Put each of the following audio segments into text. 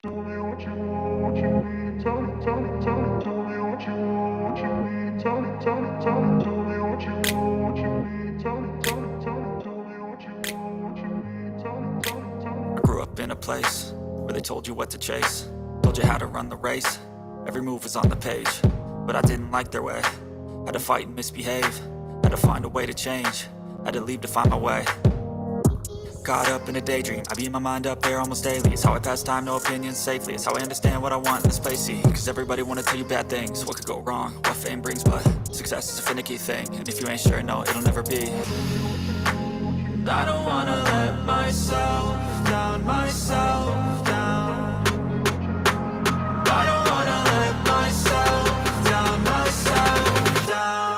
I grew up in a place where they told you what to chase, told you how to run the race. Every move was on the page, but I didn't like their way. Had to fight and misbehave, had to find a way to change, had to leave to find my way. Caught up in a daydream, I beat my mind up there almost daily. It's how I pass time, no opinions safely. It's how I understand what I want in this place, see. Cause everybody wanna tell you bad things, what could go wrong, what fame brings. But success is a finicky thing, and if you ain't sure, no, it'll never be. I don't wanna let myself down, myself down. I don't wanna let myself down, myself down.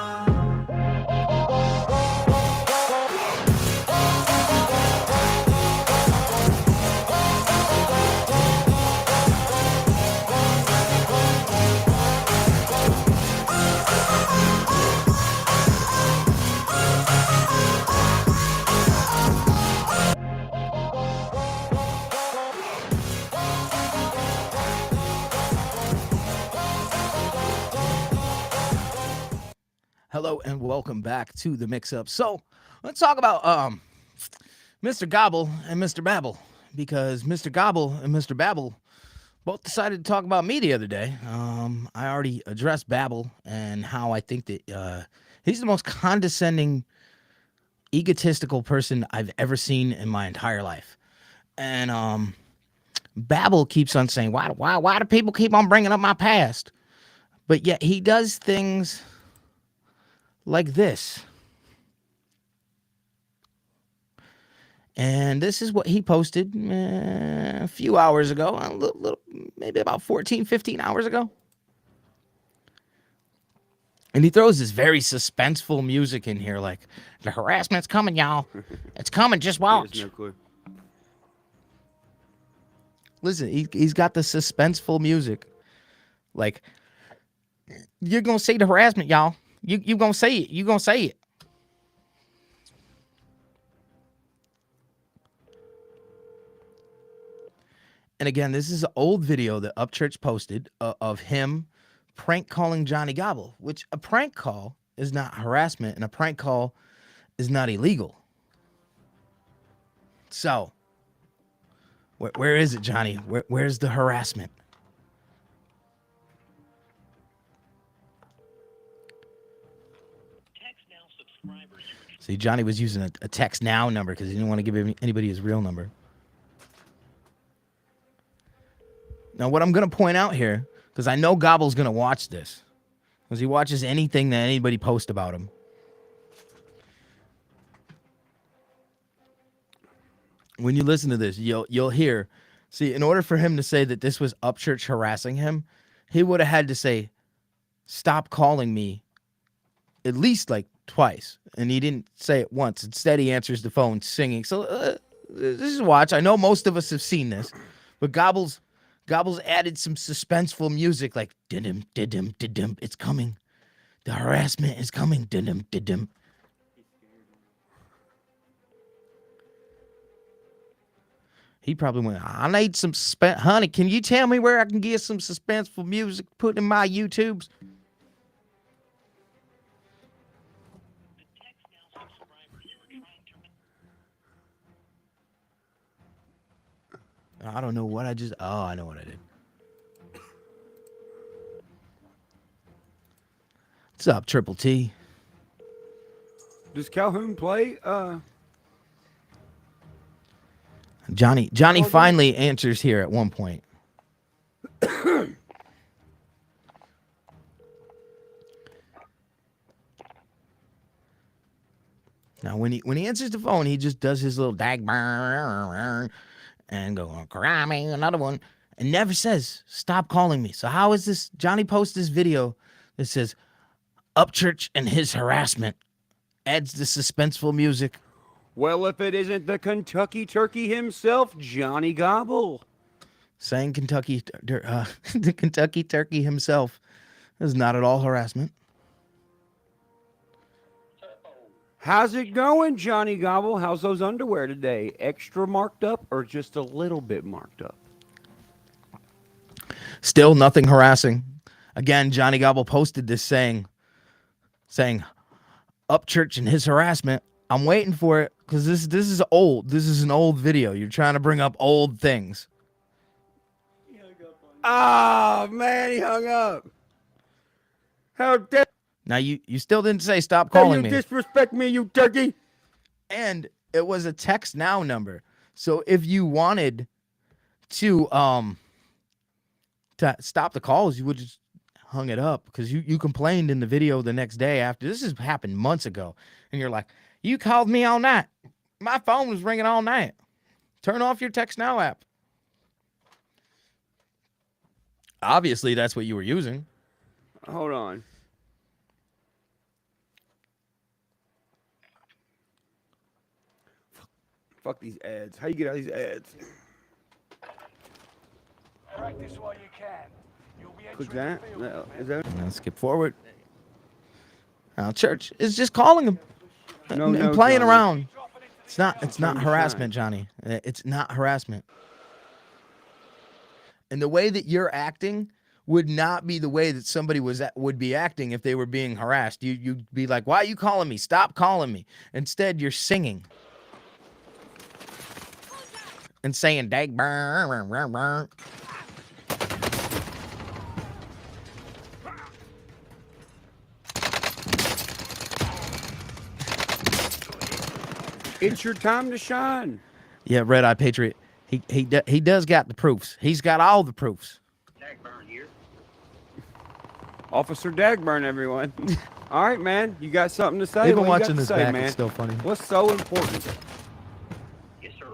Hello and welcome back to the mix-up. So let's talk about Mr. Gobble and Mr. Babble, because Mr. Gobble and Mr. Babble both decided to talk about me the other day. I already addressed Babble and how I think that he's the most condescending, egotistical person I've ever seen in my entire life. And Babble keeps on saying, why do people keep on bringing up my past? But yet he does things like this. And this is what he posted a few hours ago, maybe about 14, 15 hours ago. And he throws this very suspenseful music in here, like, the harassment's coming, y'all. It's coming, just watch. No clue. Listen, he's got the suspenseful music. Like, you're going to see the harassment, y'all. You gonna say it. You gonna say it. And again, this is an old video that Upchurch posted of him prank calling Johnny Gobble, which a prank call is not harassment and a prank call is not illegal. So, where is it, Johnny? Where's the harassment? See, Johnny was using a text now number because he didn't want to give anybody his real number. Now, what I'm going to point out here, because I know Gobble's going to watch this, because he watches anything that anybody posts about him. When you listen to this, you'll hear, see, in order for him to say that this was Upchurch harassing him, he would have had to say, stop calling me, at least like twice, and he didn't say it once. Instead, he answers the phone singing. So this is watch. I know most of us have seen this, but Gobble's added some suspenseful music, like didim didim didim. It's coming. The harassment is coming. Didim didim. He probably went, I need some honey. Can you tell me where I can get some suspenseful music put in my YouTubes? I don't know what I just... Oh, I know what I did. What's up, Triple T? Does Calhoun play? Johnny finally answers here at one point. Now, when he answers the phone, he just does his little dag and go, cry me, another one, and never says, stop calling me. So how is this? Johnny posts this video that says, Upchurch and his harassment, adds the suspenseful music. Well, if it isn't the Kentucky Turkey himself, Johnny Gobble. Saying the Kentucky Turkey himself is not at all harassment. How's it going, Johnny Gobble? How's those underwear today? Extra marked up or just a little bit marked up? Still nothing harassing. Again, Johnny Gobble posted this saying Upchurch and his harassment. I'm waiting for it because this is old. This is an old video. You're trying to bring up old things. Oh man, he hung up. How dare Now you still didn't say stop calling me. you disrespect me, you turkey? And it was a text now number. So if you wanted to stop the calls, you would just hung it up because you complained in the video the next day after. This has happened months ago. And you're like, you called me all night. My phone was ringing all night. Turn off your text now app. Obviously, that's what you were using. Hold on. Fuck these ads. How you get out of these ads? Practice while you can. You'll be Click entering that. the field. No, is that? Now skip forward. Now Church is just calling him No, and no, playing Johnny. around. It's not Johnny harassment, Shine. Johnny. It's not harassment. And the way that you're acting would not be the way that somebody would be acting if they were being harassed. You'd be like, why are you calling me? Stop calling me. Instead, you're singing and saying, dag, burr, burr, burr, burr. It's your time to shine. Yeah, Red Eye Patriot. He does got the proofs. He's got all the proofs. Officer Dagburn, everyone. All right, man. You got something to say? Even What you got watching to this say, back, man? it's still funny. What's so important? Yes, sir.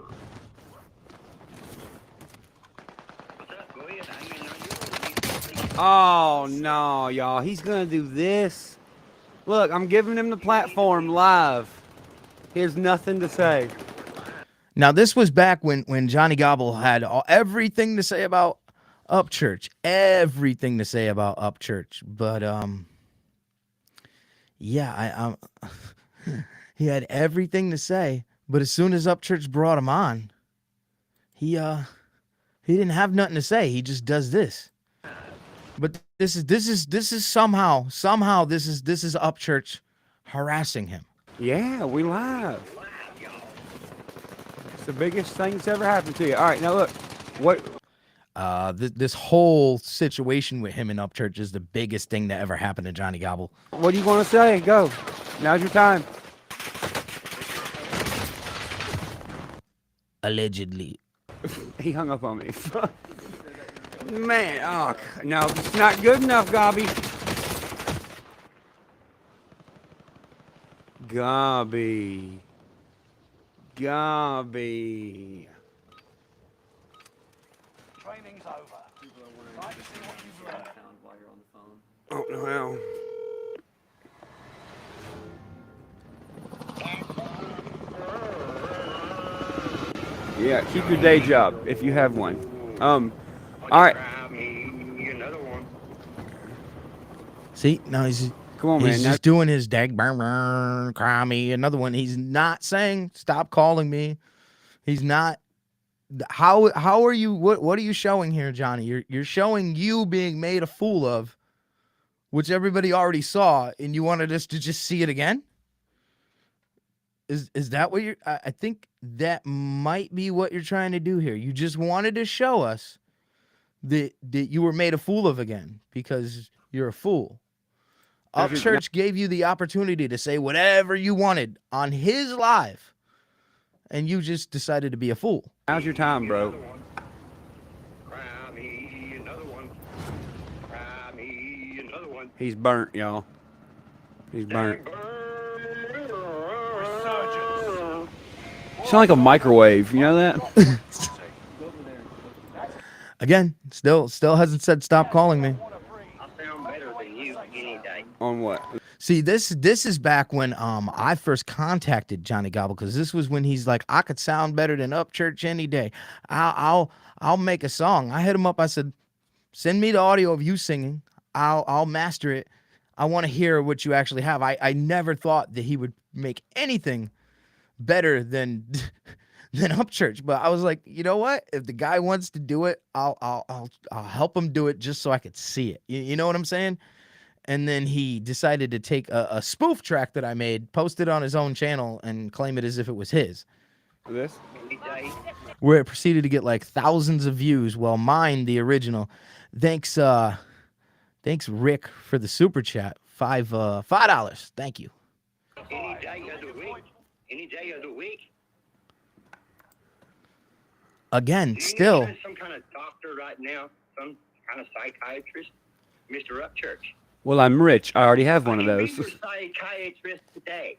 What's up? Go ahead. I mean, are you Oh no, y'all. He's gonna do this. Look, I'm giving him the platform live. He has nothing to say. Now, this was back when Johnny Gobble had everything to say about Upchurch. Everything to say about Upchurch. But, yeah, he had everything to say. But as soon as Upchurch brought him on, he didn't have nothing to say. He just does this. But this is somehow this is Upchurch harassing him. Yeah, we live. It's the biggest thing that's ever happened to you. All right, now look. What? This whole situation with him and Upchurch is the biggest thing that ever happened to Johnny Gobble. What do you want to say? Go. Now's your time. Allegedly. He hung up on me. Man, oh no, it's not good enough, Gobby. Gobby. Gobby. Training's over. Try to see what you've learned. Oh no, hell. Yeah, keep your day job if you have one. All right. Try me another one. See, now he's Come on, man. he's just doing his dag burn burn, cry me. Another one. He's not saying stop calling me. He's not. How are you? What are you showing here, Johnny? You're showing you being made a fool of, which everybody already saw, and you wanted us to just see it again. Is that what you're? I think that might be what you're trying to do here. You just wanted to show us that you were made a fool of again because you're a fool. Upchurch gave you the opportunity to say whatever you wanted on his live, and you just decided to be a fool. Now's your time, bro. Cry me another one. Cry me another one. He's burnt, y'all. He's burnt. Resurgence. Sound like a microwave. You know that? Again, still hasn't said stop calling me. I sound better than you any day. On what? See, this is back when I first contacted Johnny Gobble, because this was when he's like, I could sound better than Upchurch any day. I'll make a song. I hit him up. I said, send me the audio of you singing. I'll master it. I want to hear what you actually have. I never thought that he would make anything better than than Upchurch. But I was like, you know what? If the guy wants to do it, I'll help him do it just so I could see it. You know what I'm saying? And then he decided to take a spoof track that I made, post it on his own channel, and claim it as if it was his. This? Any day. Where it proceeded to get like thousands of views. Well, mine, the original. Thanks, Rick, for the super chat. $5. Thank you. Any day of the week. Any day of the week. Again, Do you still. need some kind of doctor right now? Some kind of psychiatrist? Mr. Upchurch. Well, I'm rich. I already have one of I those. need your psychiatrist today.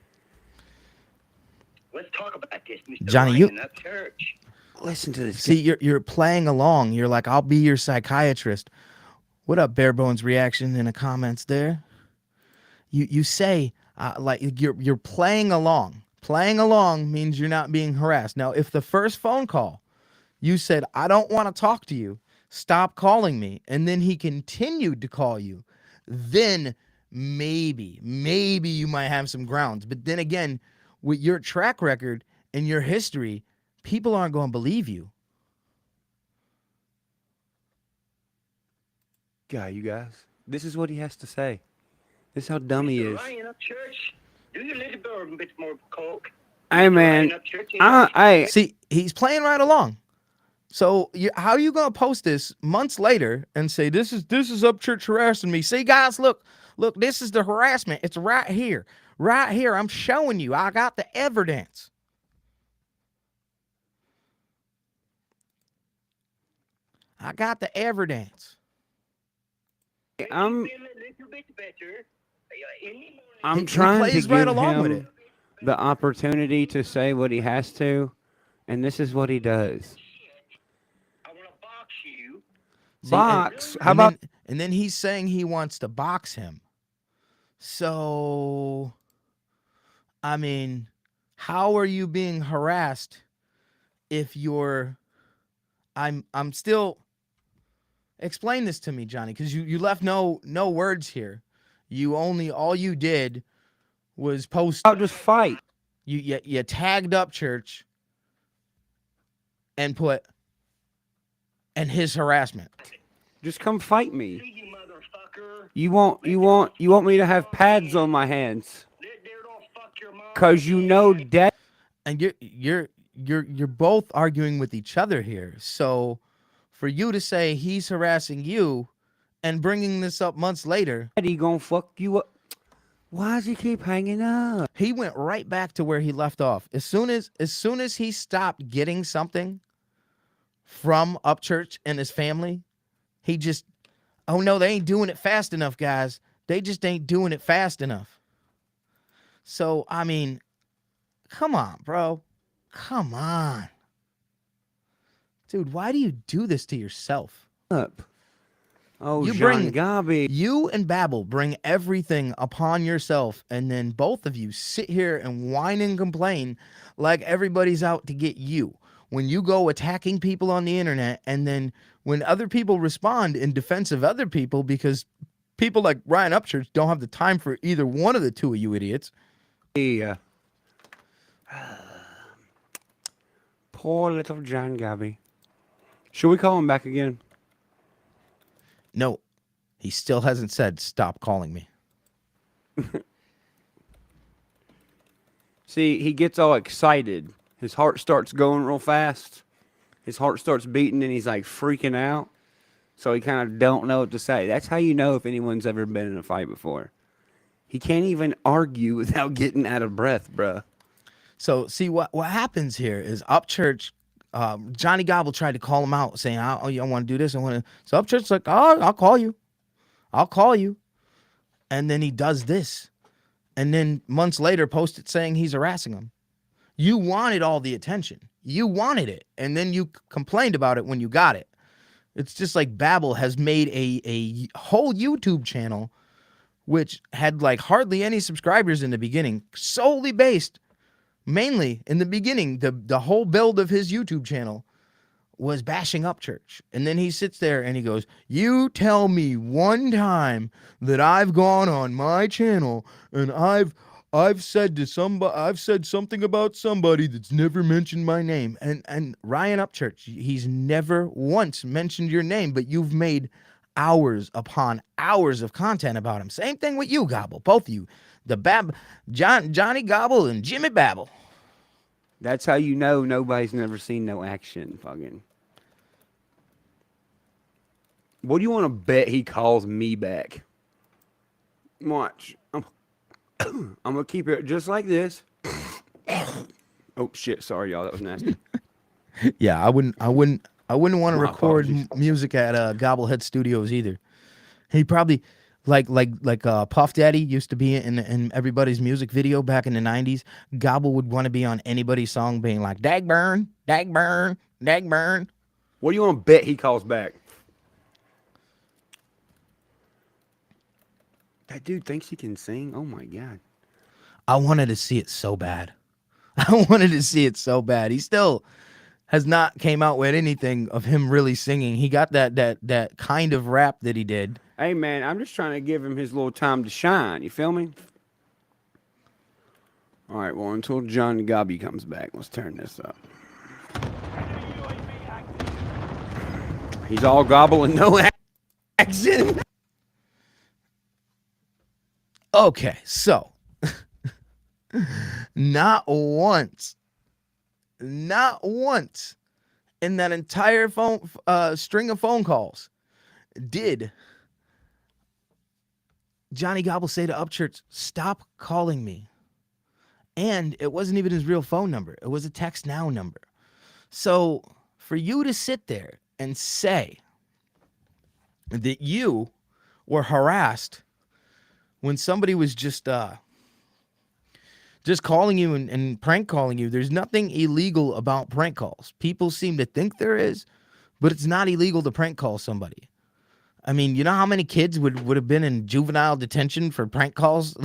Let's talk about this, Mr. Johnny, Ryan Upchurch. Listen to this. See, you're playing along. You're like, I'll be your psychiatrist. What up, Bare Bones Reaction in the comments there? You say like you're playing along. Playing along means you're not being harassed. Now, if the first phone call you said, I don't want to talk to you, stop calling me, and then he continued to call you, then maybe you might have some grounds. But then again, with your track record and your history, people aren't going to believe you. Guy, you guys. This is what he has to say. This is how dumb he Mr. is. Ryan Upchurch, do you need a bit more coke? Hey, man. Ryan Upchurch, Hey, See, he's playing right along. So how are you gonna post this months later and say this is Upchurch harassing me? See, guys, look, this is the harassment. It's right here. I'm showing you. I got the evidence. I got the evidence. I'm feel a little bit better. Any morning. I'm He trying to plays give right along him with it. the opportunity to say what he has to, and this is what he does. I want to box you. See, Box? How and about and then he's saying he wants to box him. So, I mean, how are you being harassed if you're? I'm still. Explain this to me, Johnny, because you left no words here. All you did was post. I'll just fight? You tagged Upchurch and put and his harassment. Just come fight me. See you, motherfucker. You want me to have pads on my hands? There don't fuck your mom. Cause you know death. And you're both arguing with each other here. So for you to say he's harassing you and bringing this up months later, He gonna fuck you up. Why does he keep hanging up? he went right back to where he left off. As soon as he stopped getting something from Upchurch and his family, he just, oh no, they ain't doing it fast enough, guys. They just ain't doing it fast enough. So, I mean, come on, bro. Come on. Dude, why do you do this to yourself? Up. Oh, You John bring- Gobby. You and Babel bring everything upon yourself, and then both of you sit here and whine and complain like everybody's out to get you. When you go attacking people on the internet, and then when other people respond in defense of other people, because people like Ryan Upchurch don't have the time for either one of the two of you idiots. Yeah. Poor little John Gobby. Should we call him back again? No, he still hasn't said stop calling me. See, he gets all excited. His heart starts going real fast. His heart starts beating and he's like freaking out. So he kind of don't know what to say. That's how you know if anyone's ever been in a fight before. He can't even argue without getting out of breath, bruh. So see what happens here is Upchurch, Johnny Gobble tried to call him out, saying, "Oh, you want to do this? I want to." So Upchurch's like, "Oh, I'll call you," and then he does this, and then months later, posted saying he's harassing him. You wanted all the attention, you wanted it, and then you complained about it when you got it. It's just like Babel has made a whole YouTube channel, which had like hardly any subscribers in the beginning, solely based. Mainly in the beginning, the whole build of his YouTube channel was bashing Upchurch. And then he sits there and he goes, "You tell me one time that I've gone on my channel and I've I've said something about somebody that's never mentioned my name. And Ryan Upchurch, he's never once mentioned your name, but you've made hours upon hours of content about him. Same thing with you, Gobble. Both of you. Johnny Gobble and Jimmy Babble. That's how you know nobody's never seen no action. Fucking. What do you want to bet he calls me back? Watch. I'm gonna keep it just like this. Oh shit! Sorry, y'all. That was nasty. Yeah, I wouldn't want to My record apologies. music at Gobblehead Studios either. He probably like Puff Daddy used to be in everybody's music video back in the 90s. Gobble would want to be on anybody's song being like Dagburn, Dagburn, Dagburn. What do you want to bet he calls back? That dude thinks he can sing. Oh my god. I wanted to see it so bad. I wanted to see it so bad. He still has not came out with anything of him really singing. He got that kind of rap that he did. Hey man, I'm just trying to give him his little time to shine. You feel me? All right. Well, until John Gobby comes back, let's turn this up. He's all gobble and no action. Okay, so not once in that entire string of phone calls did Johnny Gobble say to Upchurch, "Stop calling me." And it wasn't even his real phone number. It was a text now number. So for you to sit there and say that you were harassed when somebody was just calling you and prank calling you, there's nothing illegal about prank calls. People seem to think there is, but it's not illegal to prank call somebody. I mean, you know how many kids would have been in juvenile detention for prank calls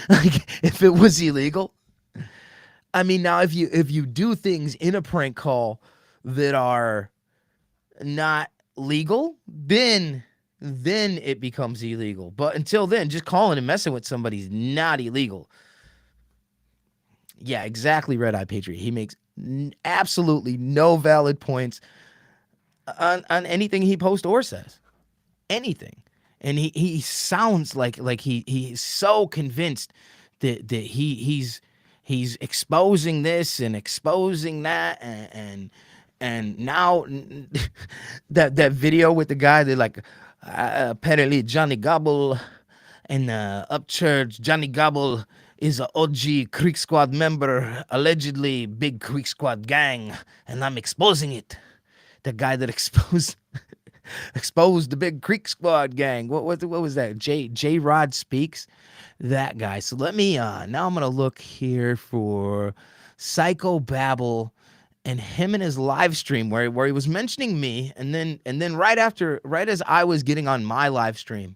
like if it was illegal? I mean, now if you do things in a prank call that are not legal, then it becomes illegal. But until then, just calling and messing with somebody is not illegal. Yeah, exactly, Red Eye Patriot. He makes absolutely no valid points on anything he posts or says. Anything. And he sounds like he's so convinced that he's exposing this and exposing that and now that video with the guy that like apparently Johnny Gobble and Upchurch. Johnny Gobble is a OG Creek Squad member, allegedly big Creek Squad gang, and I'm exposing it. The guy that exposed the big Creek Squad gang. What was that? J Rod Speaks, that guy. So let me now I'm gonna look here for Psycho Babble and him in his live stream where he was mentioning me, and then right as I was getting on my live stream,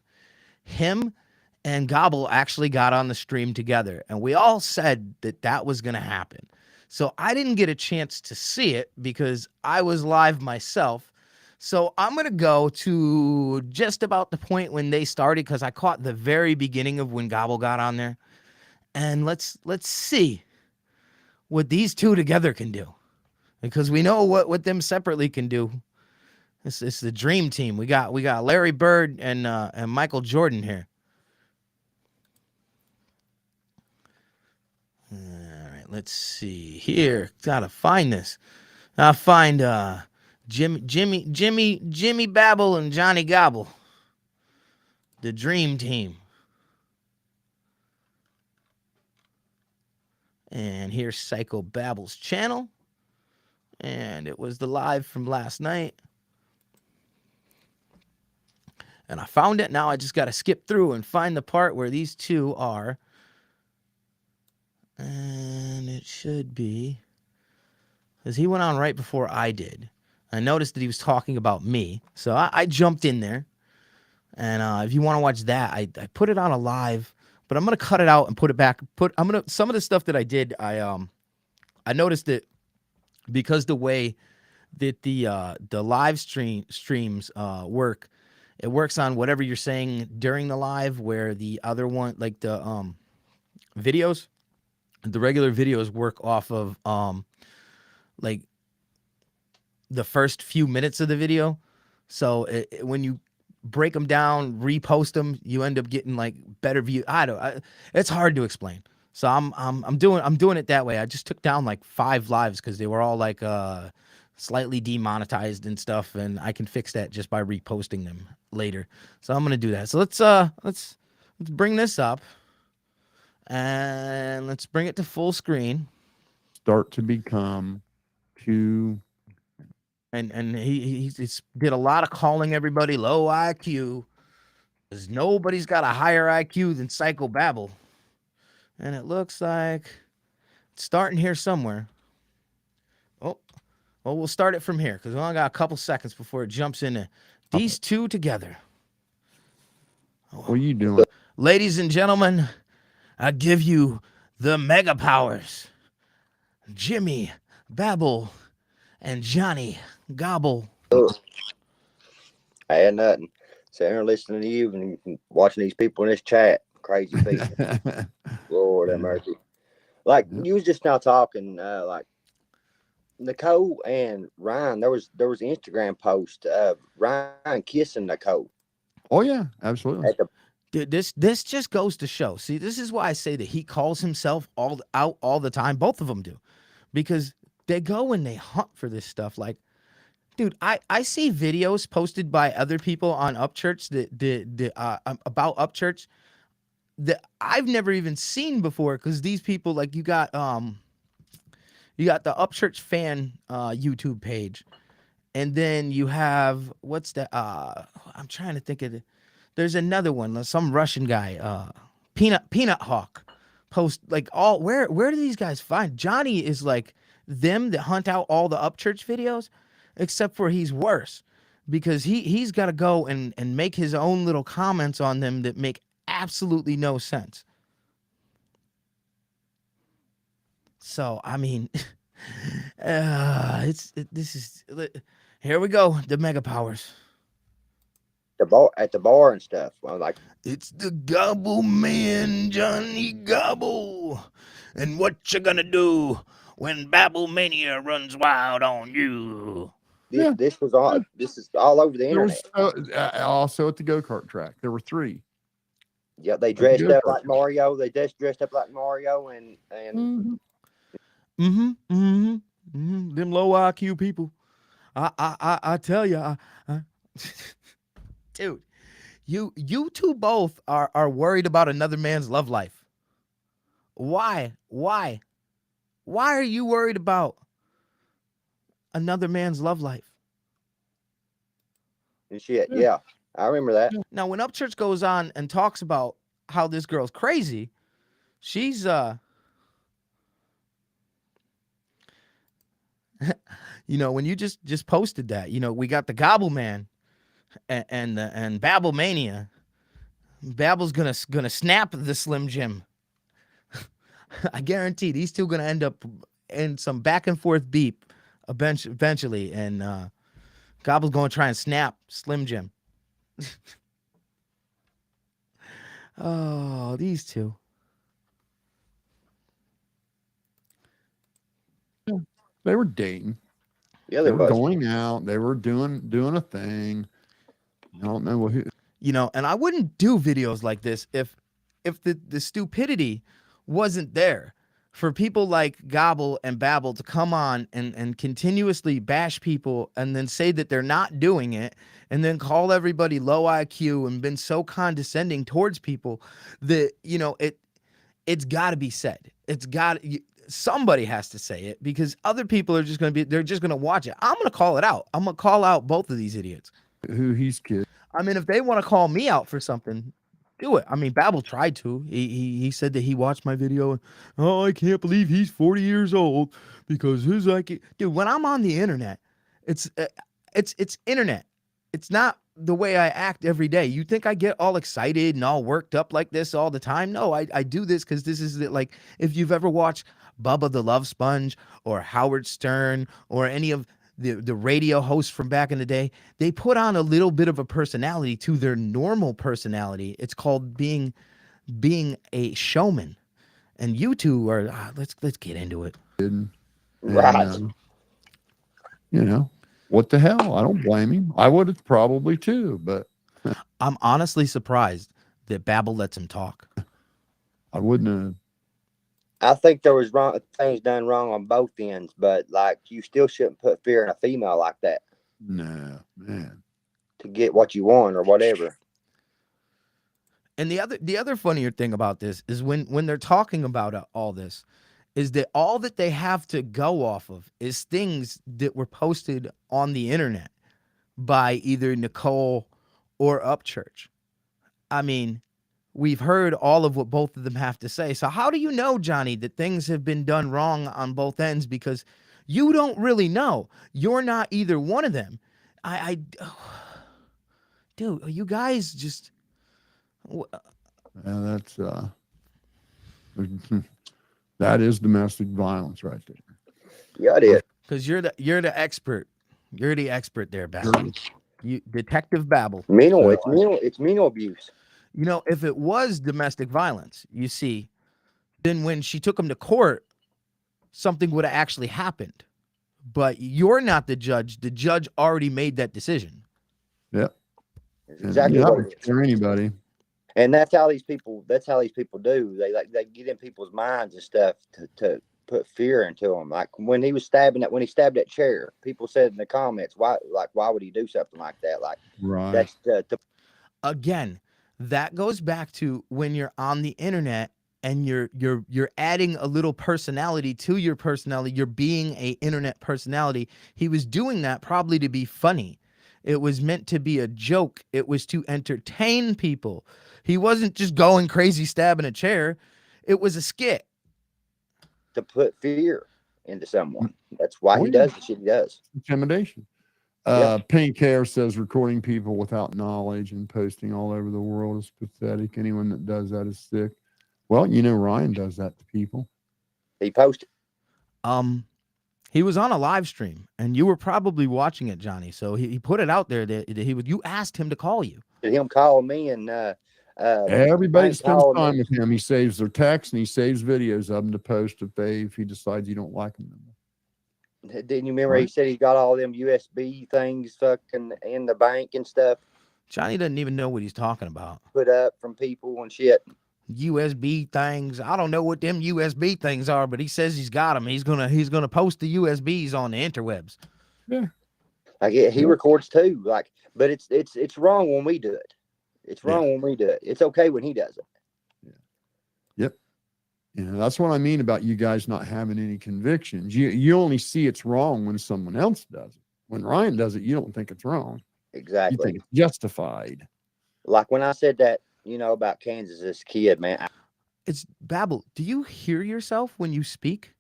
him and Gobble actually got on the stream together, and we all said that was going to happen. So I didn't get a chance to see it because I was live myself. So I'm going to go to just about the point when they started, because I caught the very beginning of when Gobble got on there. And let's see what these two together can do, because we know what them separately can do. This is the dream team. We got Larry Bird and Michael Jordan here. All right, let's see here. Gotta find this. I'll find Jimmy Babble and Johnny Gobble, the dream team. And here's Psycho Babble's channel. And it was the live from last night. And I found it. Now I just got to skip through and find the part where these two are. And it should be, because he went on right before I did. I noticed that he was talking about me. So I jumped in there. And if you want to watch that, I put it on a live, but I'm going to cut it out and put it back. Some of the stuff that I did, I noticed that because the way that the live streams work, it works on whatever you're saying during the live, where the other one, like the videos, The regular videos work off of like the first few minutes of the video. So when you break them down, repost them, you end up getting like better view. It's hard to explain. So I'm doing it that way. I just took down like 5 lives because they were all like slightly demonetized and stuff, and I can fix that just by reposting them later. So I'm gonna do that. So let's bring this up and let's bring it to full screen. Start to become too. And he did a lot of calling everybody low IQ, because nobody's got a higher IQ than Psychobabble. And it looks like it's starting here somewhere. Oh, well, we'll start it from here because we only got a couple seconds before it jumps into these two together. What are you doing? Ladies and gentlemen, I give you the Mega Powers, Jimmy Babble and Johnny Gobble. I had nothing. Sitting here listening to you and watching these people in this chat. Crazy people. Lord have mercy. Like you was just now talking, like Nicole and Ryan. There was an Instagram post of Ryan kissing Nicole. Oh yeah, absolutely. At the, Dude, this just goes to show. See, this is why I say that he calls himself out all the time. Both of them do, because they go and they hunt for this stuff. Like, dude, I see videos posted by other people on Upchurch about Upchurch that I've never even seen before, because these people, like, you got the Upchurch fan YouTube page, and then you have what's that? I'm trying to think of it. There's another one, some Russian guy, Peanut Hawk, post like all where do these guys find? Johnny is like them that hunt out all the Upchurch videos, except for he's worse, because he's got to go and make his own little comments on them that make absolutely no sense. So I mean, here we go, the Mega Powers. at the bar and stuff. Well, like It's the Gobble Man, Johnny Gobble. And what you gonna do when Babble Mania runs wild on you? this was all. This is all over the There was internet. also at the go-kart track. There were 3. Yeah, they dressed up like Mario. They just dressed up like Mario and Them low IQ people. I tell you, dude, you two both are worried about another man's love life. Why are you worried about another man's love life? and shit. Yeah, I remember that. Now, when Upchurch goes on and talks about how this girl's crazy, she's you know, when you just posted that, you know, we got the Gobble Man and Babble Mania. Babble's gonna snap the Slim Jim. I guarantee these two gonna end up in some back and forth beep eventually, and Gobble's gonna try and snap Slim Jim. Oh, these two. They were dating. Yeah, They they were was. going out. They were doing a thing. I don't know who. You know, and I wouldn't do videos like this if the stupidity wasn't there for people like Gobble and Babble to come on and continuously bash people and then say that they're not doing it, and then call everybody low IQ and been so condescending towards people that, you know, it's got to be said. Somebody has to say it, because other people are just going to watch it. I'm going to call it out. I'm going to call out both of these idiots. Who he's kid. I mean, if they want to call me out for something, do it. I mean, Babble tried to. He said that he watched my video and, oh, I can't believe he's 40 years old because his like, dude, when I'm on the internet, it's internet. It's not the way I act every day. You think I get all excited and all worked up like this all the time? No, I do this because this is like, if you've ever watched Bubba the Love Sponge or Howard Stern or any of the radio hosts from back in the day, they put on a little bit of a personality to their normal personality. It's called being a showman. And you two are let's get into it. And, Right. you know, what the hell? I don't blame him. I would have probably too, but I'm honestly surprised that Babel lets him talk. I wouldn't have. I think there was things done wrong on both ends, but like you still shouldn't put fear in a female like that No, man. to get what you want or whatever. And the other funnier thing about this is when they're talking about all this, is that all that they have to go off of is things that were posted on the internet by either Nicole or Upchurch. I mean, we've heard all of what both of them have to say. So how do you know, Johnny, that things have been done wrong on both ends? Because you don't really know. You're not either one of them. Dude, you guys just. That's that is domestic violence right there. Yeah, it is. Because you're the expert. You're the expert there, Babel. You Detective Babel. Mental. It's mental abuse. You know, if it was domestic violence, you see, then when she took him to court, something would have actually happened. But you're not the judge. The judge already made that decision. Yep. It's exactly Yeah, what it is. for anybody. And that's how these people do. They get in people's minds and stuff to put fear into them. Like when he stabbed that chair, people said in the comments, why would he do something like that? Like Right. that's the Again, that goes back to when you're on the internet and you're adding a little personality to your personality. You're being a internet personality. He was doing that probably to be funny. It was meant to be a joke. It was to entertain people. He wasn't just going crazy stabbing a chair. It was a skit. to put fear into someone. That's why Oh, he yeah. does the shit he does. Intimidation. Yeah. Pink Hair says recording people without knowledge and posting all over the world is pathetic. Anyone that does that is sick. Well, you know, Ryan does that to people. He posted. He was on a live stream and you were probably watching it, Johnny. So he put it out there that you asked him to call you. Him call me and Everybody Mike spends called time me. with him. He saves their texts and he saves videos of them to post if he decides you don't like them. Didn't you remember he Right. said he got all them USB things fucking in the bank and stuff Johnny doesn't even know what he's talking about. put up from people and shit? USB things. I don't know what them USB things are, but he says he's got them. He's gonna post the USBs on the interwebs. Like he Yeah. records too. Like, but it's wrong when we do it. It's wrong when we do it. It's okay when he does it. You know, that's what I mean about you guys not having any convictions. You only see it's wrong when someone else does it. When Ryan does it, you don't think it's wrong. You Exactly. think it's justified. Like when I said that, about Kansas, this kid, man. It's Babel. Do you hear yourself when you speak?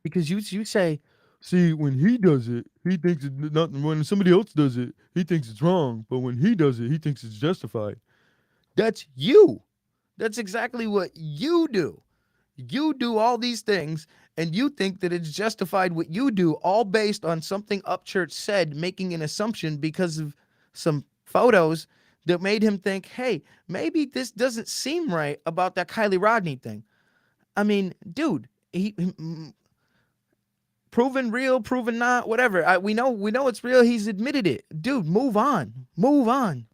Because you say, see, when he does it, he thinks it's nothing. When somebody else does it, he thinks it's wrong. But when he does it, he thinks it's justified. That's you. That's exactly what you do. You do all these things and you think that it's justified what you do, all based on something Upchurch said, making an assumption because of some photos that made him think, hey, maybe this doesn't seem right about that Kylie Rodney thing. I mean, dude, proven real, proven not, whatever. We know it's real. He's admitted it. Dude, move on. Move on.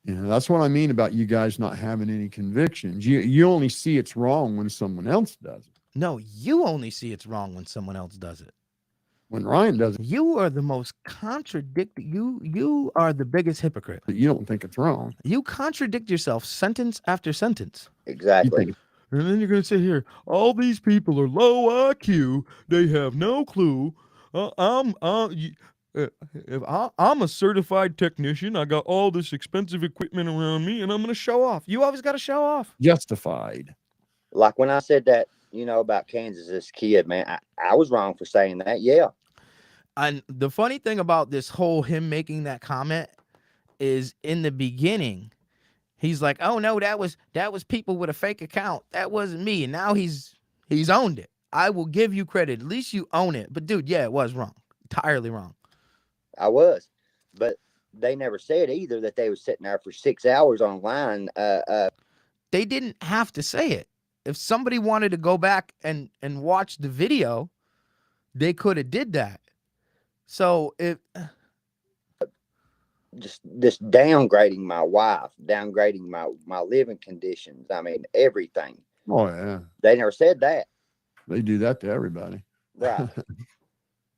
You know, that's what I mean about you guys not having any convictions. You only see it's wrong when someone else does it. No, you only see it's wrong when someone else does it. When Ryan does it, You are the most contradictory. You are the biggest hypocrite. you don't think it's wrong. You contradict yourself sentence after sentence. You Exactly. think And then you're going to sit here, all these people are low IQ. They have no clue. If I'm a certified technician, I got all this expensive equipment around me, and I'm going to show off. You always got to show off. justified. Like when I said that, about Kansas, this kid, man, I was wrong for saying that. Yeah. And the funny thing about this whole him making that comment is in the beginning, he's like, "Oh no, that was people with a fake account. That wasn't me." And now he's owned it. I will give you credit. At least you own it. But dude, yeah, it was wrong. Entirely wrong. I was, but they never said either that they was sitting there for 6 hours online. They didn't have to say it. if somebody wanted to go back and watch the video, they could have did that. So if just downgrading my wife, downgrading my living conditions. I mean, everything. Oh yeah, They never said that. they do that to everybody. Right.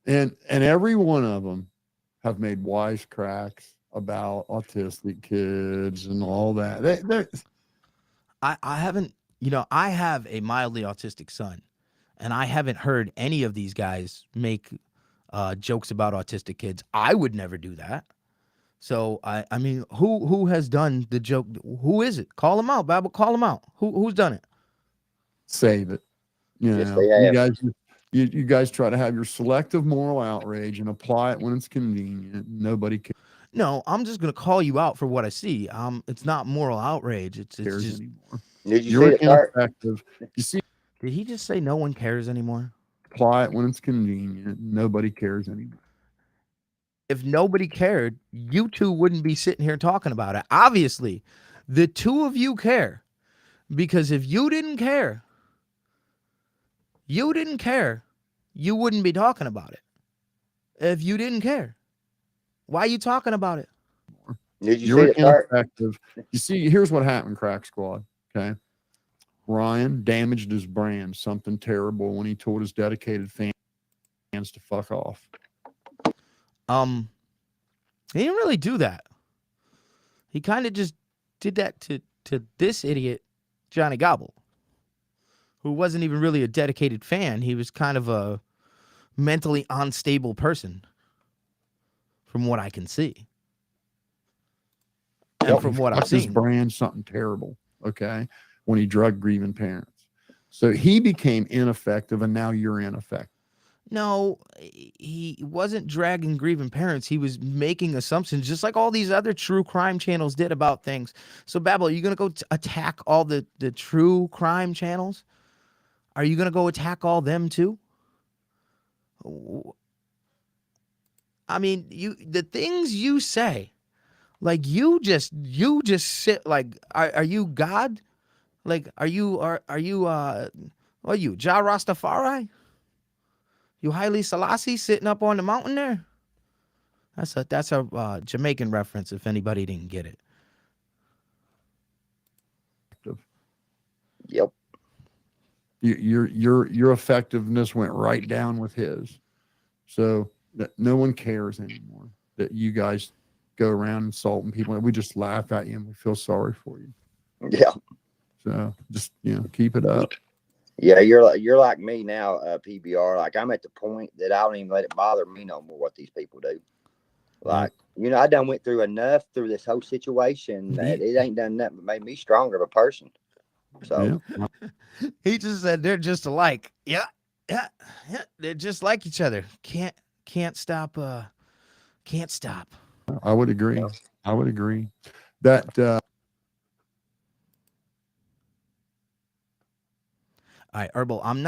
And every one of them have made wisecracks about autistic kids and all that. I haven't, I have a mildly autistic son, and I haven't heard any of these guys make jokes about autistic kids. I would never do that. So I mean, who has done the joke? Who is it? Call them out, Babel. Call them out. Who's done it? Save it. Yes, You they have. guys, you guys try to have your selective moral outrage and apply it when it's convenient. Nobody No, I'm just gonna call you out for what I see. It's not moral outrage. It's cares just. anymore. Did you You're see it, Bart? ineffective. You see, Did he just say no one cares anymore? apply it when it's convenient. Nobody cares anymore. If nobody cared, you two wouldn't be sitting here talking about it. Obviously, the two of you care, because if you didn't care, you wouldn't be talking about it. If you didn't care, why are you talking about it? Did you You're see it, Bart? ineffective. You see, here's what happened, Crack Squad. Okay. Ryan damaged his brand, something terrible, when he told his dedicated fans to fuck off. He didn't really do that. He kind of just did that to this idiot, Johnny Gobble, who wasn't even really a dedicated fan. He was kind of a mentally unstable person, from what I can see. And from what I've Fucked his seen. brand something terrible. Okay. When he drugged grieving parents. So he became ineffective, and now you're ineffective. No, he wasn't dragging grieving parents. He was making assumptions, just like all these other true crime channels did about things. So, Babel, are you going to go attack all the true crime channels? Are you going to go attack all them too? I mean, the things you say, like you just sit like, are you God? Like, are you what are you, Ja Rastafari? You Haile Selassie sitting up on the mountain there? That's a Jamaican reference if anybody didn't get it. Yep. Your effectiveness went right down with his. So that no one cares anymore that you guys go around insulting people. We just laugh at you and we feel sorry for you. Yeah. So just keep it up. Yeah, you're like me now, PBR. Like, I'm at the point that I don't even let it bother me no more what these people do. Like, I done went through enough through this whole situation that it ain't done nothing but made me stronger of a person. So He just said they're just alike. Yeah. They're just like each other. Can't stop. Can't stop. I would agree. I would agree that. All right, Herbal, I'm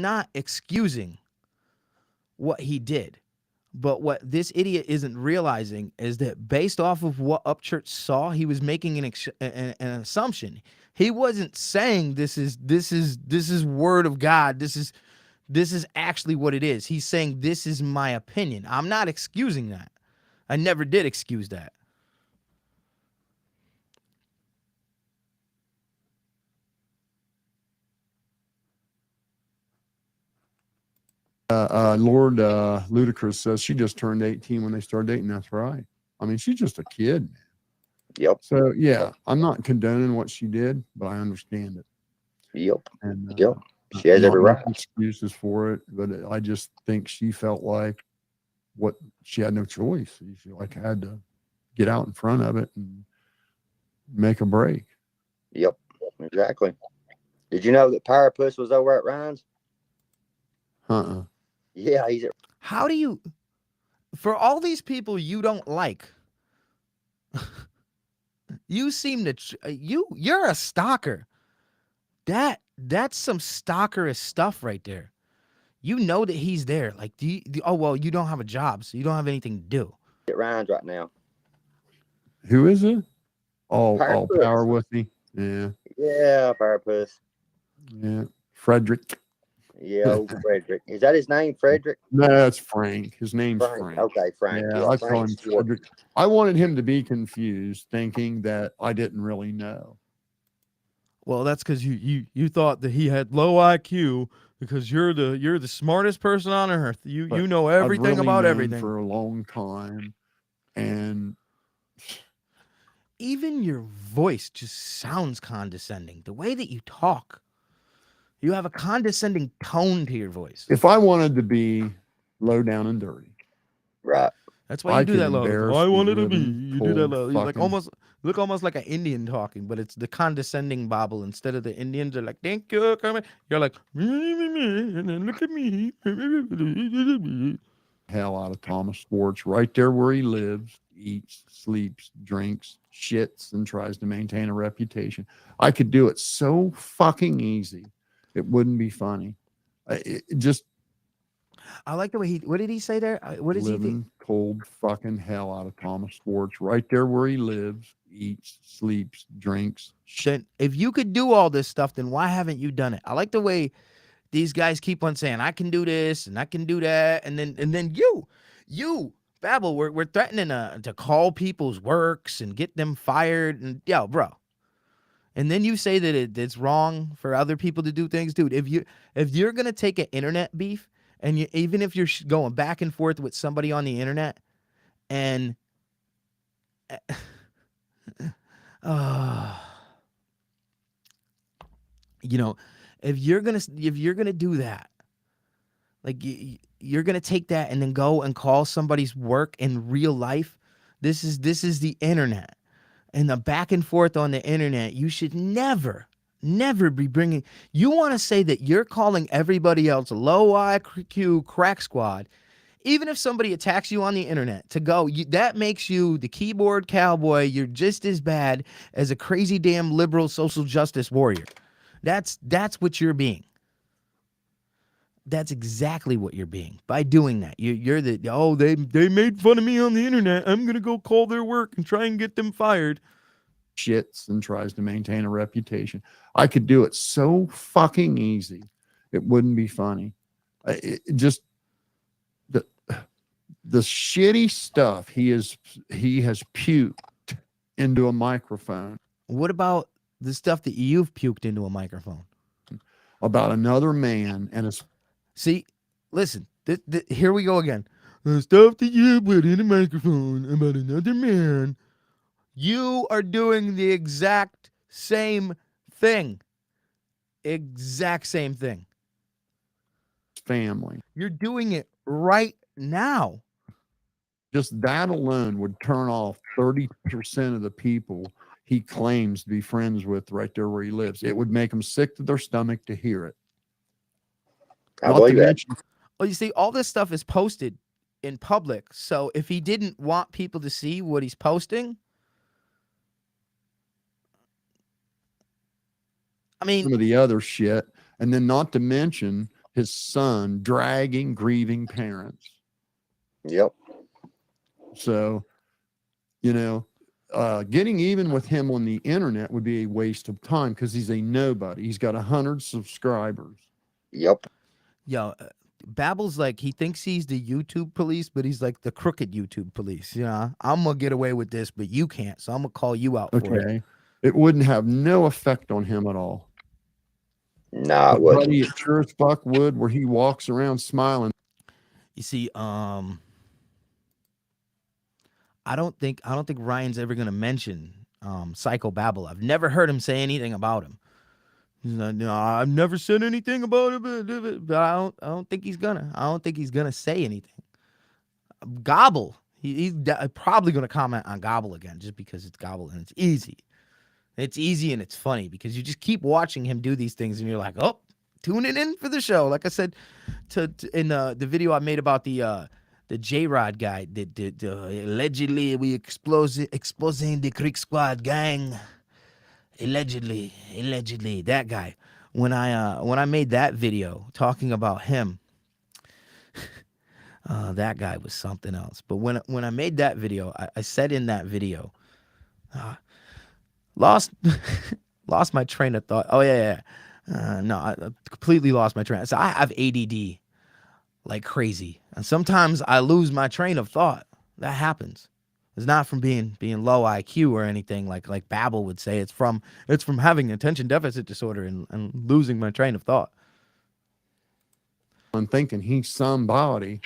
not excusing what he did, but what this idiot isn't realizing is that based off of what Upchurch saw, he was making an assumption. He wasn't saying this is word of God. This is actually what it is. He's saying this is my opinion. I'm not excusing that. I never did excuse that. Lord Ludacris says she just turned 18 when they started dating. That's right. I mean, she's just a kid. Yep. So yeah, I'm not condoning what she did, but I understand it. Yep. And Yep. She has every right. Excuses for it, but I just think she felt like she had no choice. She had to get out in front of it and make a break. Yep. Exactly. Did you know that Pyropus was over at Ryan's? Yeah, he's at. How do you, for all these people you don't like, you seem to you're a stalker. That's some stalkerish stuff right there. You know that he's there. Like, you don't have a job, so you don't have anything to do. At Ryan's right now. Who is it? All Pyropus. power with me. Yeah. Yeah, Pyropus. Yeah, Frederick. Yeah, old Frederick. Is that his name, Frederick? No, that's Frank. His name's Frank. Frank. Okay, Frank. Yeah, Yeah, I call Frank him Stewart. Frederick. I wanted him to be confused, thinking that I didn't really know. Well, that's because you thought that he had low IQ because you're the smartest person on earth. You But know I've everything really about known everything. for a long time, and Even your voice just sounds condescending. The way that you talk, you have a condescending tone to your voice. if I wanted to be low down and dirty, Right. That's why you I do could that low. embarrass I the wanted to be. living You do that cold low. You like fucking- almost like an Indian talking, but it's the condescending babble. Instead of the Indians are like, "Thank you, come." You're like, and then look at me. hell out of Thomas Sports right there where he lives, eats, sleeps, drinks, shits, and tries to maintain a reputation. I could do it so fucking easy. It wouldn't be funny. Just I like the way he. What did he say there? What does he think? living cold fucking hell out of Thomas Sports right there where he lives, eats, sleeps, drinks. Then if you could do all this stuff, then why haven't you done it? I like the way these guys keep on saying, I can do this and I can do that. And then you, Babel, we're threatening to call people's works and get them fired. And yo, bro. And then you say that it's wrong for other people to do things, dude. If you're gonna take an internet beef, and even if you're going back and forth with somebody on the internet, and you know, if you're gonna do that, like you're gonna take that and then go and call somebody's work in real life. This is the internet, and the back and forth on the internet. You should never be bringing. You want to say that you're calling everybody else low IQ crack squad, even if somebody attacks you on the internet, to go. That makes you the keyboard cowboy. You're just as bad as a crazy damn liberal social justice warrior. That's what you're being. That's exactly what you're being by doing that. You're they made fun of me on the internet. I'm gonna go call their work and try and get them fired. Shits and tries to maintain a reputation. I could do it so fucking easy. It wouldn't be funny. Just the shitty stuff he has puked into a microphone What about the stuff that you've puked into a microphone? about another man and his See, listen, here we go again. The stuff that you put in a microphone about another man, you are doing the exact same thing. Exact same thing. family. You're doing it right now. Just that alone would turn off 30% of the people he claims to be friends with right there where he lives. It would make them sick to their stomach to hear it. I Not to believe that. mention, Well, you see, all this stuff is posted in public. So if he didn't want people to see what he's posting, I mean, some of the other shit, and then not to mention his son dragging grieving parents. Yep. So, getting even with him on the internet would be a waste of time because he's a nobody. He's got 100 subscribers. Yep. yo, Babble's like, he thinks he's the YouTube police, but he's like the crooked YouTube police. You know, I'm gonna get away with this, but you can't. So I'm gonna call you out for it. Okay. It wouldn't have no effect on him at all. Nah, it But wasn't. buddy, it sure as fuck would, where he walks around smiling. You see, I don't think Ryan's ever gonna mention Psycho Babble. I've never heard him say anything about him. He's like, no, I've never said anything about him, but I don't think he's gonna. I don't think he's gonna say anything. Gobble, he's probably gonna comment on Gobble again, just because it's Gobble and it's easy. It's easy and it's funny because you just keep watching him do these things and you're like, oh, tuning in for the show. Like I said in the video I made about the J-Rod guy, that allegedly we exposing the Creek Squad gang. Allegedly, that guy. When I made that video talking about him, that guy was something else. But when I made that video, I said in that video, lost my train of thought. Oh yeah. No, I completely lost my train. So I have ADD like crazy, and sometimes I lose my train of thought. That happens. It's not from being low IQ or anything like Babel would say. It's from having attention deficit disorder and losing my train of thought. I'm thinking he's somebody.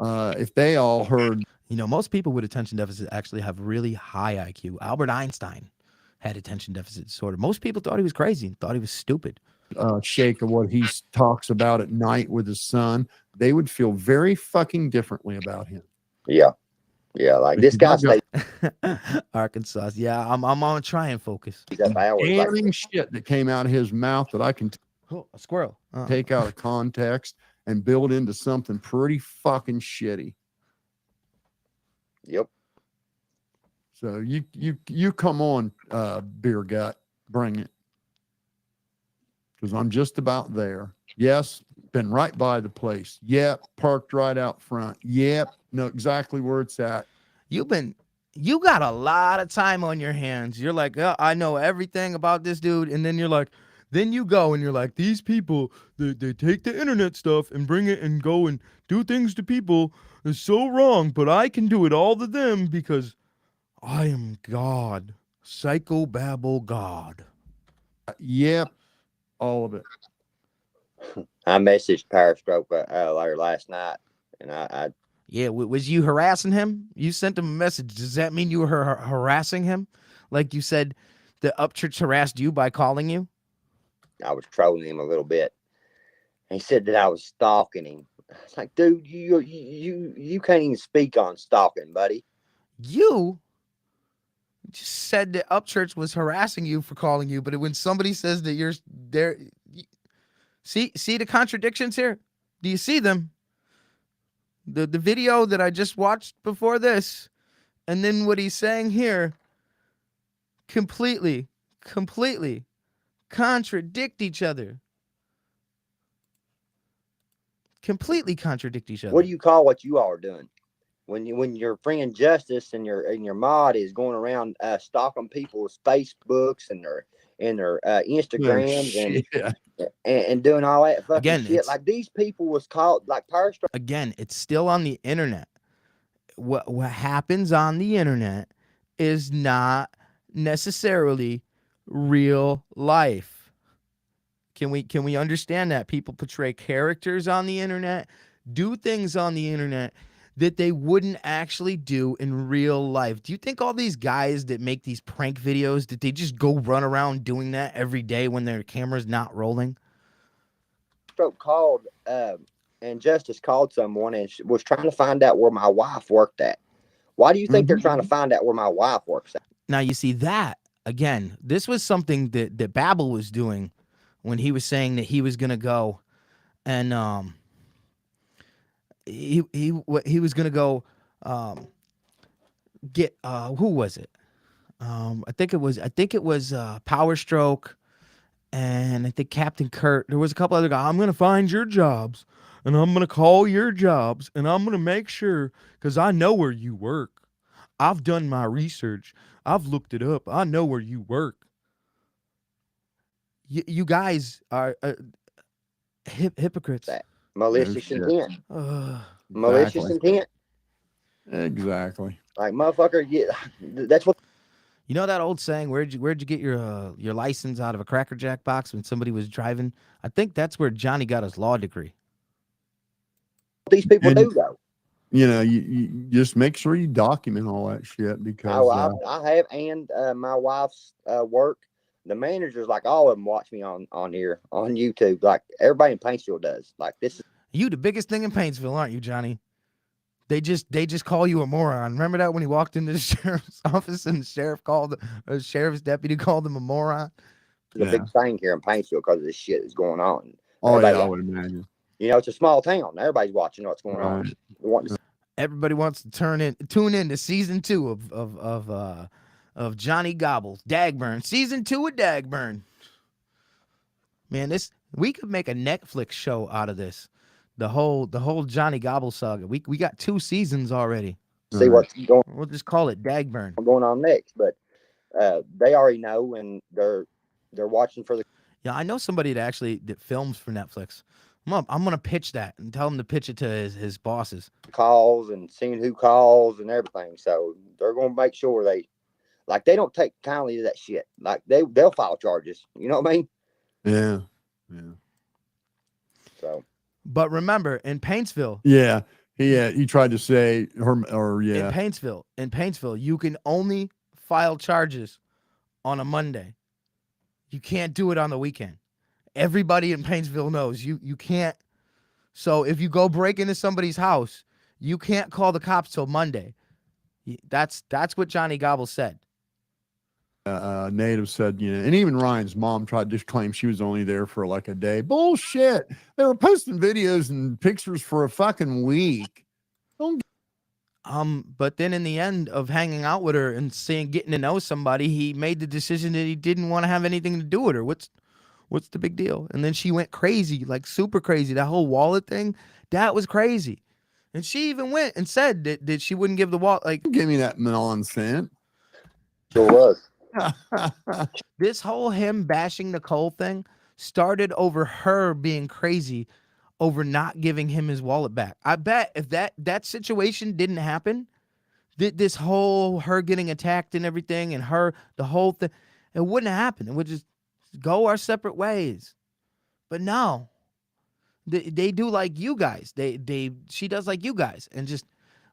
If they all heard You know, most people with attention deficit actually have really high IQ. Albert Einstein had attention deficit disorder. Most people thought he was crazy and thought he was stupid. shake of what he talks about at night with his son, they would feel very fucking differently about him. Yeah. Yeah. Like this guy Because stays Arkansas. Yeah, I'm on try and focus. up hours. Like, damning shit that came out of his mouth that I can Oh, a squirrel. take out of context and build into something pretty fucking shitty. yep. So you come on, beer gut, bring it. Because I'm just about there. Yes, been right by the place. Yep, parked right out front. Yep, know exactly where it's at. You got a lot of time on your hands. You're like, oh, I know everything about this dude, and then you're like, then you go and you're like, these people, they take the internet stuff and bring it and go and do things to people. It's so wrong, but I can do it all to them because I am God, psychobabble God. Yep, all of it. I messaged Periscope later last night, and I Yeah, was you harassing him? You sent him a message. Does that mean you were harassing him? Like you said, the Upchurch harassed you by calling you? was trolling him a little bit. And he said that I was stalking him. It's like, dude, you can't even speak on stalking, buddy. You just said that Upchurch was harassing you for calling you, but when somebody says that you're there, see the contradictions here? Do you see them? The video that I just watched before this, and then what he's saying here, completely contradict each other. Completely contradict each other. What do you call what you all are doing? When your friend Justice and your mod is going around stalking people's Facebooks and their Instagrams and doing all that fucking Again, shit. Like these people was called like Periscope. Again, it's still on the internet. What happens on the internet is not necessarily real life. Can we understand that? People portray characters on the internet, do things on the internet that they wouldn't actually do in real life. Do you think all these guys that make these prank videos, that they just go run around doing that every day when their camera's not rolling? Called and Justice called someone and was trying to find out where my wife worked at. Why do you think they're trying to find out where my wife works at? Now you see that again. This was something that Babel was doing when he was saying that he was gonna go and he was gonna go get who was it? I think it was Power Stroke, and I think Captain Kurt. There was a couple other guys. I'm gonna find your jobs, and I'm gonna call your jobs, and I'm gonna make sure, because I know where you work. I've done my research. I've looked it up. I know where you work. You guys are hypocrites. Malicious shit. intent. Uh, Malicious intent. Exactly. Like motherfucker, yeah, that's what You know that old saying, where'd you get your license out of a Cracker Jack box when somebody was driving? I think that's where Johnny got his law degree. these people And- do though. You know, you just make sure you document all that shit because Oh, I have, and my wife's work. The managers, like all of them, watch me on here on YouTube. Like everybody in Paintsville does. Like this is You the biggest thing in Paintsville, aren't you, Johnny? They just call you a moron. Remember that when he walked into the sheriff's office and the sheriff's deputy called him a moron? a big thing here in Paintsville because of this shit that's going on. oh yeah, Everybody- I would imagine. You know, it's a small town. Everybody's watching what's going on. Right. They want to Everybody wants to tune in to season 2 of Johnny Gobbles, Dagburn, season 2 of Dagburn. Man, we could make a Netflix show out of this. The whole Johnny Gobble saga. We got 2 seasons already. see what's We'll just call it Dagburn. going on next. But they already know, and they're watching for the. Yeah, I know somebody that films for Netflix. I'm gonna pitch that and tell him to pitch it to his bosses. calls and seeing who calls and everything. So they're gonna make sure they don't take kindly to that shit. Like they'll file charges. You know what I mean? Yeah. Yeah. So But remember, in Paintsville, Yeah. He tried to say in Paintsville, you can only file charges on a Monday. You can't do it on the weekend. Everybody in Paintsville knows you can't. So if you go break into somebody's house, you can't call the cops till Monday. That's what Johnny Gobble said. Native said, and even Ryan's mom tried to claim she was only there for like a day. Bullshit. They were posting videos and pictures for a fucking week. But then in the end of hanging out with her and getting to know somebody, he made the decision that he didn't want to have anything to do with her. What's the big deal? And then she went crazy, like super crazy. That whole wallet thing, that was crazy. And she even went and said that she wouldn't give the wallet. Like, Give me that nonsense. sure was. this whole him bashing Nicole thing started over her being crazy over not giving him his wallet back. I bet if that situation didn't happen, this whole her getting attacked and everything and the whole thing, it wouldn't have happened. It would just go our separate ways. But no, they do like you guys. She does like you guys and just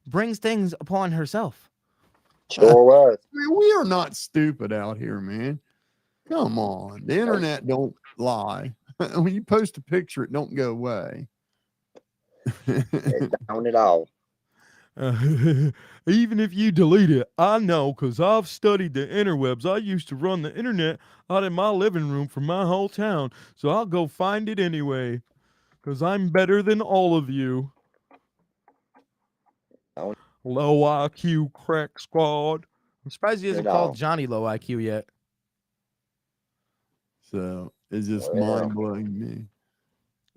brings things upon herself. Sure was. I mean, we are not stupid out here, man. Come on. The internet don't lie. When you post a picture, it don't go away. It's down at all. Even if you delete it, I know because I've studied the interwebs. I used to run the internet out in my living room for my whole town, so I'll go find it anyway because I'm better than all of you. Oh. Low IQ crack squad. I'm surprised he hasn't Good called dog. Johnny low IQ yet. So it's just Oh, yeah. mind blowing to me.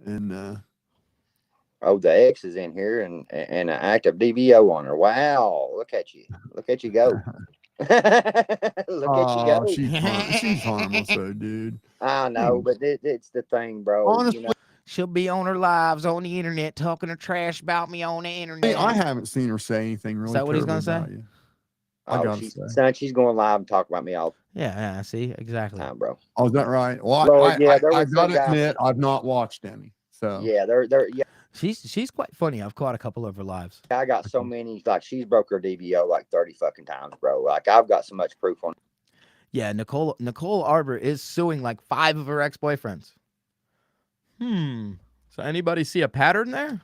And Oh, the ex is in here and an active DVO on her. Wow, look at you go. Look at you go. she's harmless though, dude. I know, but it's the thing, bro. Honestly, You know, She'll be on her lives on the internet talking her trash about me on the internet. I haven't seen her say anything really. that what he's terrible gonna say? about you. I gotta say. son, she's going live and talk about me all Yeah, see, the exactly. time, bro. Oh, is that right? Well, Lord, yeah, there I was gotta some guy- admit, I've not watched any. So Yeah, they're yeah. She's quite funny. I've caught a couple of her lives. I got so many. Like she's broke her DVO like 30 fucking times, bro. Like I've got so much proof on. Yeah, Nicole Arbor is suing like 5 of her ex-boyfriends. So anybody see a pattern there?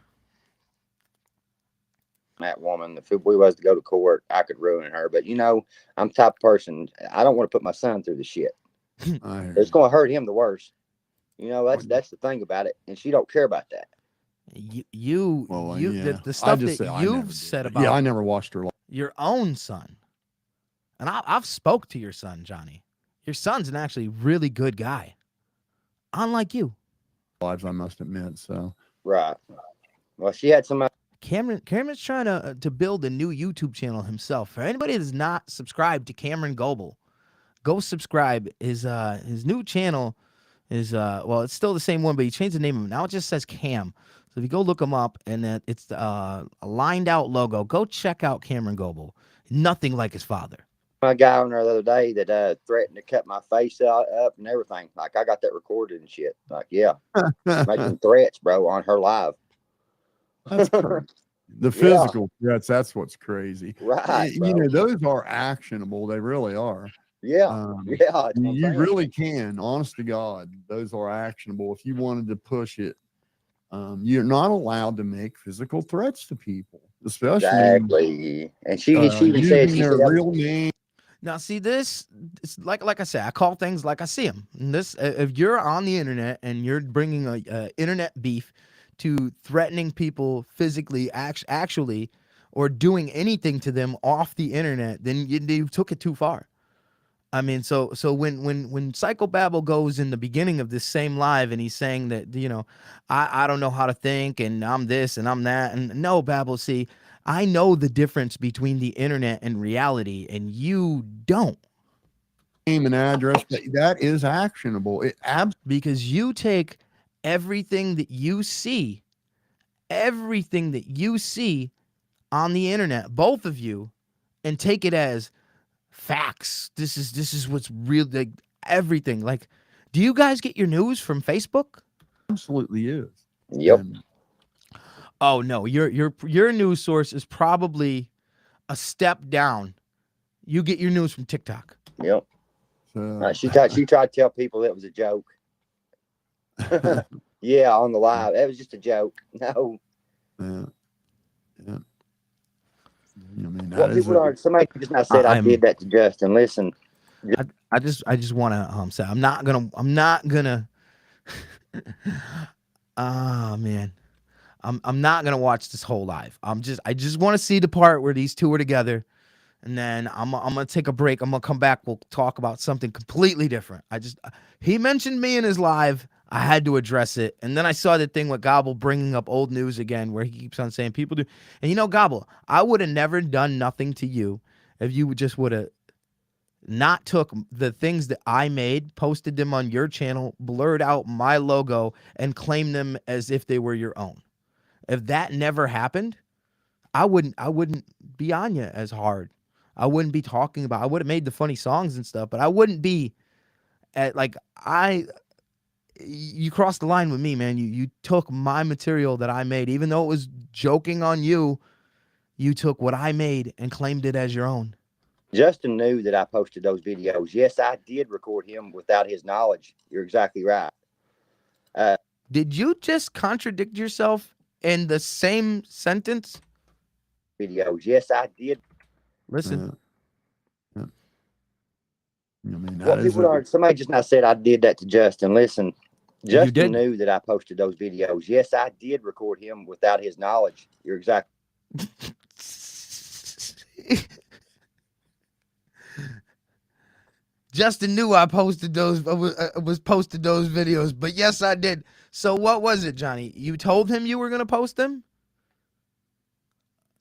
That woman, if we was to go to court, I could ruin her. But I'm the type of person. I don't want to put my son through the shit. I hear It's you. going to hurt him the worst. That's the thing about it, and she don't care about that. Well, yeah. The stuff I just that say I never you've did. said about Yeah, I never watched her your own son, and I've spoke to your son, Johnny. Your son's an actually really good guy, unlike you. lives, I must admit. So Right. Well, she had some. Cameron's trying to build a new YouTube channel himself. For anybody that's not subscribed to Cameron Goebel, go subscribe. His new channel is it's still the same one, but he changed the name of it. Now it just says Cam. So if you go look him up and it's a lined out logo, go check out Cameron Goebel. Nothing like his father. My guy on there the other day that threatened to cut my face up and everything. Like I got that recorded and shit. Like yeah, making threats, bro, on her live. that's crazy. The physical threats, that's what's crazy. Right. You bro. know, those are actionable. They really are. Yeah. Yeah, that's what I'm you saying. really can. Honest to God, those are actionable. If you wanted to push it, you're not allowed to make physical threats to people, especially Exactly. And she even said using she their said real name. Now, see this. It's like I say, I call things like I see them. And this, if you're on the internet and you're bringing a internet beef to threatening people physically, actually, or doing anything to them off the internet, then you took it too far. I mean, so when Psychobabble goes in the beginning of this same live and he's saying that, I don't know how to think and I'm this and I'm that. And no, Babble, see, I know the difference between the internet and reality and you don't. name and address. That is actionable. It because you take everything that you see on the internet, both of you, and take it as facts. This is what's real. Like everything. Like, do you guys get your news from Facebook? absolutely is. Yep. And Oh no, your news source is probably a step down. You get your news from TikTok. Yep. so, She tried to tell people it was a joke. Yeah, on the live. It was just a joke. No. yeah. Yeah. I mean, What that is people are, somebody just now said I I'm- did that to Justin. Listen, I just want to say I'm not gonna ah man, I'm not gonna watch this whole live. I just want to see the part where these two are together, and then I'm gonna take a break. I'm gonna come back. We'll talk about something completely different. He mentioned me in his live. I had to address it, and then I saw the thing with Gobble bringing up old news again, where he keeps on saying people do. And you know, Gobble, I would have never done nothing to you if you just would have not took the things that I made, posted them on your channel, blurred out my logo, and claimed them as if they were your own. If that never happened, I wouldn't be on you as hard. I wouldn't be talking about. I would have made the funny songs and stuff, but I wouldn't be at like you crossed the line with me, man. You took my material that I made, even though it was joking on you. You took what I made and claimed it as your own. Justin knew that I posted those videos. Yes, I did record him without his knowledge. You're exactly right. Did you just contradict yourself in the same sentence? Videos. Yes, I did. Listen, yeah. I mean, that What is people are, somebody just now said I did that to Justin. Listen, You Justin did? knew that I posted those videos. Yes, I did record him without his knowledge. You're exactly. Justin knew I posted those. Was posted those videos, but yes, I did. So what was it, Johnny? You told him you were gonna post them?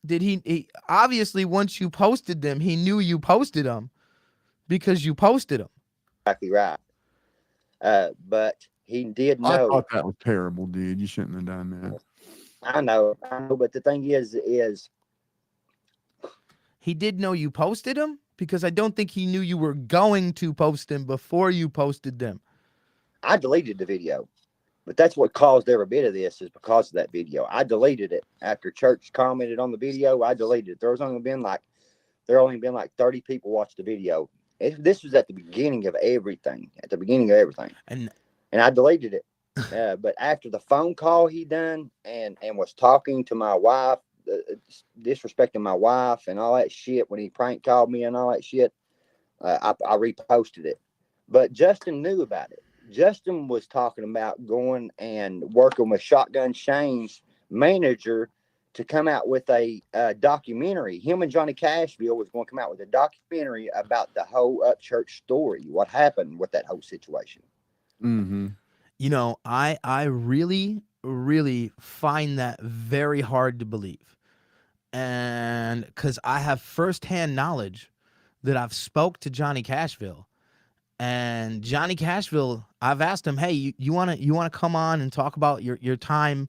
Did he obviously once you posted them, he knew you posted them because you posted them. Exactly right. But he did I know. thought that was terrible, dude. You shouldn't have done that. I know. But the thing is He did know you posted them because I don't think he knew you were going to post them before you posted them. I deleted the video. But that's what caused every bit of this is because of that video. I deleted it after church commented on the video. I deleted it. There only been like 30 people watched the video. This was at the beginning of everything. And I deleted it. But after the phone call he done and was talking to my wife, disrespecting my wife and all that shit when he prank called me and all that shit, I reposted it. But Justin knew about it. Justin was talking about going and working with Shotgun Shane's manager to come out with a documentary. Him and Johnny Cashville was going to come out with a documentary about the whole Upchurch story, what happened with that whole situation. Mm-hmm. you know, I really, really find that very hard to believe. And because I have firsthand knowledge that I've spoke to Johnny Cashville. And Johnny Cashville, I've asked him, hey, you wanna come on and talk about your time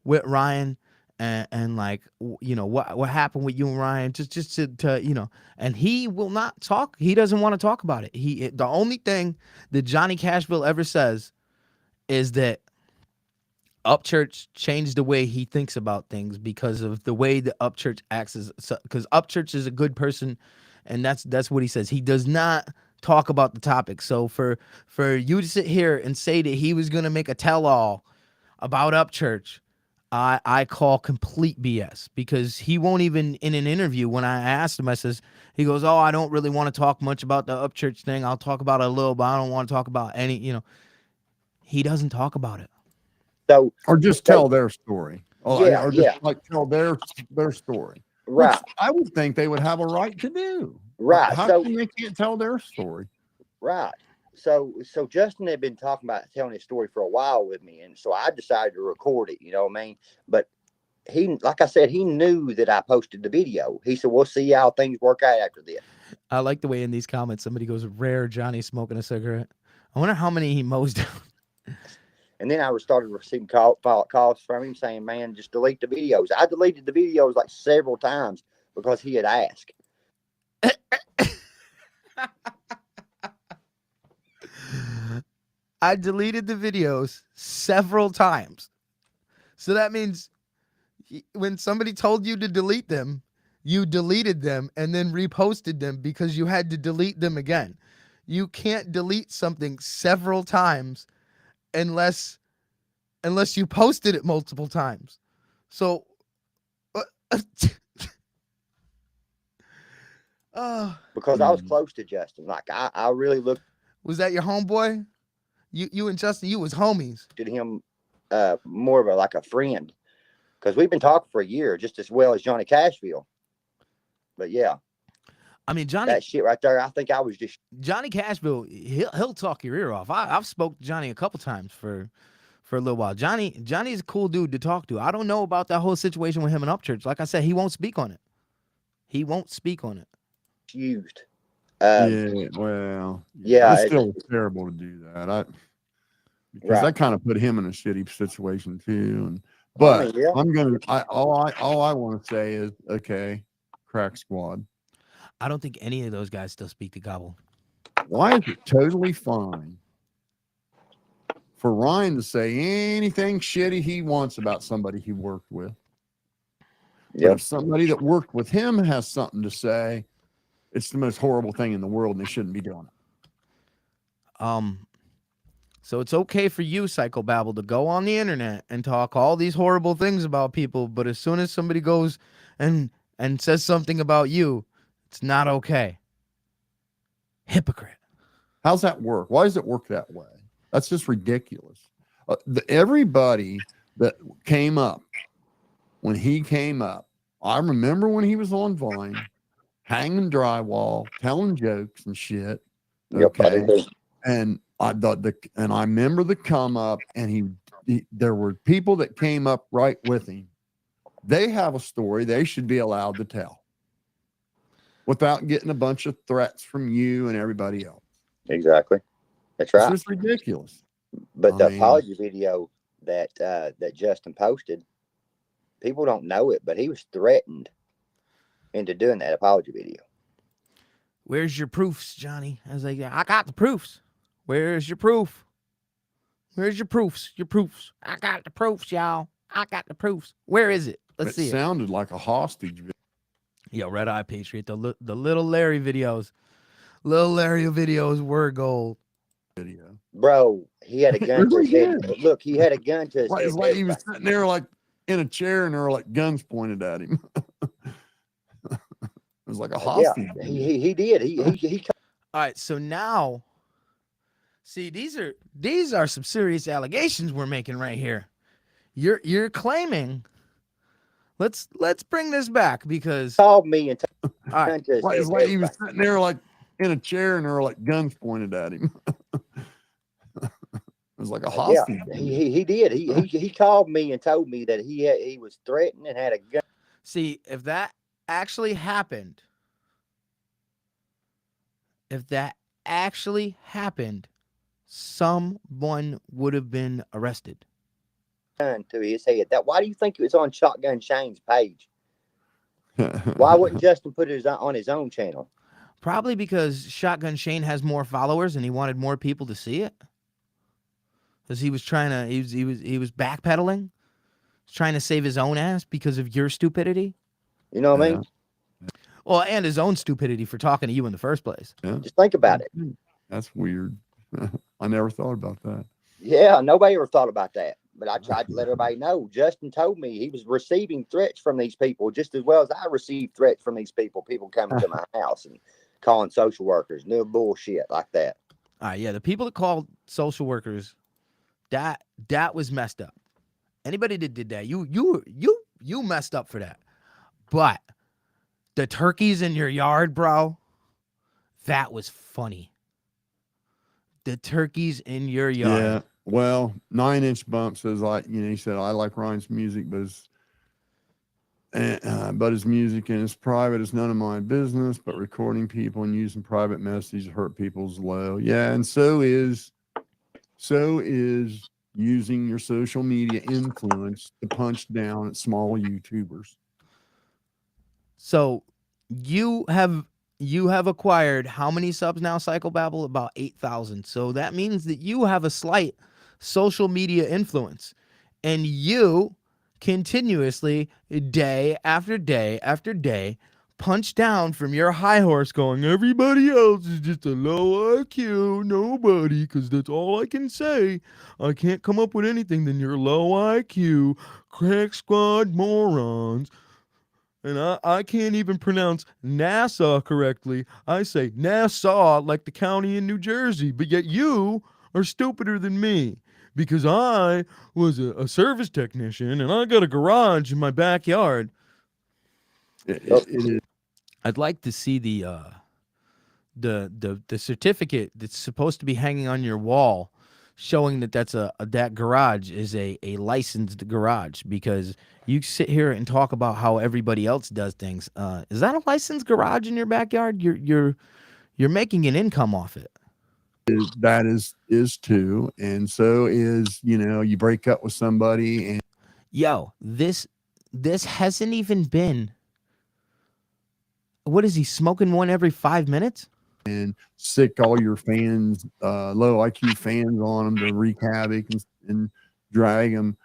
with Ryan and like what happened with you and Ryan, just to and he will not talk. He doesn't want to talk about it. The only thing that Johnny Cashville ever says is that Upchurch changed the way he thinks about things because of the way the Upchurch acts, because Upchurch is a good person, and that's what he says. He does not talk about the topic. So for you to sit here and say that he was going to make a tell-all about Upchurch, I call complete BS, because he won't even, in an interview, when I asked him, he goes, oh, I don't really want to talk much about the Upchurch thing. I'll talk about it a little, but I don't want to talk about any, he doesn't talk about it. So, Or just tell their story. Or just Yeah. like tell their story. right. Which I would think they would have a right to do. Right. How So, come they can't tell their story? right. So Justin had been talking about telling his story for a while with me, and so I decided to record it. You know what I mean? But he, like I said, he knew that I posted the video. He said, "We'll see how things work out after this." I like the way in these comments somebody goes, rare Johnny smoking a cigarette. I wonder how many he mows down. And then I started receiving calls from him saying, man, just delete the videos. I deleted the videos like several times because he had asked. I deleted the videos several times. So that means when somebody told you to delete them, you deleted them and then reposted them because you had to delete them again. You can't delete something several times unless you posted it multiple times. So Because I was close to Justin. Like I really looked was that your homeboy? You and Justin, you was homies. at him more of like a friend. Because we've been talking for a year just as well as Johnny Cashville. But yeah. I mean, That shit right there, I think I was just Johnny Cashville, he'll talk your ear off. I've spoke to Johnny a couple times for a little while. Johnny's a cool dude to talk to. I don't know about that whole situation with him and Upchurch. Like I said, he won't speak on it. He won't speak on it. used. Yeah, well, yeah, it's still terrible to do that. Because Right. that kind of put him in a shitty situation too. And but yeah. I'm gonna. All I want to say is okay, crack squad. I don't think any of those guys still speak to Gobble. Why is it totally fine for Ryan to say anything shitty he wants about somebody he worked with? But Yep. if somebody that worked with him has something to say, it's the most horrible thing in the world, and they shouldn't be doing it. So it's okay for you, Psychobabble, to go on the internet and talk all these horrible things about people, but as soon as somebody goes and says something about you, it's not okay. Hypocrite. How's that work? Why does it work that way? That's just ridiculous. Everybody that came up when he came up, I remember when he was on Vine, hanging drywall, telling jokes and shit. Yep. Okay. And I thought and I remember the come up, and there were people that came up right with him. They have a story they should be allowed to tell without getting a bunch of threats from you and everybody else. Exactly. That's right. It's just ridiculous. But the I mean- apology video that that Justin posted, people don't know it, but he was threatened into doing that apology video. Where's your proofs, Johnny? I was like, I got the proofs. Where's your proof? Where's your proofs? Your proofs. I got the proofs, y'all. I got the proofs. Where is it? Let's see It it. sounded like a hostage video. Yo, Red Eye Patriot, the little Larry videos. Little Larry videos were gold. Bro, he had a gun to his head. Really? Look, he had a gun to his Like, head. it's like he was sitting there like in a chair, and there were like guns pointed at him. It was like a hostage. Yeah, he did. He All right, so now, see, these are some serious allegations we're making right here. You're claiming. Let's bring this back because called me and all right, gun to his Like, head. it's like he was sitting there like in a chair, and there were like guns pointed at him. It was like a hostage. Yeah, he did. He called me and told me that he was threatened and had a gun. see if that actually happened. If that actually happened, someone would have been arrested. To his head. That why do you think it was on Shotgun Shane's page? Why wouldn't Justin put it on his own channel? Probably because Shotgun Shane has more followers and he wanted more people to see it. Because he was trying to, he was backpedaling, trying to save his own ass because of your stupidity. You know what I mean? Well, and his own stupidity for talking to you in the first place. Yeah. Just think about it. That's weird. I never thought about that. Yeah, nobody ever thought about that. But I tried to let everybody know. Justin told me he was receiving threats from these people just as well as I received threats from these people. People coming to my house and calling social workers, new bullshit like that. All right, yeah, the people that called social workers, that was messed up. Anybody that did that, you messed up for that. But the turkeys in your yard, bro, that was funny. The turkeys in your yard. Yeah. Well, 9 Inch Bump says, he said, I like Ryan's music, but but his music and his private is none of my business. But recording people and using private messages hurt people's low. Yeah, and so is using your social media influence to punch down at small YouTubers. So you have acquired how many subs now, Psychobabble? About 8,000. So that means that you have a slight social media influence, and you continuously, day after day after day, punch down from your high horse going, everybody else is just a low IQ, nobody, because that's all I can say. I can't come up with anything than your low IQ, crack squad morons. And I can't even pronounce Nassau correctly. I say Nassau like the county in New Jersey, but yet you are stupider than me because I was a service technician and I got a garage in my backyard. It is. I'd like to see the certificate that's supposed to be hanging on your wall showing that that garage is a licensed garage, because you sit here and talk about how everybody else does things. Is that a licensed garage in your backyard? You're making an income off it. That is too. And so is, you break up with somebody and Yo, this hasn't even been, what is he smoking one every 5 minutes? and sick all your fans, low IQ fans on them to wreak havoc and drag them.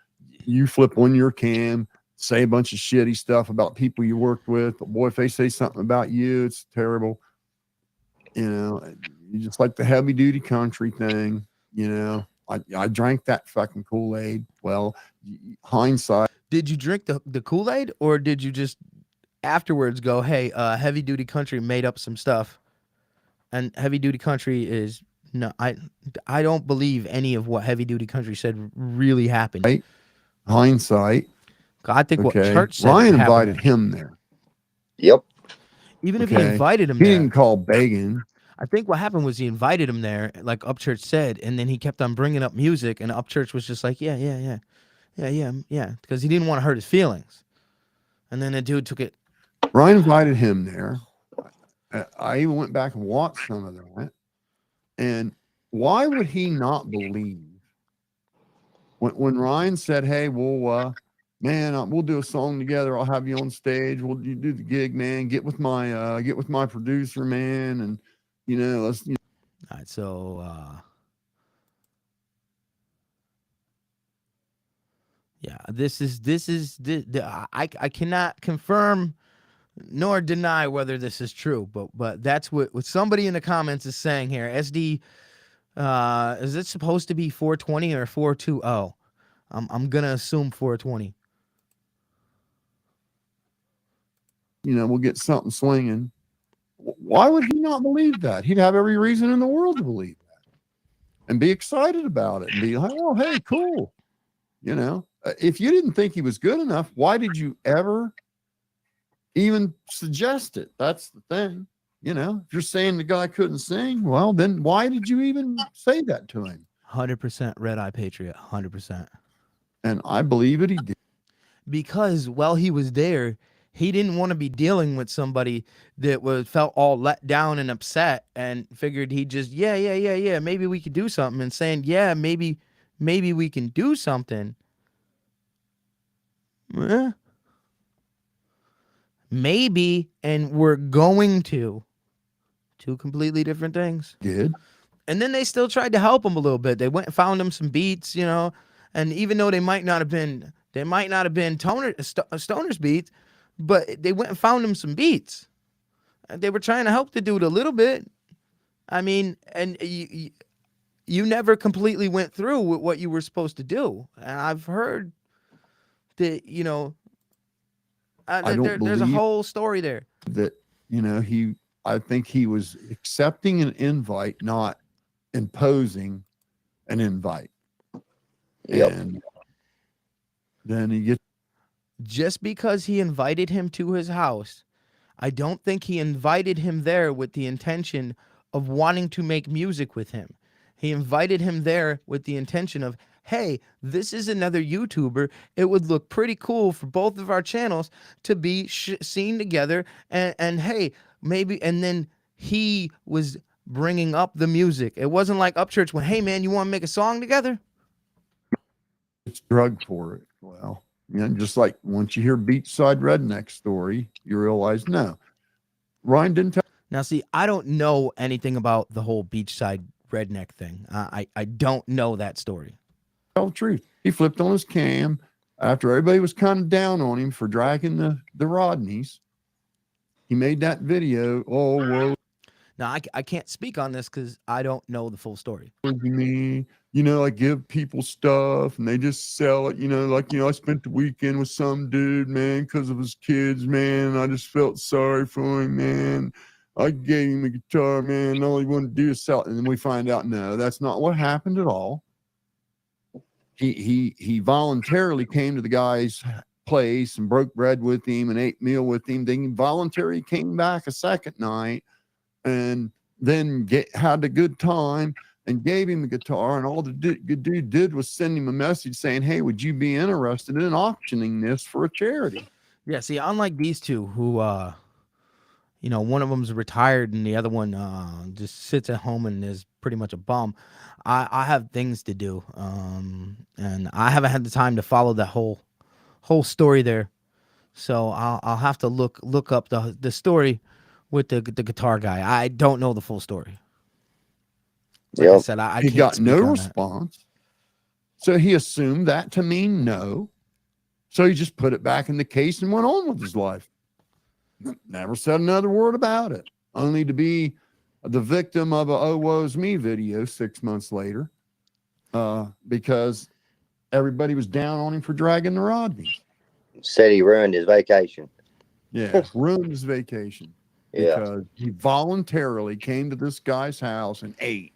You flip on your cam, say a bunch of shitty stuff about people you worked with. But boy, if they say something about you, it's terrible. You just like the heavy duty country thing. I drank that fucking Kool-Aid. Well, hindsight. Did you drink the Kool-Aid, or did you just afterwards go, hey, heavy duty country made up some stuff? And heavy duty country is no, I don't believe any of what heavy duty country said really happened. Right. Hindsight. I think what church said Ryan happened. invited him there. Yep. Even if he invited him he there, didn't call begging. I think what happened was he invited him there, like Upchurch said, and then he kept on bringing up music, and Upchurch was just like, yeah, because he didn't want to hurt his feelings. And then the dude took it. Ryan invited him there. I even went back and watched some of that. And why would he not believe when Ryan said, hey, we'll do a song together. I'll have you on stage. You do the gig, man. Get with my producer, man. And, let's. All right, so yeah, this is I cannot confirm nor deny whether this is true, but that's what somebody in the comments is saying here. SD, is it supposed to be 420 or 420? I'm gonna assume 420. We'll get something swinging. Why would he not believe that? He'd have every reason in the world to believe that and be excited about it and be like, oh, hey, cool. If you didn't think he was good enough, why did you ever even suggest it? That's the thing. If you're saying the guy couldn't sing, well, then why did you even say that to him? 100% Red Eye Patriot, 100%. And I believe it, he did. Because while he was there, he didn't want to be dealing with somebody that felt all let down and upset, and figured he just, yeah, maybe we could do something, and saying, yeah, maybe we can do something. Maybe, and we're going to. Two completely different things. Did. And then they still tried to help him a little bit. They went and found him some beats, and even though they might not have been Stoner's beats, but they went and found him some beats. They were trying to help the dude a little bit. I mean, and you never completely went through with what you were supposed to do. And I've heard that, there's a whole story there. That, I think he was accepting an invite, not imposing an invite. Yep. And then he gets. Just because he invited him to his house, I don't think he invited him there with the intention of wanting to make music with him. He invited him there with the intention of, hey, this is another YouTuber. It would look pretty cool for both of our channels to be seen together. And hey, maybe, and then he was bringing up the music. It wasn't like Upchurch went, hey man, you want to make a song together? It's drug for it. Well, just like once you hear Beachside Redneck story, you realize no. Ryan didn't tell Now, see, I don't know anything about the whole Beachside Redneck thing. I don't know that story. the truth. He flipped on his cam after everybody was kind of down on him for dragging the Rodneys. He made that video. Oh, woe Now, I can't speak on this because I don't know the full story. is me. I give people stuff and they just sell it. I spent the weekend with some dude, man, because of his kids, man. I just felt sorry for him, man. I gave him a guitar, man. All he wanted to do is sell it. And then we find out, no, that's not what happened at all. He voluntarily came to the guy's place and broke bread with him and ate meal with him. Then he voluntarily came back a second night and then had a good time and gave him a guitar. And all the dude did was send him a message saying, hey, would you be interested in auctioning this for a charity? Yeah, see, unlike these two who, one of them's retired and the other one just sits at home and is pretty much a bum. I have things to do, and I haven't had the time to follow that whole story there. So I'll have to look up the story with the guitar guy. I don't know the full story. Like I said, I He can't got speak no on that. response. So he assumed that to mean no. So he just put it back in the case and went on with his life. Never said another word about it, only to be the victim of a "Oh Woe's Me" video 6 months later, because everybody was down on him for dragging the Rodneys. Said he ruined his vacation. Yeah, ruined his vacation Yeah. because he voluntarily came to this guy's house and ate.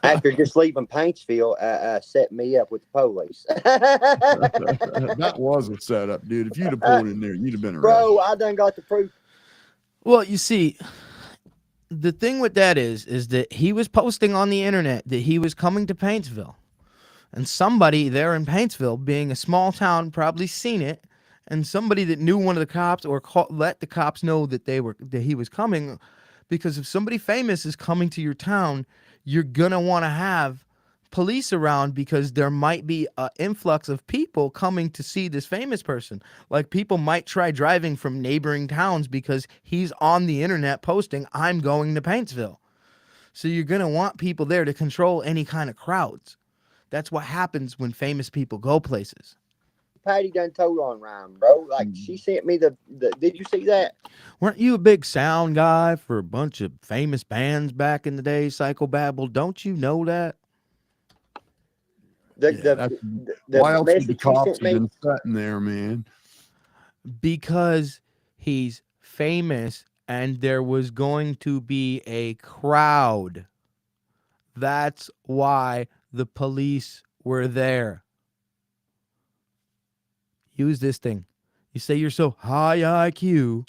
After just leaving Paintsville, set me up with the police. That was a setup, dude. If you'd have pulled in there, you'd have been arrested. Bro, I done got the proof. Well, you see, the thing with that is that he was posting on the internet that he was coming to Paintsville, and somebody there in Paintsville, being a small town, probably seen it, and somebody that knew one of the cops or let the cops know that he was coming, because if somebody famous is coming to your town, you're gonna want to have police around because there might be an influx of people coming to see this famous person. Like people might try driving from neighboring towns because he's on the internet posting, I'm going to Paintsville. So you're going to want people there to control any kind of crowds. That's what happens when famous people go places. Patty done told on Ryan, bro. Like she sent me the did you see that? Weren't you a big sound guy for a bunch of famous bands back in the day, Psychobabble? Don't you know that? Why else would the message she cops sent have me? been sitting there, man? Because he's famous and there was going to be a crowd. That's why the police were there. Use this thing. You say you're so high IQ.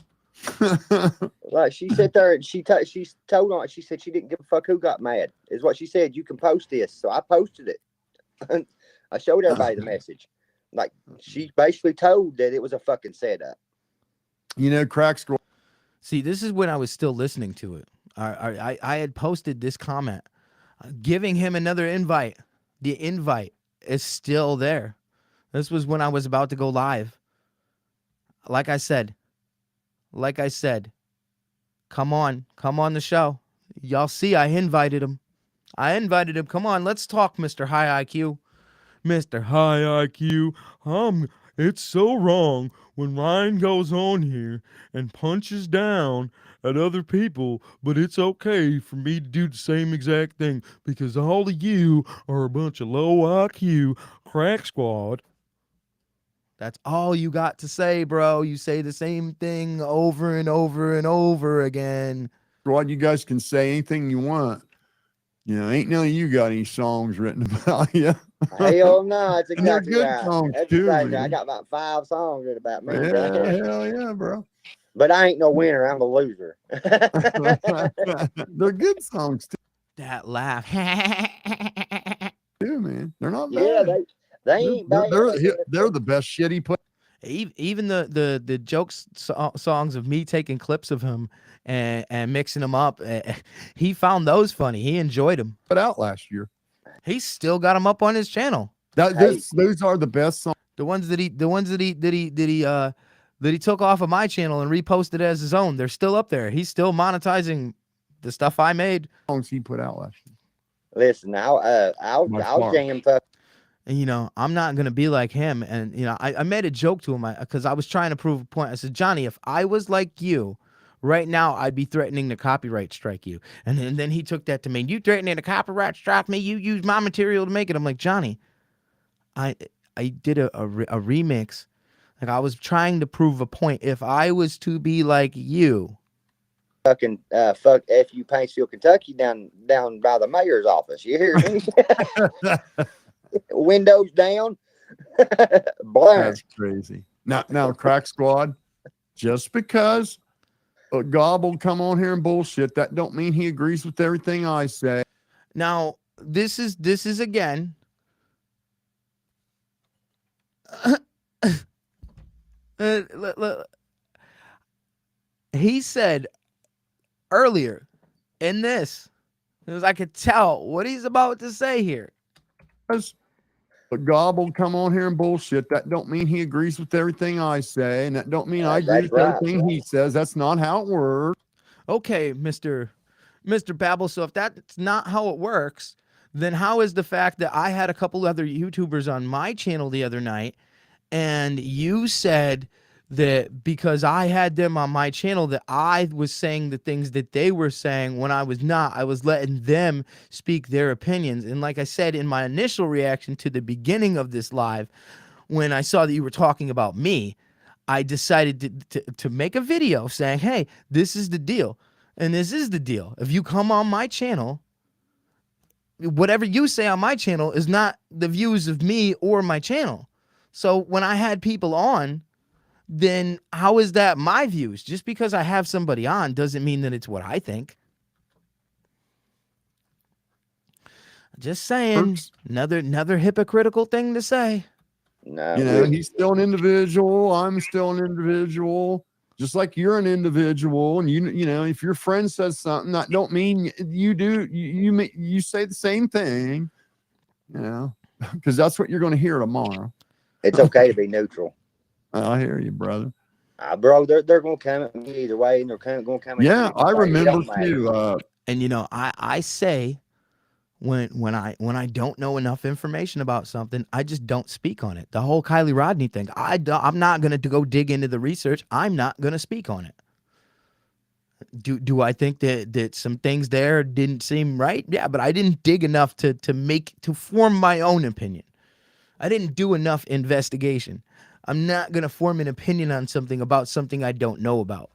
Like she said there, she told on. She said she didn't give a fuck who got mad. Is what she said. You can post this, so I posted it. I showed everybody the message. Like she basically told that it was a fucking setup. Crack Squad. See, this is when I was still listening to it. I had posted this comment, giving him another invite. The invite is still there. This was when I was about to go live. Like I said, come on the show. Y'all see, I invited him. Come on, let's talk, Mr. High IQ. Mr. High IQ, it's so wrong when Ryan goes on here and punches down at other people, but it's okay for me to do the same exact thing because all of you are a bunch of low IQ crack squad. That's all you got to say, bro. You say the same thing over and over and over again. Squad, you guys can say anything you want. Ain't none of you got any songs written about you. Hell no, it's And they're exactly good right. songs, That's too, exactly right. man. I got about 5 songs written about me. Yeah, Bro. hell yeah, bro. But I ain't no winner. I'm a loser. They're good songs too. That laugh. too, man. They're not Yeah, bad. they ain't bad. They're the best shit he put. Even the jokes songs of me taking clips of him and mixing them up, he found those funny. He enjoyed them. Put out last year. He's still got them up on his channel. Those are the best songs. The ones that he took off of my channel and reposted as his own. They're still up there. He's still monetizing the stuff I made. Songs he put out last year. Listen, I'll jam fuck. And, you know, I'm not going to be like him. And, you know, I made a joke to him because I was trying to prove a point. I said, Johnny, if I was like you right now, I'd be threatening to copyright strike you. And then he took that to mean, you threatening to copyright strike me? You use my material to make it. I'm like, Johnny, I did a remix. Like, I was trying to prove a point. If I was to be like you. Fucking fuck F.U. Paintsville, Kentucky, down by the mayor's office. You hear me? Windows down. Blur. That's crazy. Now, Crack Squad, just because a Gobble come on here and bullshit, that don't mean he agrees with everything I say. Now, this is again. He said earlier in this, because I could tell what he's about to say here. A Gobble come on here and bullshit, that don't mean he agrees with everything I say, and that don't mean I agree with everything he says. That's not how it works. Okay, Mr. Babel. So if that's not how it works, then how is the fact that I had a couple other YouTubers on my channel the other night, and you said that because I had them on my channel that I was saying the things that they were saying when I was not. I was letting them speak their opinions. And like I said in my initial reaction to the beginning of this live, when I saw that you were talking about me, I decided to make a video saying, hey, this is the deal. And this is the deal. If you come on my channel, whatever you say on my channel is not the views of me or my channel. So when I had people on, then how is that my views? Just because I have somebody on doesn't mean that it's what I think. Just saying, another hypocritical thing to say. No, You know, he's still an individual. I'm still an individual. Just like you're an individual, and you know, if your friend says something, that don't mean you do. You say the same thing, you know, because that's what you're going to hear tomorrow. it's okay to be neutral. I hear you, brother. Bro, they're going to come at me either way, and they're going to come at Yeah, you I either way. It remember don't matter. too. And you know, I say when I don't know enough information about something, I just don't speak on it. The whole Kylie Rodney thing, I'm not going to go dig into the research. I'm not going to speak on it. Do I think that some things there didn't seem right? Yeah, but I didn't dig enough to form my own opinion. I didn't do enough investigation. I'm not going to form an opinion on something about something I don't know about.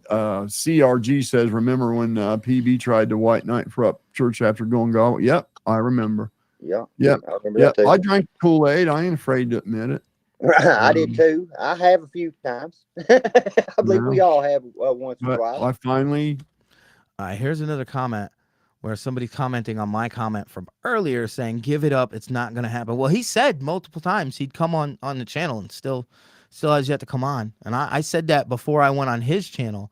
CRG says, remember when PB tried to white knight for up church after going gobble? Yep, I remember. Yeah. Yep. I remember Yep. that too. I drank Kool-Aid. I ain't afraid to admit it. I did too. I have a few times. I believe we all have once in a But while. I finally, Here's another comment where somebody's commenting on my comment from earlier saying, give it up. It's not going to happen. Well, he said multiple times he'd come on the channel and still has yet to come on. And I said that before I went on his channel.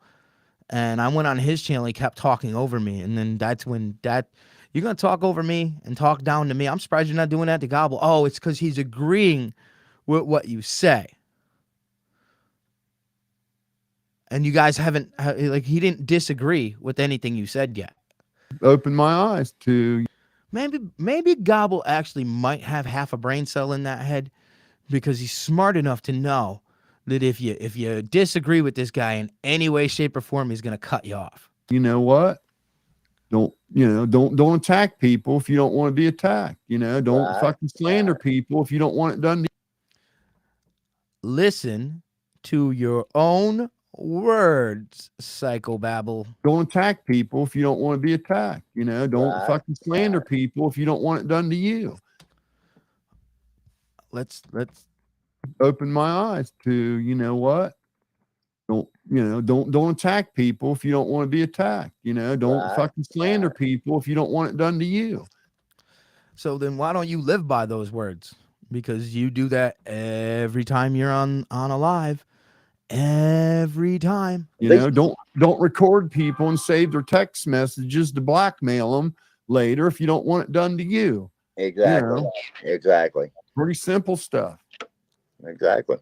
And I went on his channel. He kept talking over me. And then that's when you're going to talk over me and talk down to me. I'm surprised you're not doing that to Gobble. Oh, it's because he's agreeing with what you say. And you guys haven't, like, he didn't disagree with anything you said yet. opened my eyes to. Maybe Gobble actually might have half a brain cell in that head, because he's smart enough to know that if you disagree with this guy in any way, shape, or form, he's going to cut you off. You know what? Don't attack people if you don't want to be attacked. You know, don't fucking slander people if you don't want it done to you. Listen to your own words, psychobabble. Don't attack people if you don't want to be attacked. You know, don't fucking slander people if you don't want it done to you. Let's Open my eyes to, you know what? Don't attack people if you don't want to be attacked. You know, don't fucking slander people if you don't want it done to you. So then why don't you live by those words? Because you do that every time you're on a live. Every time. You know, don't record people and save their text messages to blackmail them later if you don't want it done to you. Exactly. know. Exactly. Pretty simple stuff. Exactly.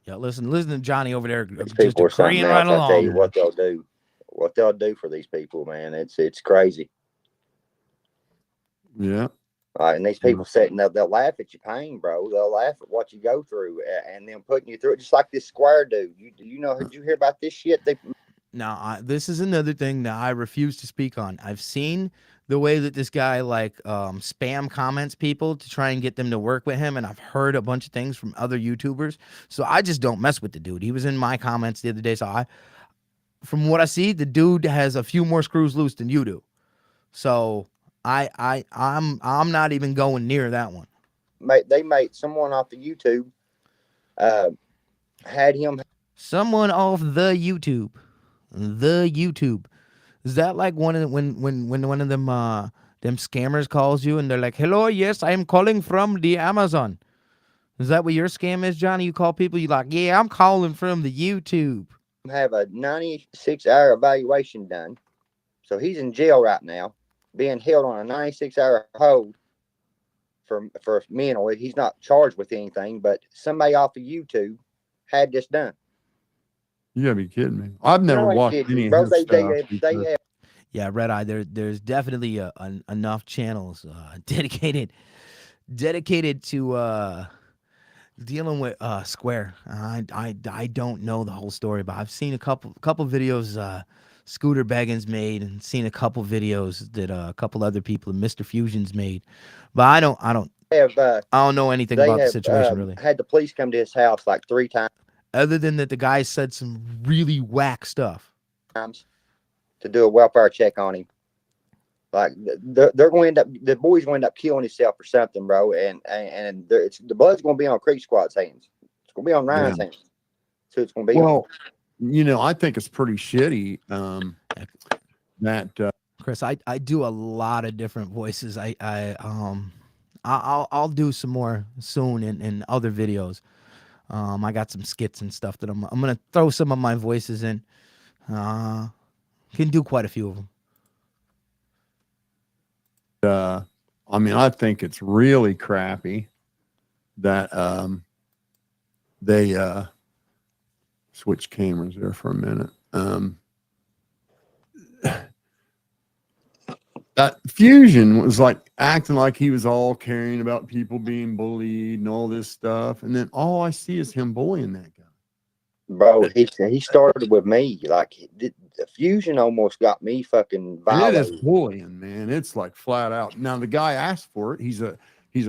Yeah, listen to Johnny over there These just people are something agreeing else. right I tell you along. what they'll do. What they'll do for these people, man. It's crazy. Yeah. And these people sitting there, they'll laugh at your pain, bro. They'll laugh at what you go through, and then putting you through it, just like this Square dude. You know? Did you hear about this shit? Now, this is another thing that I refuse to speak on. I've seen the way that this guy spam comments people to try and get them to work with him, and I've heard a bunch of things from other YouTubers. So I just don't mess with the dude. He was in my comments the other day, so from what I see, the dude has a few more screws loose than you do. So I'm not even going near that one. They made someone off the YouTube had him. Someone off the YouTube. The YouTube. Is that like when one of them scammers calls you and they're like, "Hello, yes, I am calling from the Amazon." Is that what your scam is, Johnny? You call people, you like, "Yeah, I'm calling from the YouTube." Have a 96-hour evaluation done. So he's in jail right now, being held on a 96-hour hold for mental. He's not charged with anything, but somebody off of YouTube had this done. You gotta be kidding me. I've never No, I watched didn't, any of bro. his They stuff. have. Yeah, Red Eye. There's definitely enough channels dedicated to dealing with Square. I don't know the whole story, but I've seen a couple videos Scooter Beggins made, and seen a couple videos that a couple other people, Mr. Fusion's made. But I don't know anything about the situation really. Had the police come to his house like 3 times. Other than that, the guy said some really whack stuff. To do a welfare check on him. Like they're going to end up, the boy's going to end up killing himself or something, bro. And the blood's going to be on Creek Squad's hands. It's going to be on Ryan's hands. So it's going to be. Well, you know, I think it's pretty shitty that Chris, I do a lot of different voices. I'll do some more soon in other videos. I got some skits and stuff that I'm gonna throw some of my voices in. Can do quite a few of them. I mean, I think it's really crappy that they switch cameras there for a minute. That Fusion was like acting like he was all caring about people being bullied and all this stuff, and then all I see is him bullying that guy. Bro, he started with me. Like the Fusion almost got me fucking violated. It is bullying, man. It's like flat out. Now the guy asked for it. He's a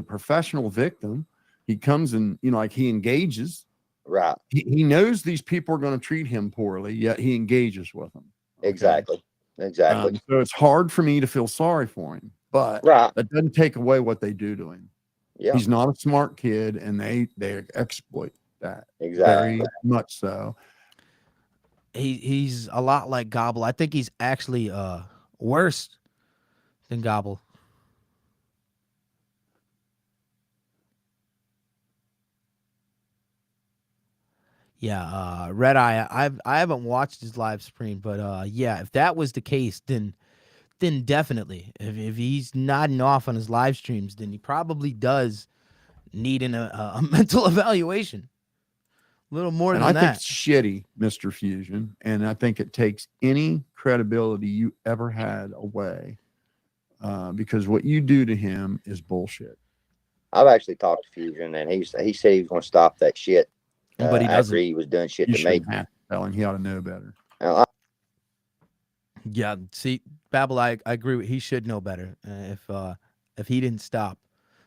professional victim. He comes and like he engages. Right. He knows these people are going to treat him poorly, yet he engages with them. Okay? Exactly. So it's hard for me to feel sorry for him, but that doesn't take away what they do to him. Yeah. He's not a smart kid, and they exploit that. Exactly. Very much so. He's a lot like Gobble. I think he's actually worse than Gobble. Yeah, Red Eye. I haven't watched his live stream, but yeah, if that was the case, then definitely, if he's nodding off on his live streams, then he probably does need a mental evaluation. A little more than that. I think it's shitty, Mr. Fusion, and I think it takes any credibility you ever had away, because what you do to him is bullshit. I've actually talked to Fusion, and he said he was going to stop that shit. But he doesn't. After he was doing shit You to me. shouldn't have to tell him. He ought to know better. Yeah, see, Babel, I agree with. He should know better. If he didn't stop.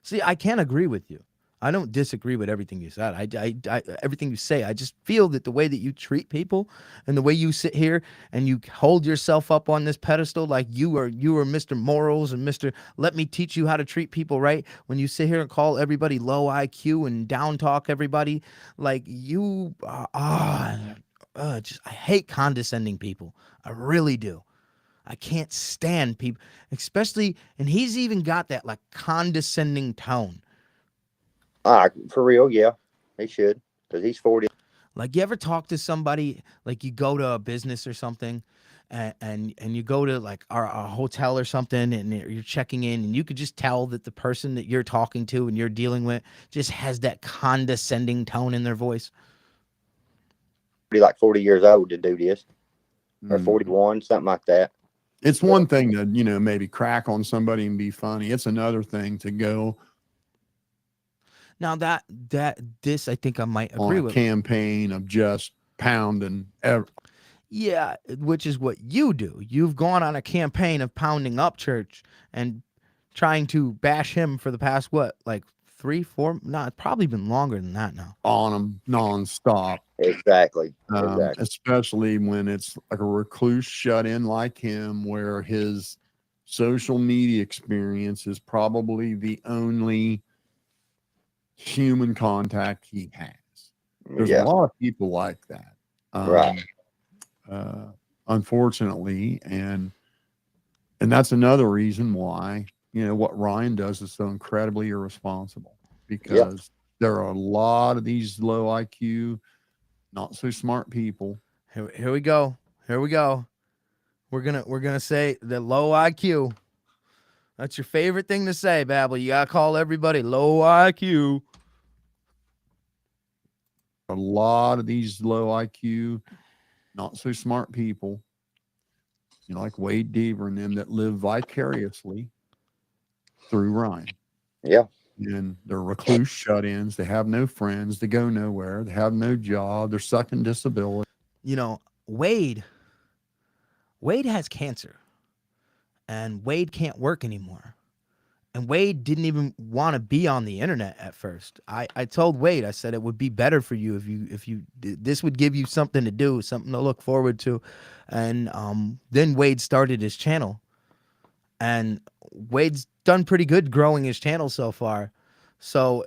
See, I can't agree with you. I don't disagree with everything you said. I everything you say. I just feel that the way that you treat people and the way you sit here and you hold yourself up on this pedestal like you are Mr. Morals and Mr. Let me teach you how to treat people right. When you sit here and call everybody low IQ and down talk everybody, like you just I hate condescending people. I really do. I can't stand people, especially, and he's even got that like condescending tone. For real, yeah, he should, because he's 40. Like, you ever talk to somebody, like you go to a business or something, and you go to like a hotel or something, and you're checking in, and you could just tell that the person that you're talking to and you're dealing with just has that condescending tone in their voice. Like 40 years old to do this, or Mm. 41, something like that. It's one thing to, maybe crack on somebody and be funny. It's another thing to go Now this I think I might on agree a with. campaign of just pounding Yeah, which is what you do. You've gone on a campaign of pounding Upchurch and trying to bash him for the past what, like 3, 4? No, it's probably been longer than that now. on them nonstop. Exactly. Exactly. Especially when it's like a recluse shut in like him, where his social media experience is probably the only human contact he has. There's Yeah. a lot of people like that. Right. Unfortunately, and that's another reason why what Ryan does is so incredibly irresponsible, because there are a lot of these low IQ, not so smart people. Here we go. Here we go. We're gonna say the low IQ. That's your favorite thing to say, Babble. You gotta call everybody low IQ. A lot of these low IQ, not so smart people, like Wade Deaver and them, that live vicariously through Ryan. Yeah. And they're recluse shut-ins. They have no friends. They go nowhere. They have no job. They're sucking disability. Wade has cancer, and Wade can't work anymore. And Wade didn't even want to be on the internet at first. I told Wade, I said, it would be better for you if you this would give you something to do, something to look forward to. And then Wade started his channel, and Wade's done pretty good growing his channel so far. So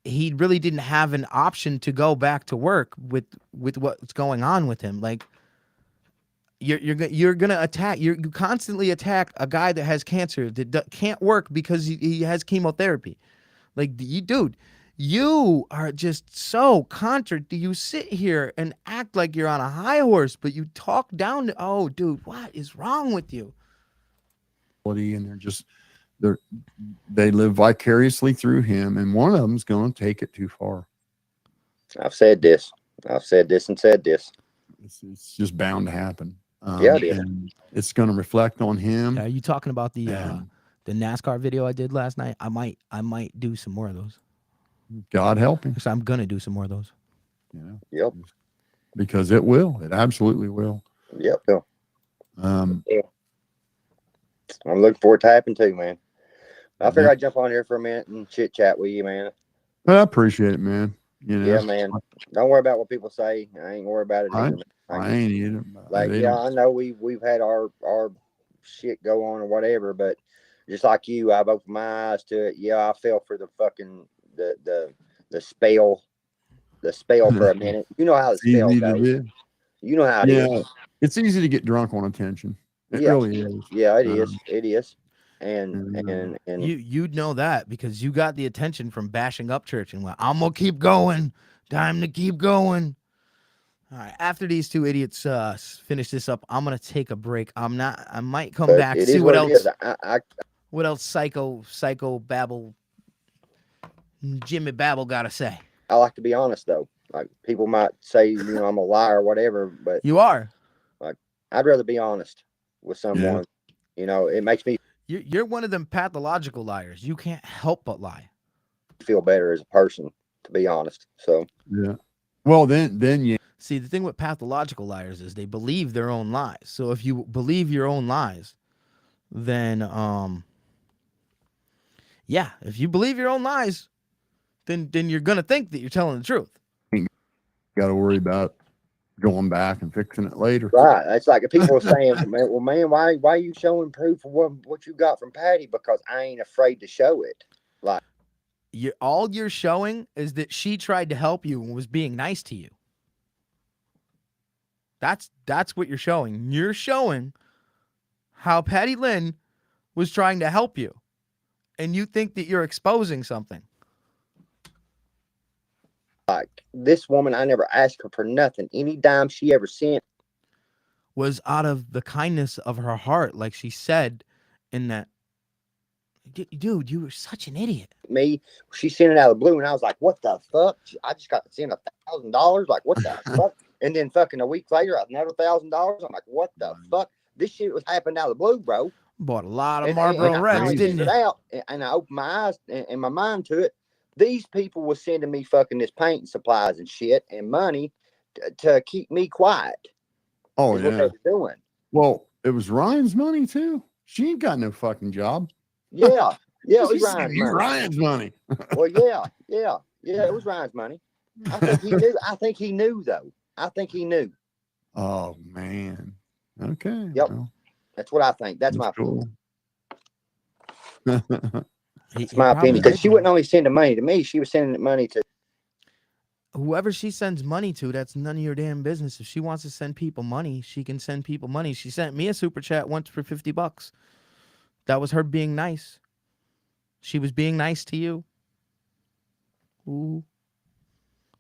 he really didn't have an option to go back to work with what's going on with him. Like, you're gonna attack. You constantly attack a guy that has cancer that can't work because he has chemotherapy. Like, you are just so contra. You sit here and act like you're on a high horse, but you talk down to. Oh, dude, what is wrong with you? And they live vicariously through him, and one of them's going to take it too far. I've said this and said this. It's just bound to happen. Yeah, it is. And it's going to reflect on him. Are you talking about the And NASCAR video I did last night? I might do some more of those. God help him. So I'm gonna do some more of those. Yep. Because it will. It absolutely will. Yep. Um, I'm looking forward to happen too, man. I figured I'd jump on here for a minute and chit chat with you, man. I appreciate it, man. Yeah, man. Don't worry about what people say. I ain't worried about it either, man. I ain't either. Like, yeah, I know we've had our shit go on or whatever, but just like you, I've opened my eyes to it. Yeah, I fell for the fucking the spell for a minute. You know how the spell Easy to goes. do. You know how it is. Yeah, it's easy to get drunk on attention. It Yeah. really is. Yeah, it is. It is. And You'd know that because you got the attention from bashing Upchurch and went, I'm gonna keep going. Time to keep going. All right. After these two idiots finish this up, I'm gonna take a break. I might come back it see is what it else. is. What else Psycho Babble Jimmy Babble gotta say. I like to be honest though. Like, people might say, I'm a liar or whatever, but You are. I'd rather be honest with someone. It makes me You're one of them pathological liars. You can't help but lie. feel better as a person, to be honest. So Yeah. Well, then yeah. See, the thing with pathological liars is they believe their own lies. So if you believe your own lies, then if you believe your own lies, then you're gonna think that you're telling the truth. Got to worry about going back and fixing it later. right. It's like if people are saying, man, why are you showing proof of what you got from Patty? Because I ain't afraid to show it. Like, All you're showing is that she tried to help you and was being nice to you. That's what you're showing. You're showing how Patty Lynn was trying to help you, and you think that you're exposing something. Like this woman, I never asked her for nothing. Any dime she ever sent Was out of the kindness of her heart, like she said in that. Dude, you were such an idiot. me, she sent it out of the blue, and I was like, "What the fuck? I just got to send $1,000. Like, what the fuck?" And then fucking a week later, another $1,000. I'm like, "What the fuck? This shit was happening out of the blue, bro." Bought a lot of And Marlboro I Reds, finally didn't figured you? it out, and I opened my eyes and my mind to it. These people were sending me fucking this painting supplies and shit and money to keep me quiet. Oh Is what they yeah. were doing. Well, it was Ryan's money too. She ain't got no fucking job. Yeah, yeah, it She was sent Ryan's you money. Ryan's money. Well, yeah, it was Ryan's money. I think he knew. I think he knew though. I think he knew. Oh man. Okay. Yep. well, That's what I think. That's my cool. It's my opinion, because she wouldn't only send the money to me; she was sending the money to. Whoever she sends money to, that's none of your damn business. If she wants to send people money, she can send people money. She sent me a super chat once for $50. That was her being nice. She was being nice to you. Ooh.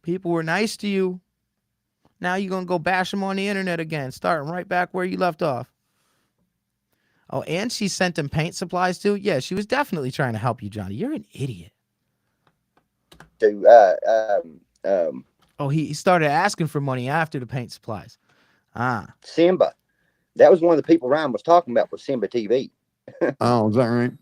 People were nice to you. Now you're going to go bash them on the internet again, starting right back where you left off. Oh, and she sent him paint supplies too? Yeah, she was definitely trying to help you, Johnny. You're an idiot. Oh, he started asking for money after the paint supplies. Simba. That was one of the people Ryan was talking about for Simba TV. Oh, is that right?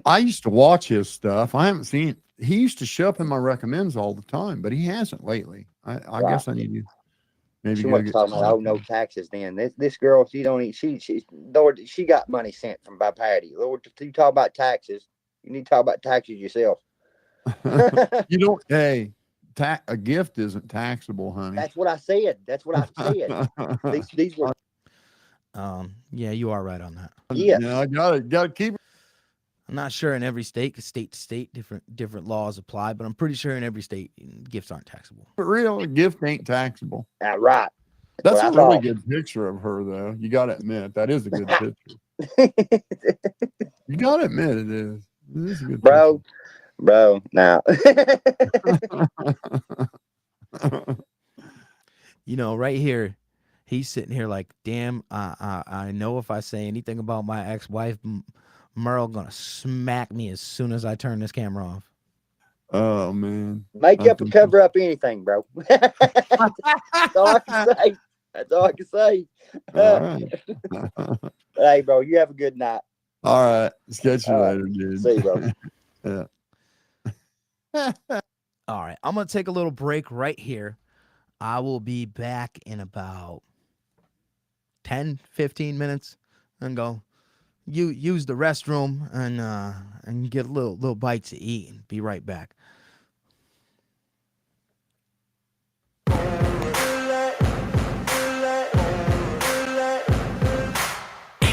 I used to watch his stuff. I haven't seen. He used to show up in my recommends all the time, but he hasn't lately. I Right. guess I need to maybe She go wasn't get talking about no taxes. Then this girl, she don't eat. She Lord, she got money sent from by Patty. Lord, if you talk about taxes, you need to talk about taxes yourself. You don't. Hey, a gift isn't taxable, honey. That's what I said. That's what I said. These were. Yeah, you are right on that. Yeah. No, I gotta keep. I'm not sure in every state, 'cause state to state, different laws apply, but I'm pretty sure in every state, gifts aren't taxable. For real, a gift ain't taxable. Right. That's what a I really thought. good picture of her, though. You got to admit that is a good picture. You got to admit it is. It is a good Bro, now. You know, right here, he's sitting here like, damn, I know if I say anything about my ex-wife, Merle gonna smack me as soon as I turn this camera off. Oh man, Make I up and think cover up anything, bro. That's all I can say. That's all I can say. all right. Hey, bro, you have a good night. All right. Catch you All right. later, dude. See you, bro. All right, I'm gonna take a little break right here. I will be back in about 10-15 minutes and go use the restroom and get a little bite to eat and be right back. Ain't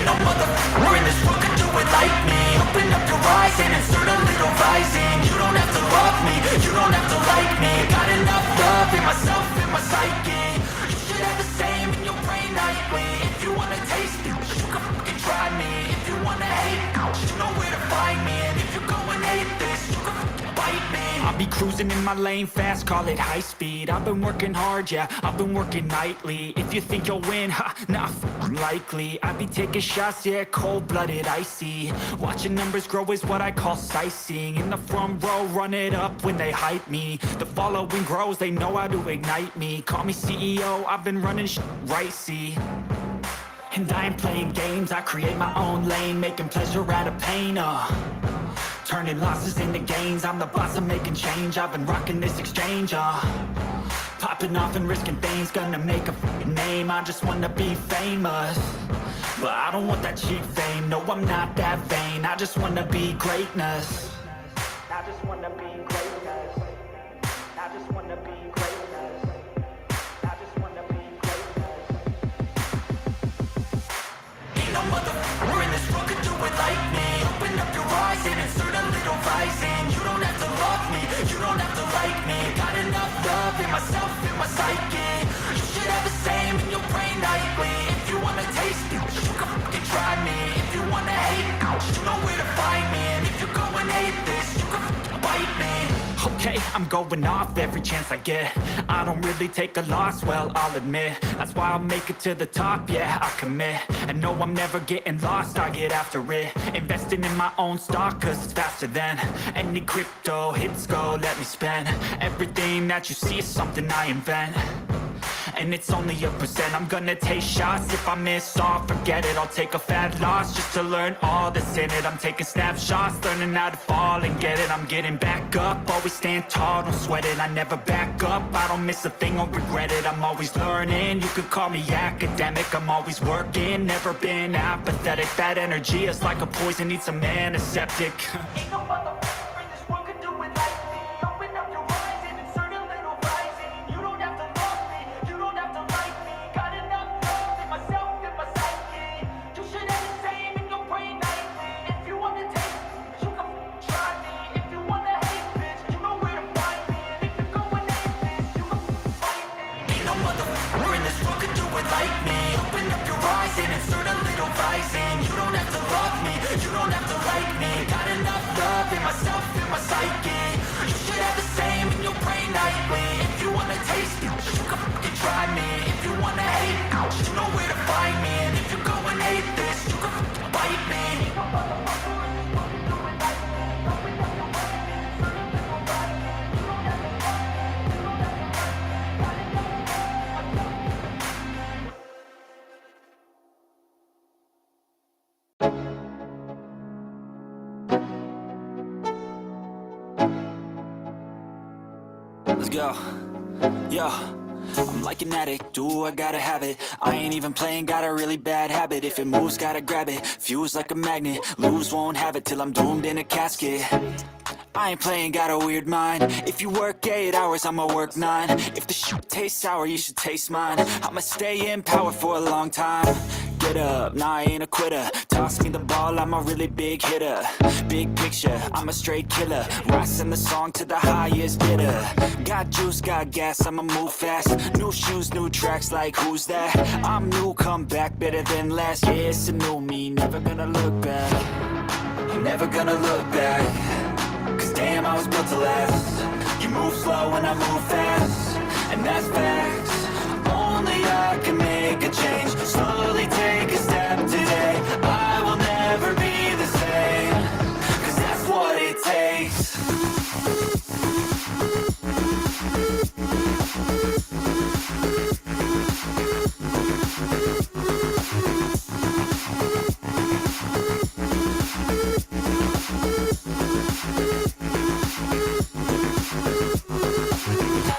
no motherfucker in this world can do it like me. Open up your eyes and insert a little rising. You don't have to love me, you don't have to like me. Got enough love in myself, in my psyche. You should have the same in your brain nightly. If you wanna taste it, you can fucking try me. If you wanna hate, you know where to find me. And if you go and hate this, you can fucking bite me. I'll be cruising in my lane fast, call it high speed. I've been working hard, yeah, I've been working nightly. If you think you'll win, ha, nah, unlikely. I be taking shots, yeah, cold-blooded, icy. Watching numbers grow is what I call sightseeing. In the front row, run it up when they hype me. The following grows, they know how to ignite me. Call me CEO, I've been running shit right, see. And I ain't playing games, I create my own lane, making pleasure out of pain, turning losses into gains, I'm the boss, I'm making change. I've been rocking this exchange, popping off and risking things, gonna make a f***ing name. I just wanna be famous, but I don't want that cheap fame. No, I'm not that vain, I just wanna be greatness. I just wanna be greatness. I just wanna be greatness. I just wanna be greatness. Ain't no motherfucker in this world could do it like me. Open up your eyes and insert a little rising. You don't have to love me, you don't have to like me. Got enough love in myself, in my psyche. You should have the same in your brain nightly. If you wanna taste it, you okay, I'm going off every chance I get. I don't really take a loss, well, I'll admit. That's why I'll make it to the top, yeah, I commit. And no, I'm never getting lost, I get after it. Investing in my own stock, cause it's faster than any crypto hits go, let me spend. Everything that you see is something I invent. And it's only a percent. I'm gonna take shots. If I miss all, forget it. I'll take a fat loss just to learn all that's in it. I'm taking snapshots, learning how to fall and get it. I'm getting back up, always stand tall, don't sweat it. I never back up, I don't miss a thing or regret it. I'm always learning, you could call me academic. I'm always working, never been apathetic. That energy is like a poison, needs some antiseptic. Ain't no motherfucker in this world could do it like me. Open up your eyes and insert a little rising. You don't have to love me, you don't have to like me. Got enough love in myself, in my psyche. You should have the same in your brain nightly. If you want to taste me, you can try me. If you want to hate, bitch, you know where to find me. And if you're going aimless, you can fight me. Ain't no motherfucker in this world could do it like me. Open up your eyes and insert a little rising. You don't have to love me, you don't have to like me. Got enough love in myself, in my psyche. You should have the same in your brain nightly. If you wanna taste me, you can fucking try me. If you wanna hate, you know where to find me. And if you're going hate this, you can fucking bite me. Let's go. Yo, I'm like an addict, do I gotta have it. I ain't even playing, got a really bad habit. If it moves, gotta grab it, fuse like a magnet. Lose, won't have it till I'm doomed in a casket. I ain't playing, got a weird mind. If you work 8 hours, I'ma work 9. If the shit tastes sour, you should taste mine. I'ma stay in power for a long time. Get up, nah, I ain't a quitter. Toss me the ball, I'm a really big hitter. Big picture, I'm a straight killer. Rising the song to the highest bidder. Got juice, got gas, I'ma move fast. New shoes, new tracks, like who's that? I'm new, come back, better than last. Yeah, it's a new me, never gonna look back. I'm never gonna look back. Cause damn, I was built to last. You move slow and I move fast. And that's facts. Only I can make a change. Slowly take a step today. I will never be the same. Cause that's what it takes.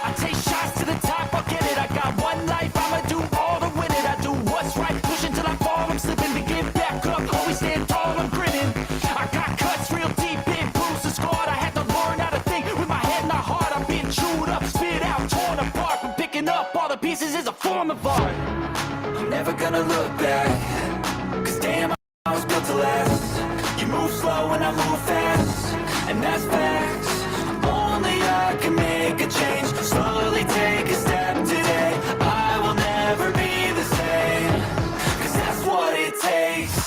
I take shots to the top, I'll get it. I got one life, I'ma do all to win it. I do what's right, push until I fall. I'm slipping to get back up, always stand tall, I'm grinning. I got cuts real deep, big bruises scarred. I had to learn how to think with my head and my heart. I'm being chewed up, spit out, torn apart. But picking up all the pieces is a form of art. I'm never gonna look back. Cause damn, I was built to last. You move slow and I move fast. And that's facts. Only I can make a change. Slowly take a step today. I will never be the same. Cause that's what it takes.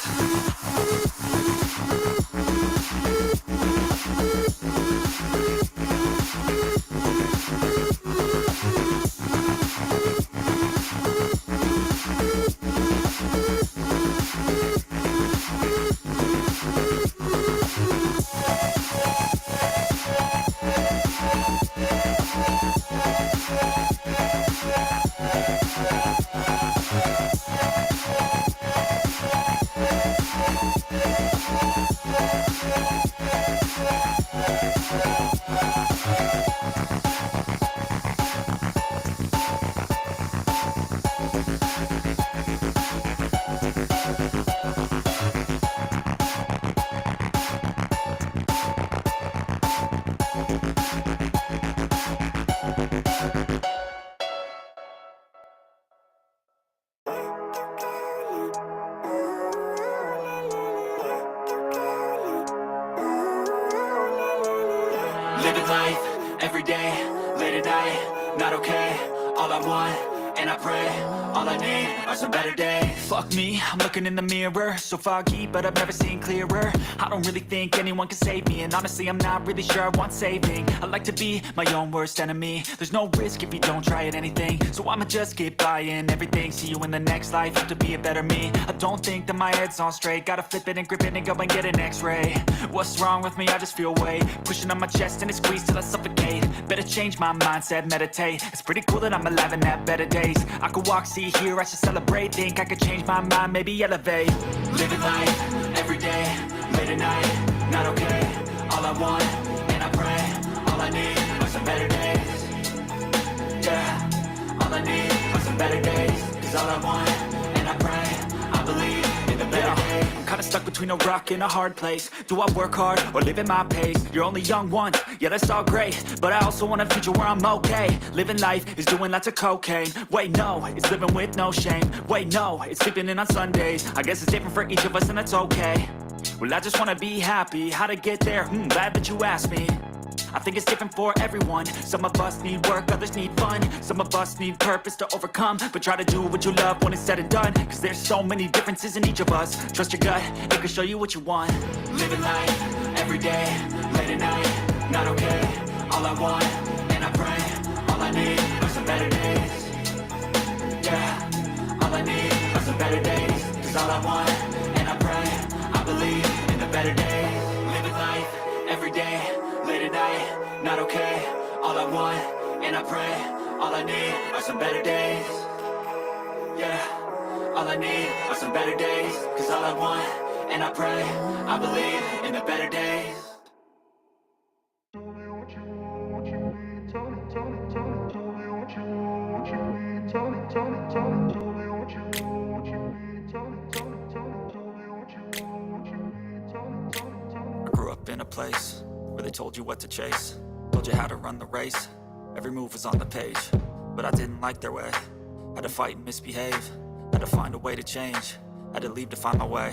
Living life, every day, late at night, not okay. All I want, and I pray, all I need are some better days. Fuck me, I'm looking in the mirror, so foggy, but I've never seen clearer. I don't really think anyone can save me, and honestly I'm not really sure I want saving. I like to be my own worst enemy. There's no risk if you don't try at anything, so I'ma just keep buying everything. See you in the next life, have to be a better me. I don't think that my head's on straight, gotta flip it and grip it and go and get an x-ray. What's wrong with me? I just feel weight pushing on my chest and it squeezes till I suffocate. Better change my mindset, meditate. It's pretty cool that I'm alive and have better days. I could walk, see, hear, I should celebrate. Think I could change my mind, maybe elevate. Living life, every day, late at night, not okay. All I want, and I pray, all I need are some better days. Yeah, all I need are some better days. Cause all I want, and I pray, I believe in the better days. I'm kinda stuck between a rock and a hard place. Do I work hard or live at my pace? You're only young once, yeah that's all great, but I also want a future where I'm okay. Living life is doing lots of cocaine. Wait no, it's living with no shame. Wait no, it's sleeping in on Sundays. I guess it's different for each of us and that's okay. Well I just wanna be happy, how to get there? Glad that you asked me. I think it's different for everyone. Some of us need work, others need fun. Some of us need purpose to overcome. But try to do what you love when it's said and done. Cause there's so many differences in each of us. Trust your gut, it can show you what you want. Living life, every day, late at night, not okay. All I want, and I pray, all I need are some better days. Yeah, all I need are some better days. Cause all I want, and I pray, I believe in the better days. Living life, every day, late at night, not okay. All I want, and I pray, all I need are some better days. Yeah, all I need are some better days. Cause all I want, and I pray, I believe in the better days. I grew up in a place where they told you what to chase, told you how to run the race. Every move was on the page, but I didn't like their way. Had to fight and misbehave, had to find a way to change, had to leave to find my way.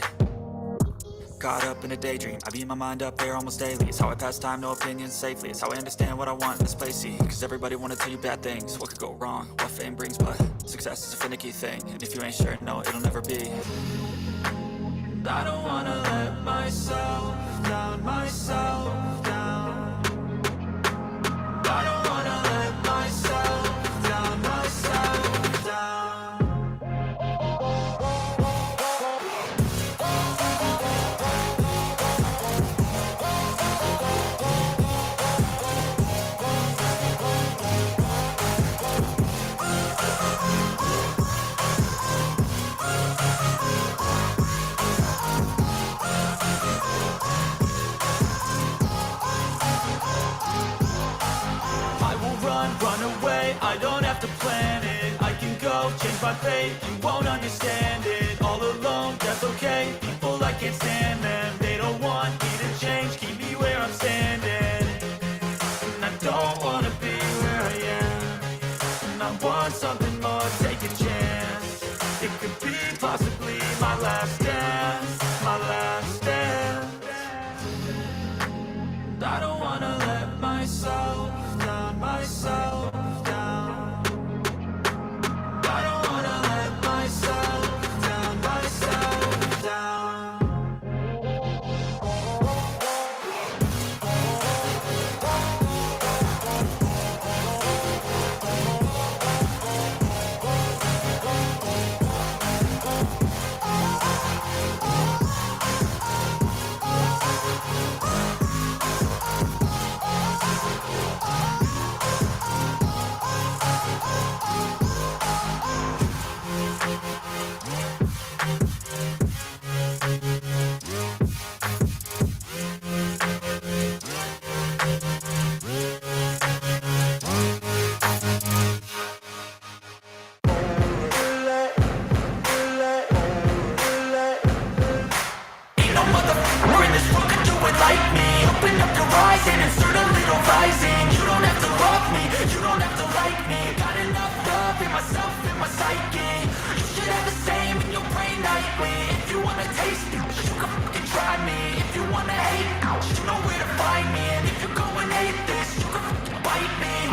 Caught up in a daydream, I beat my mind up there almost daily. It's how I pass time, no opinions safely. It's how I understand what I want in this place, see. Cause everybody wanna tell you bad things, what could go wrong, what fame brings. But success is a finicky thing, and if you ain't sure, no, it'll never be. I don't wanna let myself down, myself down. I don't wanna let myself down, myself down. Run away, I don't have to plan it. I can go, change my fate, you won't understand it. All alone, that's okay, people I can't stand them. They don't want me to change, keep me where I'm standing. And I don't wanna be where I am, and I want something more, take a chance. It could be possibly my last dance, my last dance. I don't wanna let myself down, myself down. I don't wanna let myself down, myself down.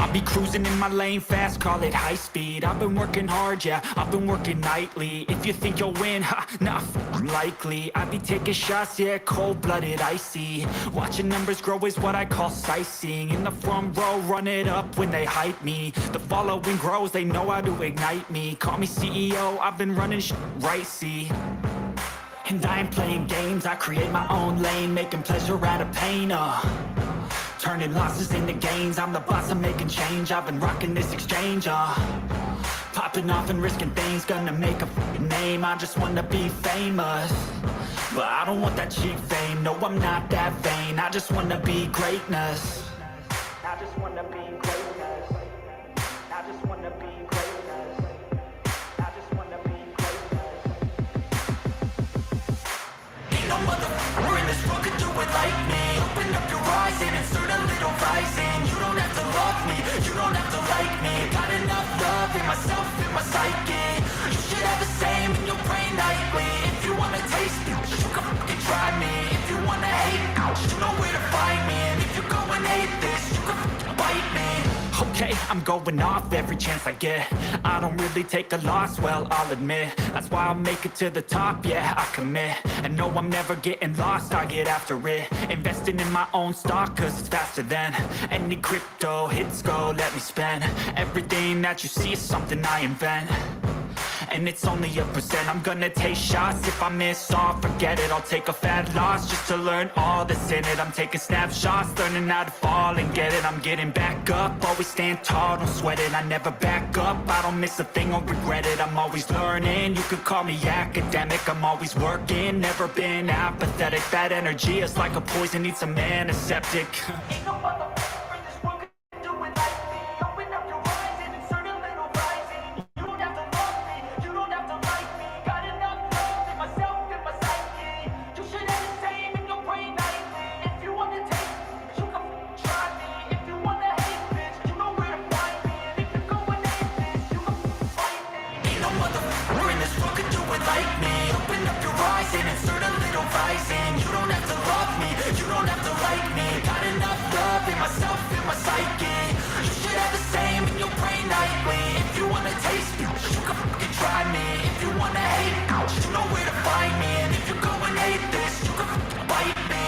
I'll be cruising in my lane fast, call it high speed. I've been working hard, yeah, I've been working nightly. If you think you'll win, ha, not likely. I be taking shots, yeah, cold-blooded, icy. Watching numbers grow is what I call sightseeing. In the front row, run it up when they hype me. The following grows, they know how to ignite me. Call me CEO, I've been running right, see. And I ain't playing games, I create my own lane, making pleasure out of pain, turning losses into gains, I'm the boss, I'm making change, I've been rocking this exchange, popping off and risking things, gonna make a name, I just wanna be famous. But I don't want that cheap fame, no I'm not that vain, I just wanna be greatness. I just wanna be greatness. I just wanna be greatness. I just wanna be greatness. Ain't no motherfucker in this world could do it like me. Open up your eyes and insert a little rising. You don't have to love me, you don't have to like me. Got enough love in myself, in my psyche. You should have the same in your brain nightly. If you wanna taste it, you can fucking try me. If you wanna hate, you know where to find me. And if you go and hate this, you can fucking bite me. Okay, I'm going off every chance I get. I don't really take a loss, well, I'll admit. That's why I'll make it to the top, yeah, I commit. And no, I'm never getting lost, I get after it. Investing in my own stock, cause it's faster than any crypto hits go, let me spend. Everything that you see is something I invent. And it's only a percent. I'm gonna take shots. If I miss all, forget it. I'll take a fat loss just to learn all that's in it. I'm taking snapshots, learning how to fall and get it. I'm getting back up, always stand tall, don't sweat it. I never back up, I don't miss a thing or regret it. I'm always learning, you could call me academic. I'm always working, never been apathetic. That energy is like a poison, needs some antiseptic. Ain't no motherfucker in this world can do it like me. Open up your eyes and insert a little rising. You don't have to love me, you don't have to like me. Got enough love in myself, in my psyche. You should have the same in your brain nightly. If you wanna take me, you can try me. If you wanna hate bitch, you know where to find me. And if you go and hate this, you can fight me. Ain't no motherfucker in this world can do it like me. Open up your eyes and insert a little rising. You don't have to love me, you don't have to like me. Got enough love in myself, in my psyche. You should have the same in your brain nightly. If you wanna taste me, you can fucking try me. If you wanna hate, you know where to find me. And if you go and hate this, you can fucking bite me.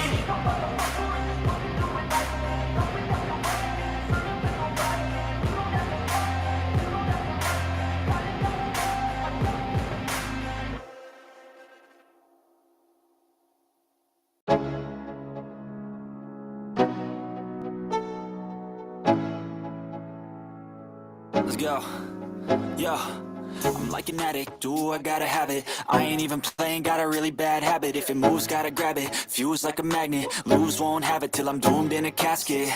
Let's go. Yo, I'm like an addict, do I gotta have it. I ain't even playing, got a really bad habit. If it moves, gotta grab it, fuse like a magnet. Lose, won't have it till I'm doomed in a casket.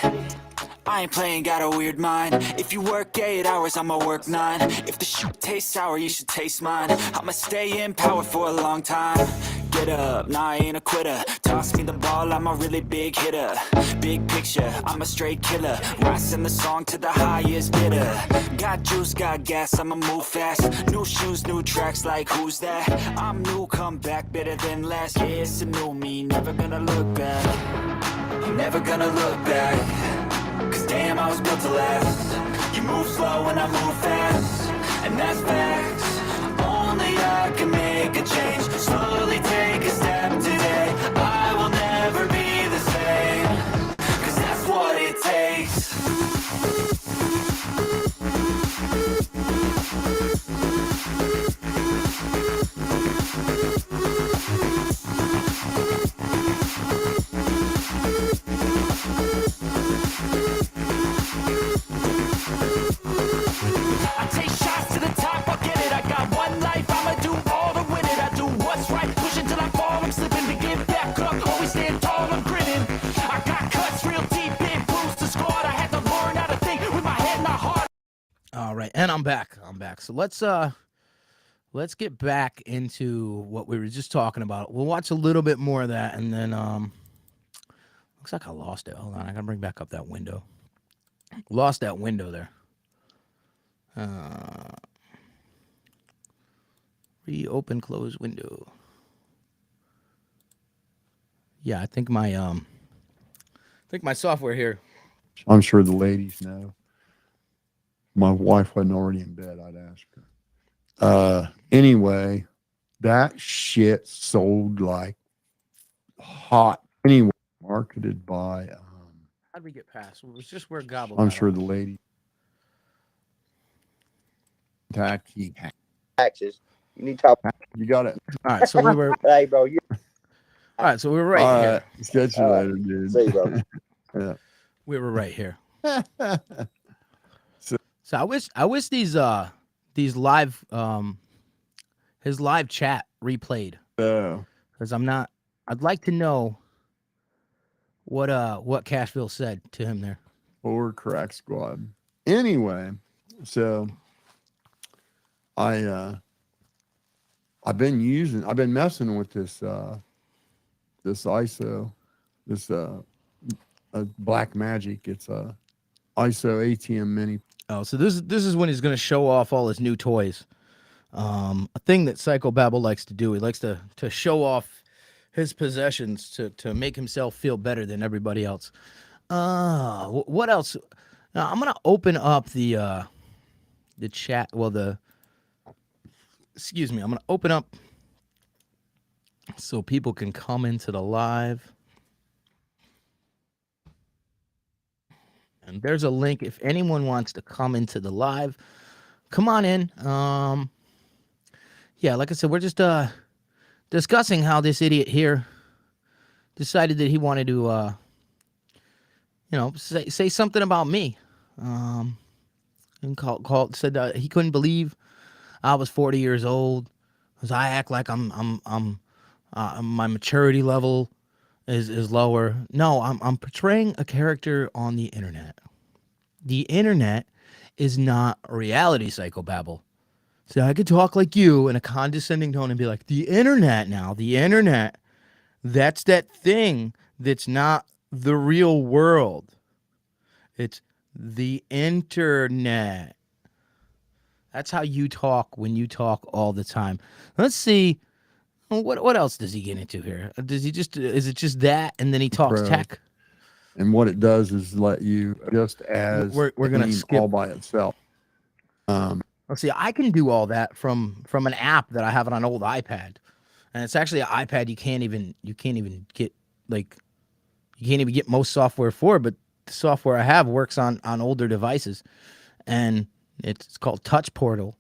I ain't playing, got a weird mind. If you work 8 hours, I'ma work 9. If the shit tastes sour, you should taste mine. I'ma stay in power for a long time. Get up, nah, I ain't a quitter. Toss me the ball, I'm a really big hitter. Big picture, I'm a straight killer. Rising the song to the highest bidder. Got juice, got gas, I'ma move fast. New shoes, new tracks, like who's that? I'm new, come back, better than last. Yeah, it's a new me, never gonna look back. I'm never gonna look back. Cause damn, I was built to last. You move slow and I move fast, and that's facts. Only I can make a change. Slowly take a step today. I will never be the same. Cause that's what it takes. I take shots to the top, I'll get it. I got one life, I'ma do all to win it. I do what's right, push until I fall. I'm slipping to get back up, always stand tall, I'm grinning. I got cuts real deep, big bruised the squad. I had to learn how to think with my head and my heart. All right, and I'm back. So let's get back into what we were just talking about. We'll watch a little bit more of that, and then looks like I lost it. Hold on, I gotta bring back up that window. Lost that window there. Reopen, close window. Yeah, I think my software here. I'm sure the ladies know. my wife wasn't already in bed, I'd ask her. Anyway, that shit sold like hot. Anyway, marketed by, How'd we get past? It was just where Gobble. I'm got sure off. the lady. Tacky. Taxes. You need to talk. You got it. All right, so we were. Hey, bro. You All right, so we were right All here. right. Catch you later, dude. see, bro. We were right here. So I wish these live his live chat replayed, So, because I'd like to know what Cashville said to him there. or Crack Squad. Anyway, so I've been messing with this ISO, this Black Magic. It's a ISO ATM Mini. Oh, so this is when he's going to show off all his new toys. A thing that Psychobabble likes to do. He likes to show off his possessions to make himself feel better than everybody else. What else? Now, I'm going to open up the chat. Well, excuse me. I'm going to open up so people can come into the live. And there's a link if anyone wants to come into the live. Come on in. Yeah, like I said, we're just discussing how this idiot here decided that he wanted to say something about me. And said he couldn't believe I was 40 years old, because I act like I'm my maturity level is lower. No, I'm portraying a character on the internet. The internet is not reality, Psychobabble. So I could talk like you in a condescending tone and be like, the internet, that's that thing that's not the real world. It's the internet. That's how you talk when you talk all the time. Let's see. What else does he get into here? Is it just that, and then he talks Bro. tech? And what it does is let you just as We're gonna theme skip all by itself. Let's see. I can do all that from an app that I have on an old iPad, and it's actually an iPad you can't even get most software for. But the software I have works on older devices, and it's called Touch Portal.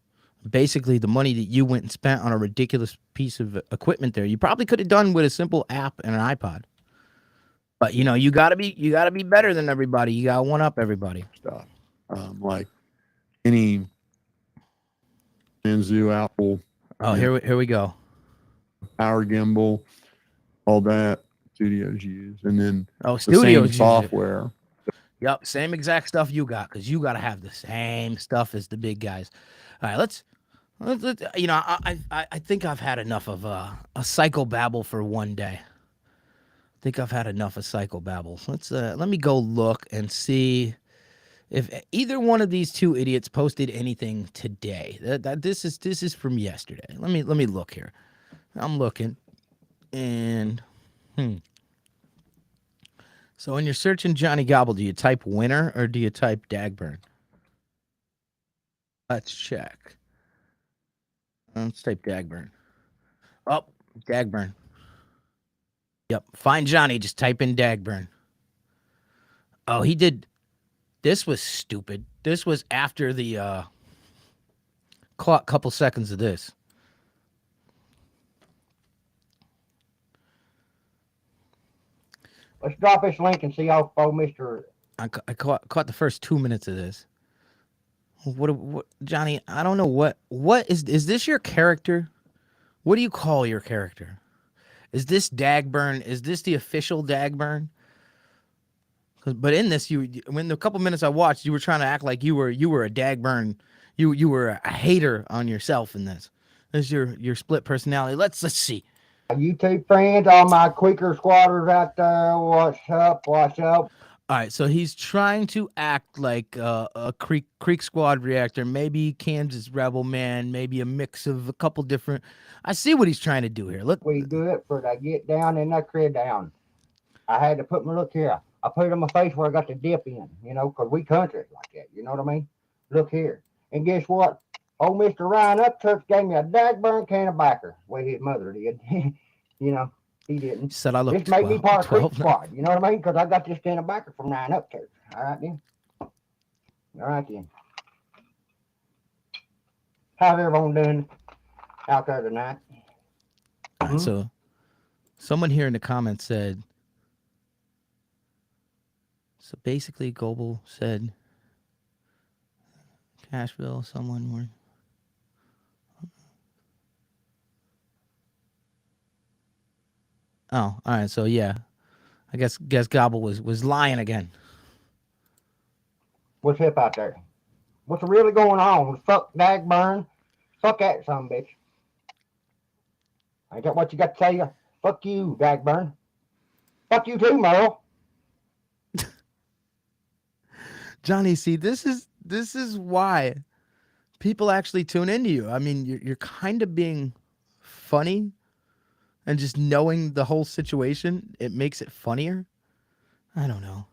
Basically, the money that you went and spent on a ridiculous piece of equipment there, you probably could have done with a simple app and an iPod. But you gotta be better than everybody. You gotta one up everybody. Stuff like any Manzu, Apple, Oh, here we go. Power Gimbal, all that studios use, and then Oh, the studios same use it. software. Yep, same exact stuff you got, because you got to have the same stuff as the big guys. All right, let's I think I've had enough of a psychobabble for one day. I think I've had enough of psychobabble. Let me go look and see if either one of these two idiots posted anything today. This is from yesterday. Let me look here. I'm looking, and So when you're searching Johnny Gobble, do you type winner or do you type Dagburn? Let's check. Let's type Dagburn. Oh, Dagburn. Yep. Find Johnny. Just type in Dagburn. Oh, he did. This was stupid. This was after the caught couple seconds of this. Let's drop this link and see how far Mr. I caught the first 2 minutes of this. What, Johnny? I don't know what is this your character? What do you call your character? Is this Dagburn? Is this the official Dagburn? But in this, when the couple minutes I watched, you were trying to act like you were a Dagburn. You were a hater on yourself in this. This is your split personality. Let's see. YouTube friends, all my Quaker squatters out there, what's up? What's up? All right, so he's trying to act like a Creek Squad reactor, maybe Kansas Rebel Man, maybe a mix of a couple different. I see what he's trying to do here. Look, We do it for the get down and the crib down. I had to look here. I put it on my face where I got the dip in, because we country like that. You know what I mean? Look here. And guess what? Old Mr. Ryan Upchurch gave me a dagburn can of backer. Well, his mother did. You know, he didn't. Said I look This made me 12, part of Creek 12 now. Squad. You know what I mean? Because I got this can of backer from Ryan Upchurch. All right, then. All right, then. How's everyone doing out there tonight? All right, so someone here in the comments said, so basically Goebel said, Cashville, someone more. Oh, all right. So yeah, I guess Gobble was lying again. What's hip out there? What's really going on? Fuck Dagburn. Fuck that son of a bitch. Ain't that what you got to say? Fuck you, Dagburn. Fuck you too, Merle. Johnny, see, this is why people actually tune into you. I mean, you're kind of being funny, and just knowing the whole situation, it makes it funnier. I don't know.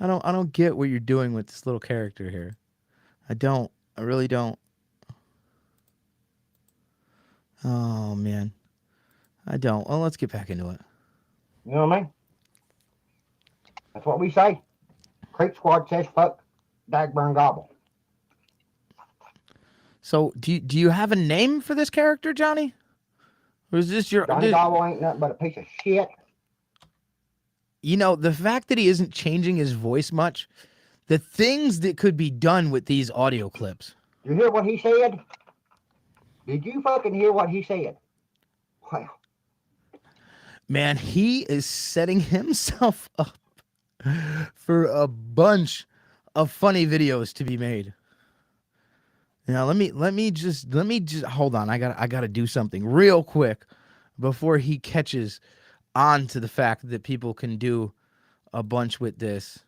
I don't get what you're doing with this little character here. I don't. I really don't. Oh man. I don't. Well, let's get back into it. You know what I mean? That's what we say. Creek Squad says fuck Dagburn Gobble. So, do you have a name for this character, Johnny? Or is this your Johnny Gobble ain't nothing but a piece of shit. You know, the fact that he isn't changing his voice much, the things that could be done with these audio clips. You hear what he said? Did you fucking hear what he said? Wow. Man, he is setting himself up for a bunch of funny videos to be made. Now let me just hold on. I gotta do something real quick before he catches on to the fact that people can do a bunch with this.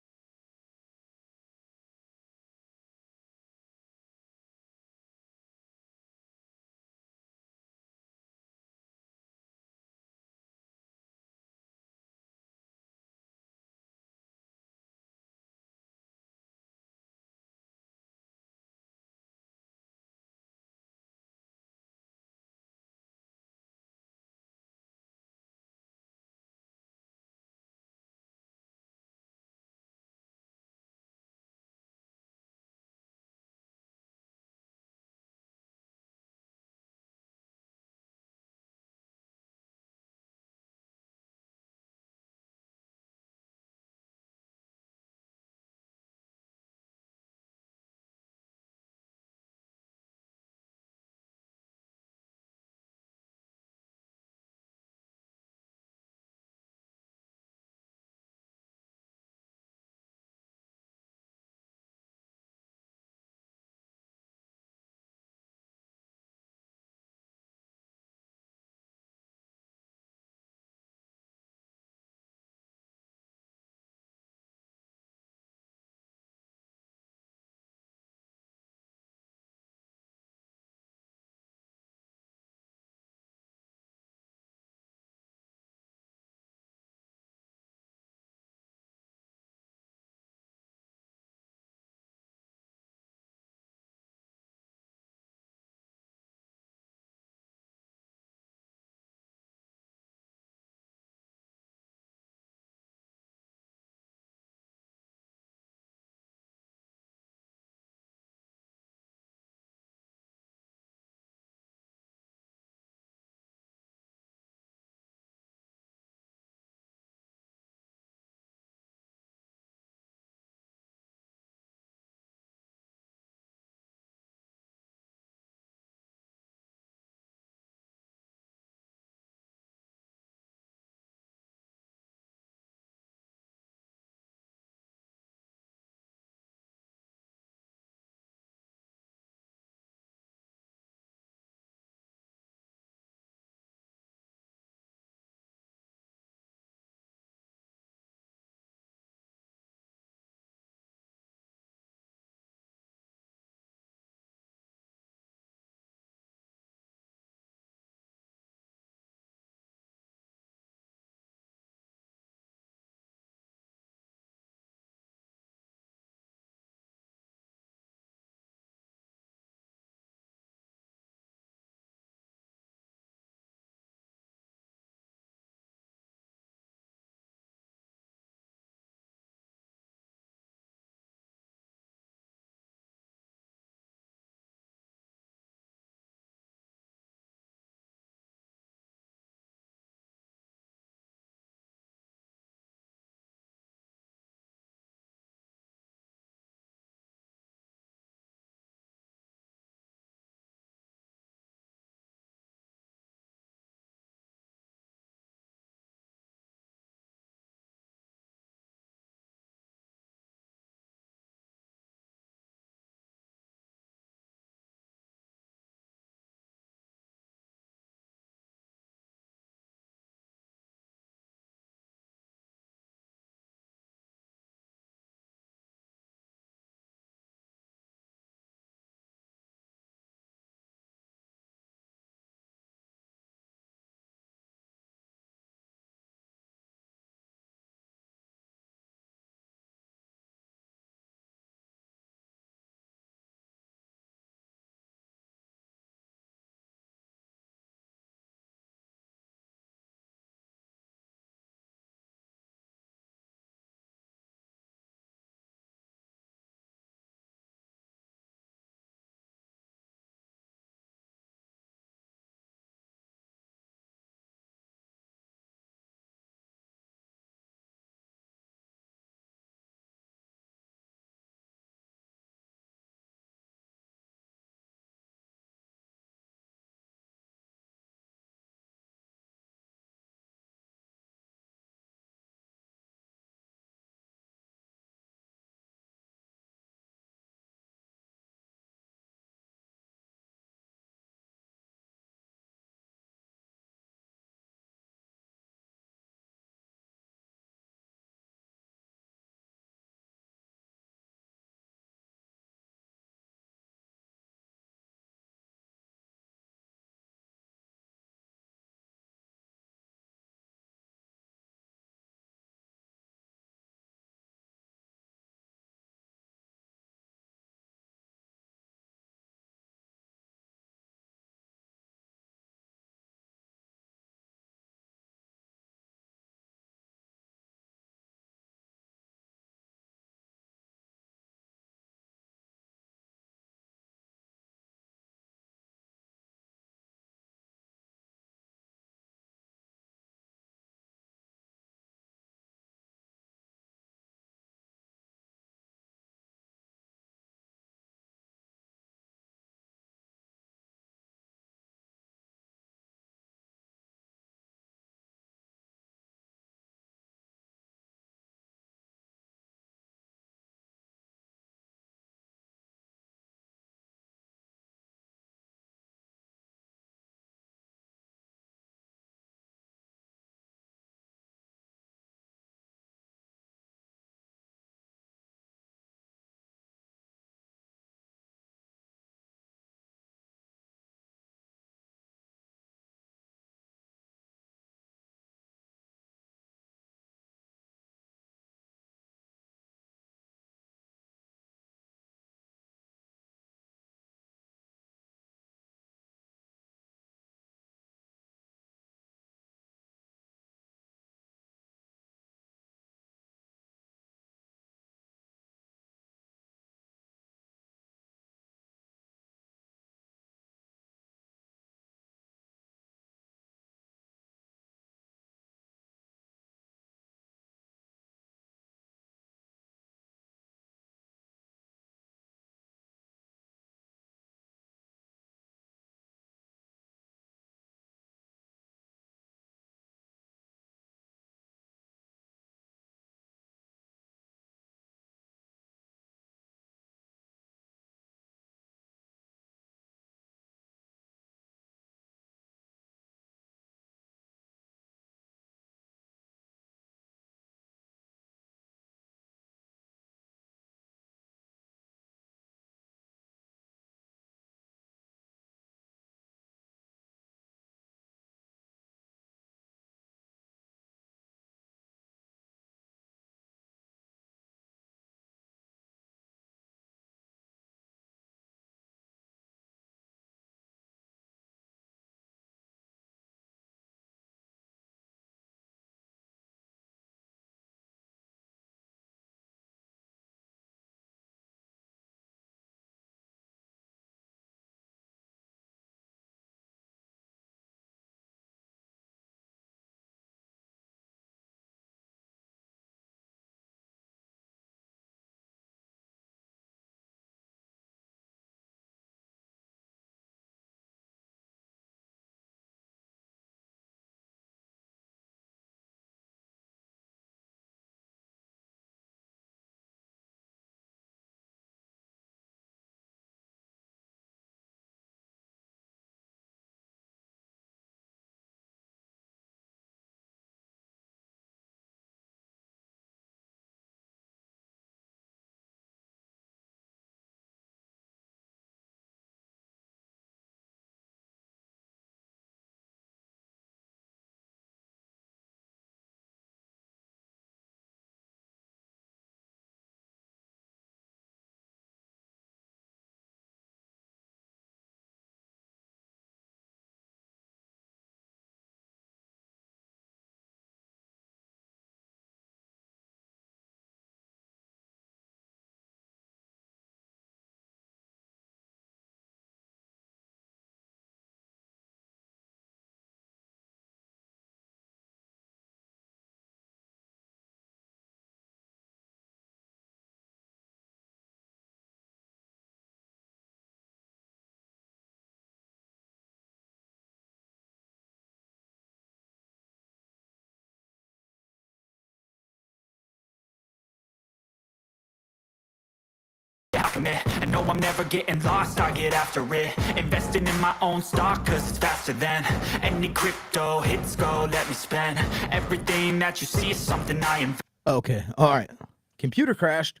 half of me. And no, I'm never getting lost, I get after it. Investing in my own stock, cause it's faster than any crypto hits go. Let me spend everything that you see is something I invest. Okay, all right. Computer crashed.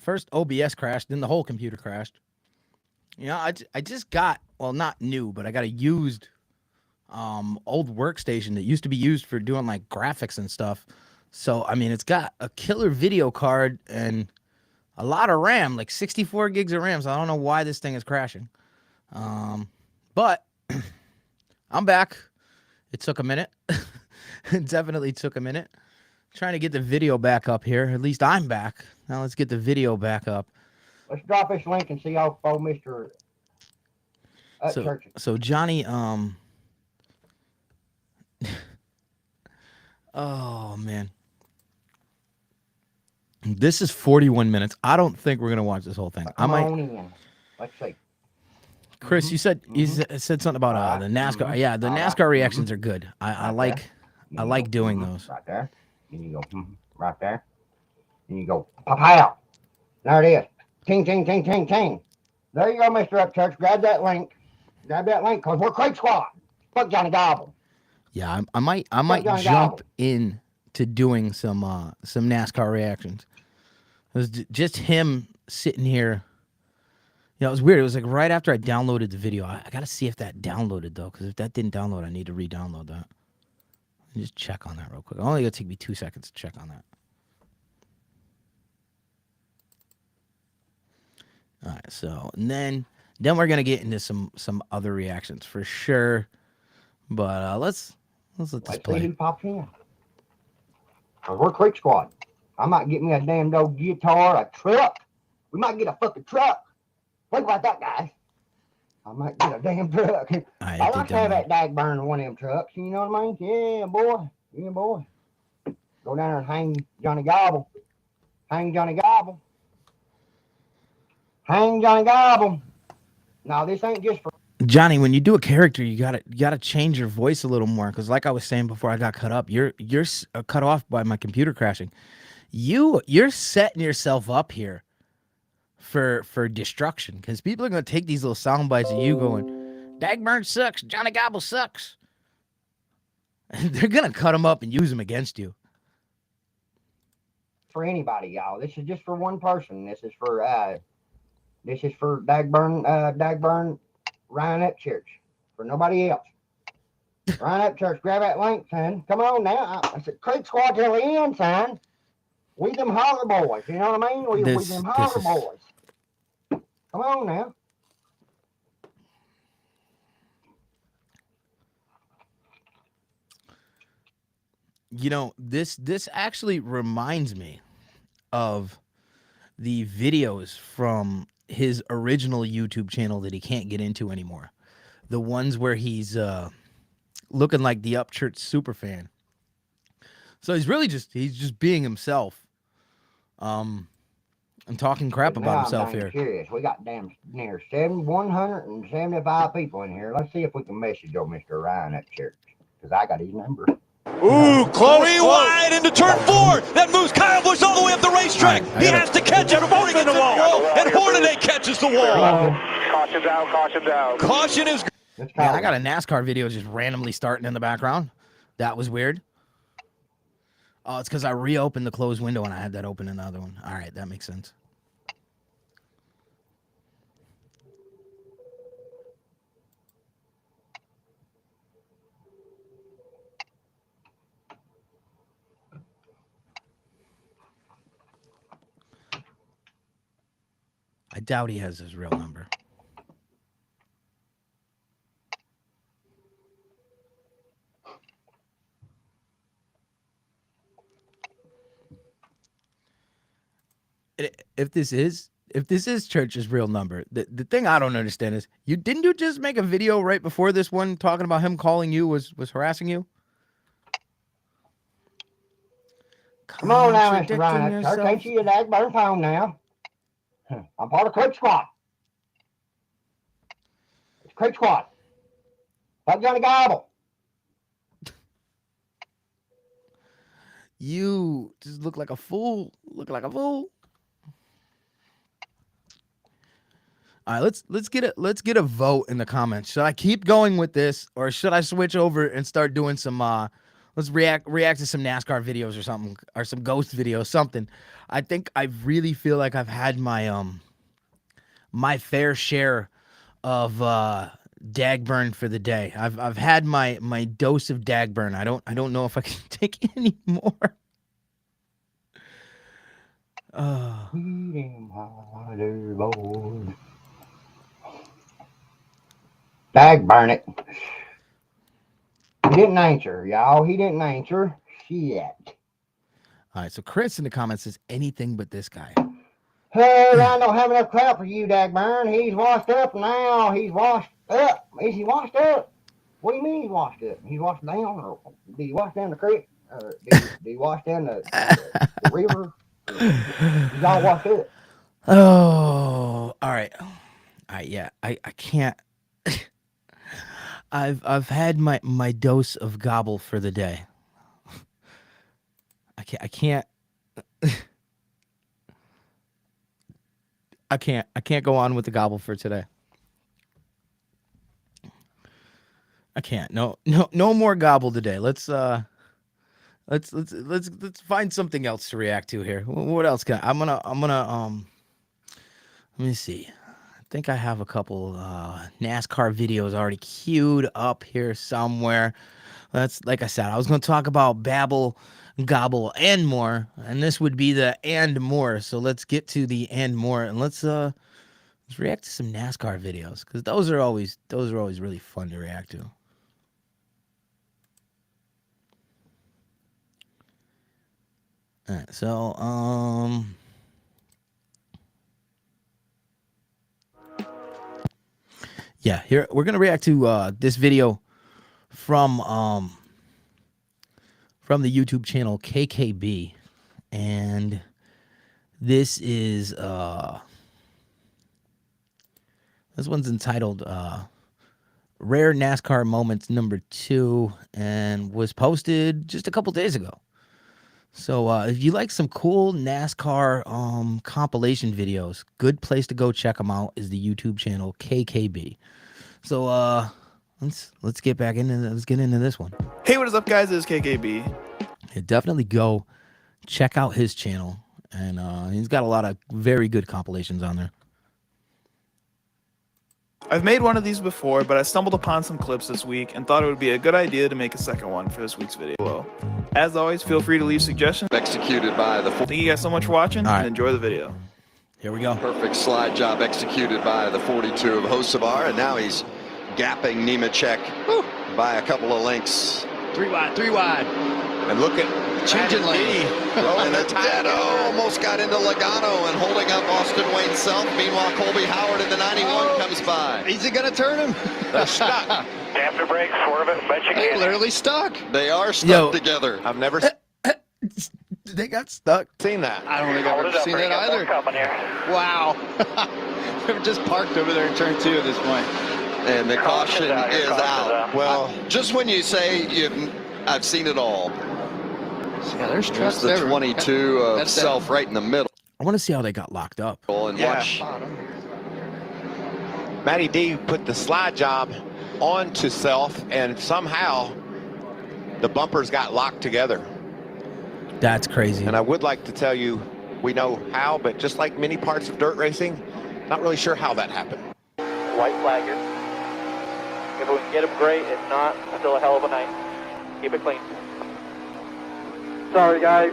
First OBS crashed, then the whole computer crashed. You know, I just got, well, not new, but I got a used old workstation that used to be used for doing like graphics and stuff. So I mean, it's got a killer video card and a lot of RAM, like 64 gigs of RAM. So I don't know why this thing is crashing. But I'm back. It took a minute. It definitely took a minute. Trying to get the video back up here. At least I'm back. Now let's get the video back up. Let's drop this link and see how Mr. Church. So Johnny, oh man. This is 41 minutes. I don't think we're gonna watch this whole thing. Come on in. Let's see. Chris, you said said something about the NASCAR. Yeah, the NASCAR reactions are good. I like doing those. Right there. And you go right there. And you go pow. There it is. Ting ting ting ting ting. There you go, Mr. Upchurch. Grab that link. Cause we're Crate Squad. Fuck Johnny Gobble. Yeah, I might jump in to doing some NASCAR reactions. It was just him sitting here. You know, it was weird. It was like right after I downloaded the video. I got to see if that downloaded, though, because if that didn't download, I need to re-download that. Let me just check on that real quick. Only going to take me 2 seconds to check on that. All right, so and then we're going to get into some other reactions for sure. But let's let this play. See who pops in. We're Crate Squad. I might get me a damn old guitar, a truck. We might get a fucking truck. Think about that, guys. I might get a damn truck. I like to have that dag burn in one of them trucks. You know what I mean? Yeah, boy. Yeah, boy. Go down there and hang Johnny Gobble. Hang Johnny Gobble. Hang Johnny Gobble. No, this ain't just for Johnny, when you do a character, you gotta change your voice a little more, because like I was saying before I got cut up, you're cut off by my computer crashing. You're setting yourself up here for destruction, because people are gonna take these little sound bites of you going, Dagburn sucks, Johnny Gobble sucks. And they're gonna cut them up and use them against you. For anybody, y'all. This is just for one person. This is for Dagburn Ryan Upchurch. For nobody else. Ryan Upchurch, grab that link, son. Come on now. I said Crate Squad till the end, son. We them holler boys. You know what I mean? We them holler boys. Come on now. You know, this actually reminds me of the videos from his original YouTube channel that he can't get into anymore. The ones where he's looking like the Upchurch super fan. So he's just being himself. And talking crap about himself here. Curious. We got damn near 175 people in here. Let's see if we can message old Mr. Ryan Upchurch, because I got his number. Ooh, Chloe wide into turn 4. That moves Kyle Busch all the way up the racetrack. He has to catch it before he gets to the wall. And Hornaday catches the wall. Caution down, caution down. Caution is... Man, I got a NASCAR video just randomly starting in the background. That was weird. Oh, it's because I reopened the closed window and I had that open in the other one. All right, that makes sense. I doubt he has his real number. If this is Church's real number, the thing I don't understand is didn't you just make a video right before this one talking about him calling you was harassing you? Come on now, Mr. Ryan. Church, ain't you a Dagburn phone now? I'm part of Crate Squad. It's Crate Squad. Fuck Johnny Gobble. You just look like a fool. Look like a fool. All right, let's get a vote in the comments. Should I keep going with this, or should I switch over and start doing some let's react to some NASCAR videos or something, or some ghost videos, something. I think I really feel like I've had my my fair share of Dagburn for the day. I've had my dose of Dagburn. I don't know if I can take any more. Dag burn it. He didn't answer, y'all. He didn't answer. Shit. All right, so Chris in the comments says anything but this guy. Hey, I don't have enough crap for you, Dagburn. He's washed up now. He's washed up. Is he washed up? What do you mean he's washed up? He's washed down, or did he wash down the creek? Did he wash down the river? He's all washed up. Oh, all right, yeah. I can't. I've had my dose of gobble for the day. I can't. I can't go on with the gobble for today. I can't. No more gobble today. Let's find something else to react to here. What else can I'm gonna let me see. I think I have a couple NASCAR videos already queued up here somewhere. That's, like I said, I was going to talk about Babble, Gobble, and more, and this would be the and more. So let's get to the and more, and let's react to some NASCAR videos, because those are always really fun to react to. All right, so yeah, here we're gonna react to this video from the YouTube channel KKB, and this is this one's entitled Rare NASCAR Moments #2, and was posted just a couple days ago. So if you like some cool NASCAR compilation videos, good place to go check them out is the YouTube channel KKB. So let's get back into this one. Hey, what is up, guys? This is KKB. Yeah, definitely go check out his channel, and he's got a lot of very good compilations on there. I've made one of these before, but I stumbled upon some clips this week and thought it would be a good idea to make a second one for this week's video. As always, feel free to leave suggestions. Executed by the Thank you guys so much for watching, and enjoy the video. Here we go. perfect slide job executed by the 42 of Hocevar, and now he's gapping Nemechek by a couple of lengths. Three wide. And look at Changing lane. Oh, and it's dead. Oh, almost got into Logano and holding up Austin Wayne Self. Meanwhile, Colby Howard in the 91 comes by. Is he going to turn him? They're stuck. Tap the brakes, swerve it, bet you They're can. literally stuck. They are stuck together. I've never They got stuck. seen that. I don't think I've ever seen that either. Wow. We're just parked over there in turn 2 at this point. And the caution Caution's is out. Well, Just when you say I've seen it all. yeah, there's There's trucks the everywhere. 22 of That's Self right in the middle. I want to see how they got locked up. And Yeah. watch. Matty D put the slide job onto Self, and somehow the bumpers got locked together. That's crazy. And I would like to tell you, we know how, but just like many parts of dirt racing, not really sure how that happened. White flagger. If we can get him, great. If not, still a hell of a night. Keep it clean. Sorry, guys.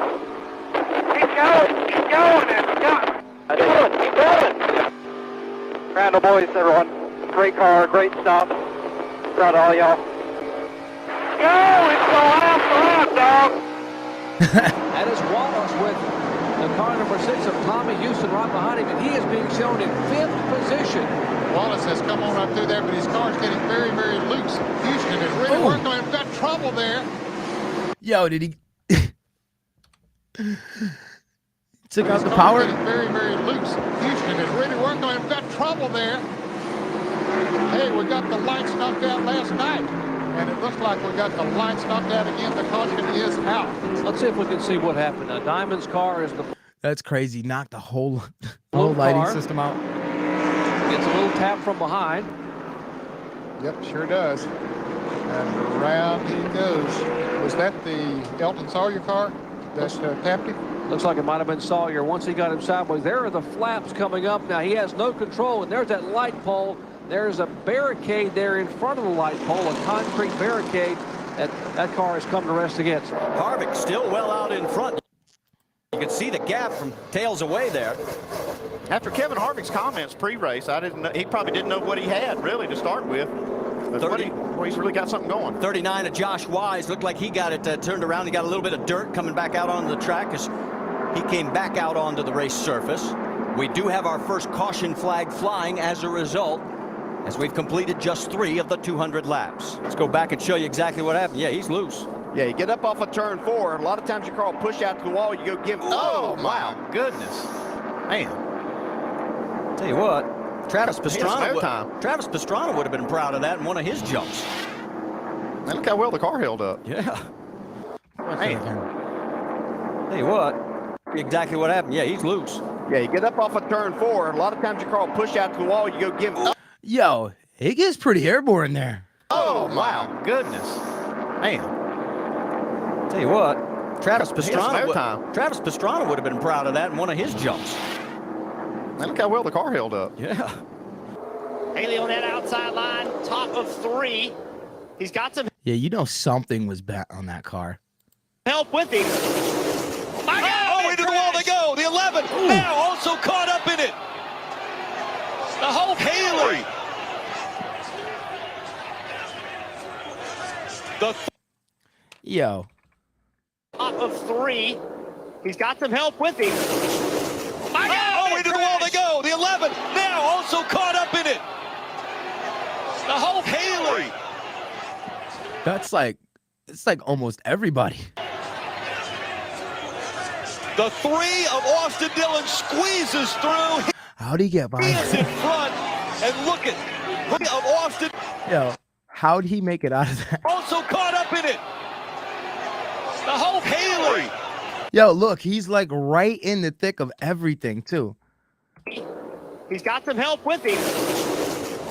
Keep going! Keep going! Keep going! Keep going! Randall boys, everyone. Great car, great stop. Proud of all y'all. Go! It's the last lap, dog! That is Wallace with the car number 6 of Tommy Houston right behind him, and he is being shown in 5th position. Wallace has come on up through there, but his car's getting very, very loose. Houston is really working on him. Got trouble there. Yo, did he took out His the car's power? getting very, very loose. Houston is really working on him. Got trouble there. Hey, we got the lights knocked out last night, and it looks like we got the lights knocked out again. The caution is out. Let's see if we can see what happened. Diamond's car is the That's crazy. Knocked the whole blue lighting car. system out. Gets a little tap from behind. Yep, sure does. And around he goes. Was that the Elton Sawyer car that tapped him? Looks like it might have been Sawyer once he got him sideways. There are the flaps coming up. Now he has no control, and there's that light pole. There's a barricade there in front of the light pole, a concrete barricade that car has come to rest against. Harvick still well out in front. You can see the gap from tails away there. After Kevin Harvick's comments pre-race, he probably didn't know what he had really to start with. But he's really got something going. 39 of Josh Wise looked like he got it turned around. He got a little bit of dirt coming back out onto the track as he came back out onto the race surface. We do have our first caution flag flying as a result, as we've completed just 3 of the 200 laps. Let's go back and show you exactly what happened. Yeah, he's loose. Yeah, you get up off of turn 4. A lot of times your car will push out to the wall. You go give. Oh, my goodness. Man. Tell you what. Travis Pastrana would have been proud of that in one of his jumps. Man, look how well the car held up. Yeah. Man. Tell you what, exactly what happened. Yeah, he's loose. Yeah, you get up off of turn 4. A lot of times your car will push out to the wall. You go give. Yo, he gets pretty airborne there. Oh, my goodness. Man. Tell you what, Travis Pastrana would have been proud of that in one of his jumps. Man, look how well the car held up. Yeah. Haley on that outside line, top of 3. He's got some Yeah, you know something was bad on that car. help with him. My God, into the wall they go. The 11 now also caught up in it. The whole Haley. Yo. Top of 3. He's got some help with him. My God, into the wall they go. The 11 now also caught up in it. The whole Haley. It's like almost everybody. The 3 of Austin Dillon squeezes through. How'd he get by? He is in front, and look at 3 of Austin. Yo, how'd he make it out of that? Also caught up in it. The whole Haley. Yo, look, he's like right in the thick of everything too. He's got some help with him.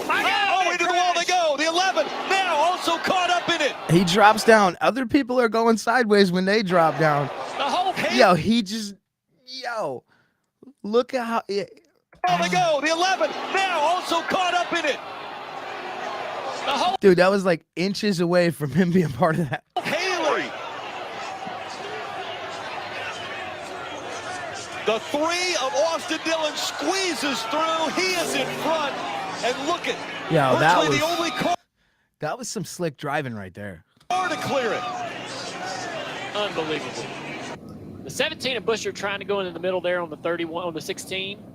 My God, into the wall they go. The 11 now also caught up in it. He drops down. Other people are going sideways when they drop down. The whole Yo, look at how. They go. The 11 now also caught up in it. The whole Dude, that was like inches away from him being part of that. Haley. The 3 of Austin Dillon squeezes through. He is in front, and look at Yo, the only car that was some slick driving right there. to clear it. unbelievable. The 17 of Buescher trying to go into the middle there on the 31, on the 16.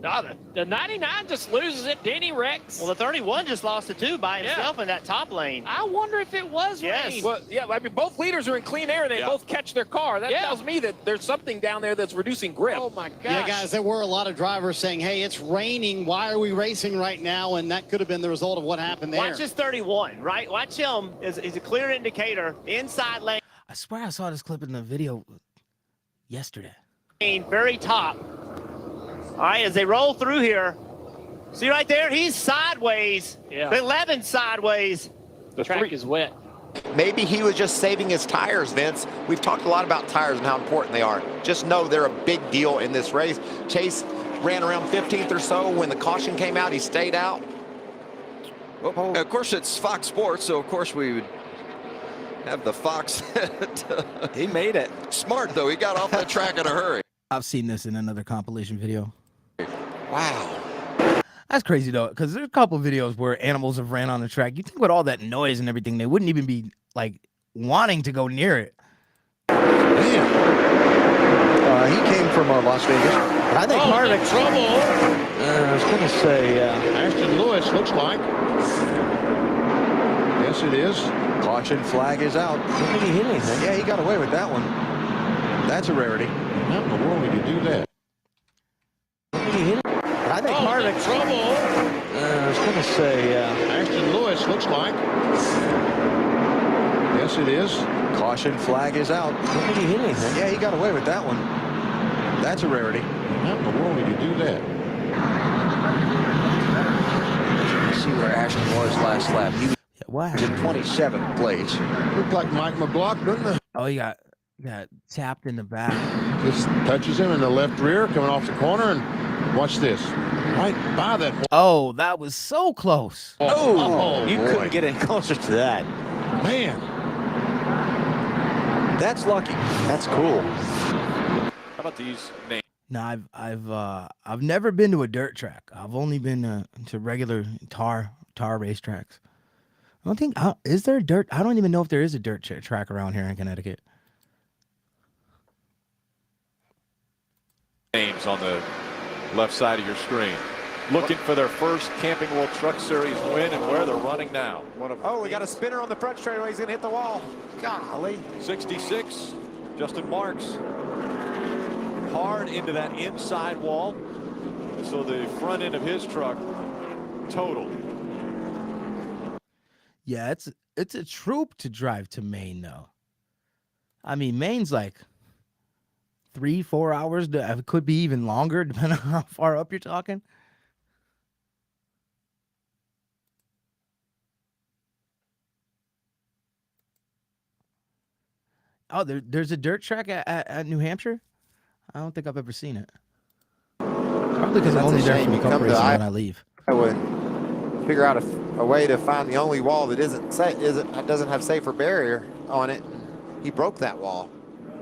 No, the 99 just loses it. Denny Rex. Well, the 31 just lost it too by himself in that top lane. I wonder if it was rain. Well, yeah, I mean, both leaders are in clean air and they both catch their car. That tells me that there's something down there that's reducing grip. Oh, my gosh. Yeah, guys, there were a lot of drivers saying, hey, it's raining. Why are we racing right now? And that could have been the result of what happened there. Watch this 31, right? Watch him. Is a clear indicator. Inside lane. I swear I saw this clip in the video yesterday. Very top. All right, as they roll through here, see right there, he's sideways. Yeah. The 11 sideways. The track is wet. Maybe he was just saving his tires, Vince. We've talked a lot about tires and how important they are. Just know they're a big deal in this race. Chase ran around 15th or so. When the caution came out, he stayed out. Well, of course, it's Fox Sports, so of course we would have the Fox. He made it. Smart, though. He got off that track in a hurry. I've seen this in another compilation video. Wow. That's crazy, though, because there's a couple videos where animals have ran on the track. You think with all that noise and everything, they wouldn't even be, like, wanting to go near it. Damn. He came from Las Vegas. I think Harvick. Trouble. I was going to say Ashton Lewis looks like. Yes, it is. Caution flag is out. Did he hit anything? Yeah, he got away with that one. That's a rarity. How in the world did you do that? Did he hit it? I think Harvick. Trouble. I was going to say Ashton Lewis looks like. Yes, it is. Caution flag is out. Did he hit anything? Yeah, he got away with that one. That's a rarity. How in the world did you do that? See where Ashton was last lap. He was What? in 27th place. Looked like Mike McLaughlin, didn't it? Oh, he got tapped in the back. Just touches him in the left rear coming off the corner, and watch this. Right by that. Oh, that was so close. Oh, You boy. couldn't get any closer to that. Man. That's lucky. That's cool. How about these names? No, I've never been to a dirt track. I've only been to regular tar racetracks. I don't think is there dirt. I don't even know if there is a dirt track around here in Connecticut. Names on the left side of your screen. Looking for their first Camping World Truck Series win and where they're running now. Oh, we got a spinner on the front straightaway. He's going to hit the wall. Golly. 66, Justin Marks. Hard into that inside wall. So the front end of his truck totaled. Yeah, it's a troop to drive to Maine though. I mean, Maine's like 3-4 hours. It could be even longer depending on how far up you're talking. Oh, there's a dirt track at New Hampshire? I don't think I've ever seen it. Probably because I'm only there for the cup racing when I leave. I would figure out a way to find the only wall that doesn't have safer barrier on it. He broke that wall.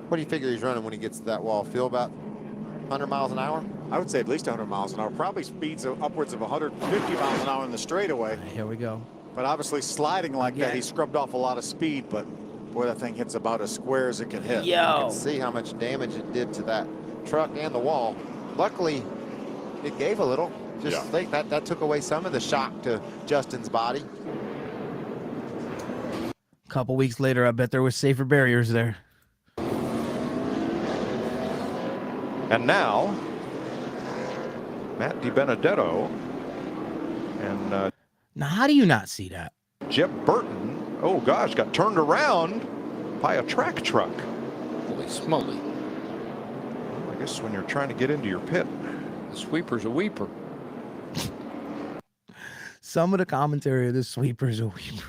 What do you figure he's running when he gets to that wall? Phil, about 100 miles an hour? I would say at least 100 miles an hour. Probably speeds of upwards of 150 miles an hour in the straightaway. Here we go. But obviously sliding like that, he scrubbed off a lot of speed, but boy, that thing hits about as square as it can hit. You can see how much damage it did to that truck and the wall. Luckily, it gave a little. Just think that took away some of the shock to Justin's body. A couple weeks later, I bet there was safer barriers there. And now, Matt DiBenedetto and Now, how do you not see that? Jeb Burton, oh gosh, got turned around by a track truck. Holy smoly. I guess when you're trying to get into your pit. The sweeper's a weeper. Some of the commentary of this sweeper's a weeper.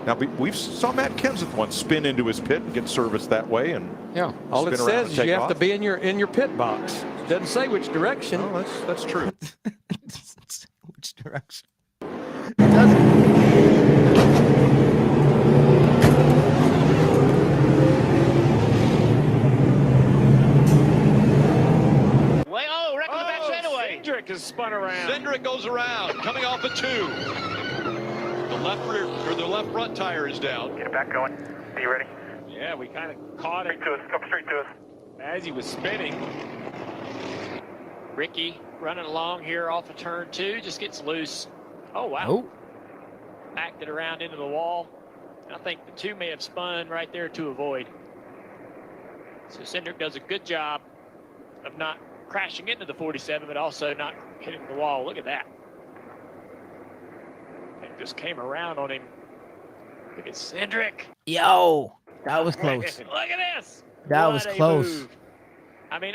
Now, we've saw Matt Kenseth once spin into his pit and get serviced that way. And yeah, all it spin around says and is take you have off. to be in your pit box. It doesn't say which direction. Oh, that's true. Which direction? It doesn't. Cindric has spun around. Cindric goes around, coming off a 2. The left rear or the left front tire is down. Get it back going. Are you ready? Yeah, we kind of caught it Straight to us. Come straight to us. as he was spinning. Ricky running along here off of turn 2, just gets loose. Oh, wow. Oh. Backed it around into the wall. I think the 2 may have spun right there to avoid. So Cindric does a good job of not crashing into the 47, but also not hitting the wall. Look at that. It just came around on him. Look at Cindric. Yo, that was close. Look at this. That What was a close. move. I mean,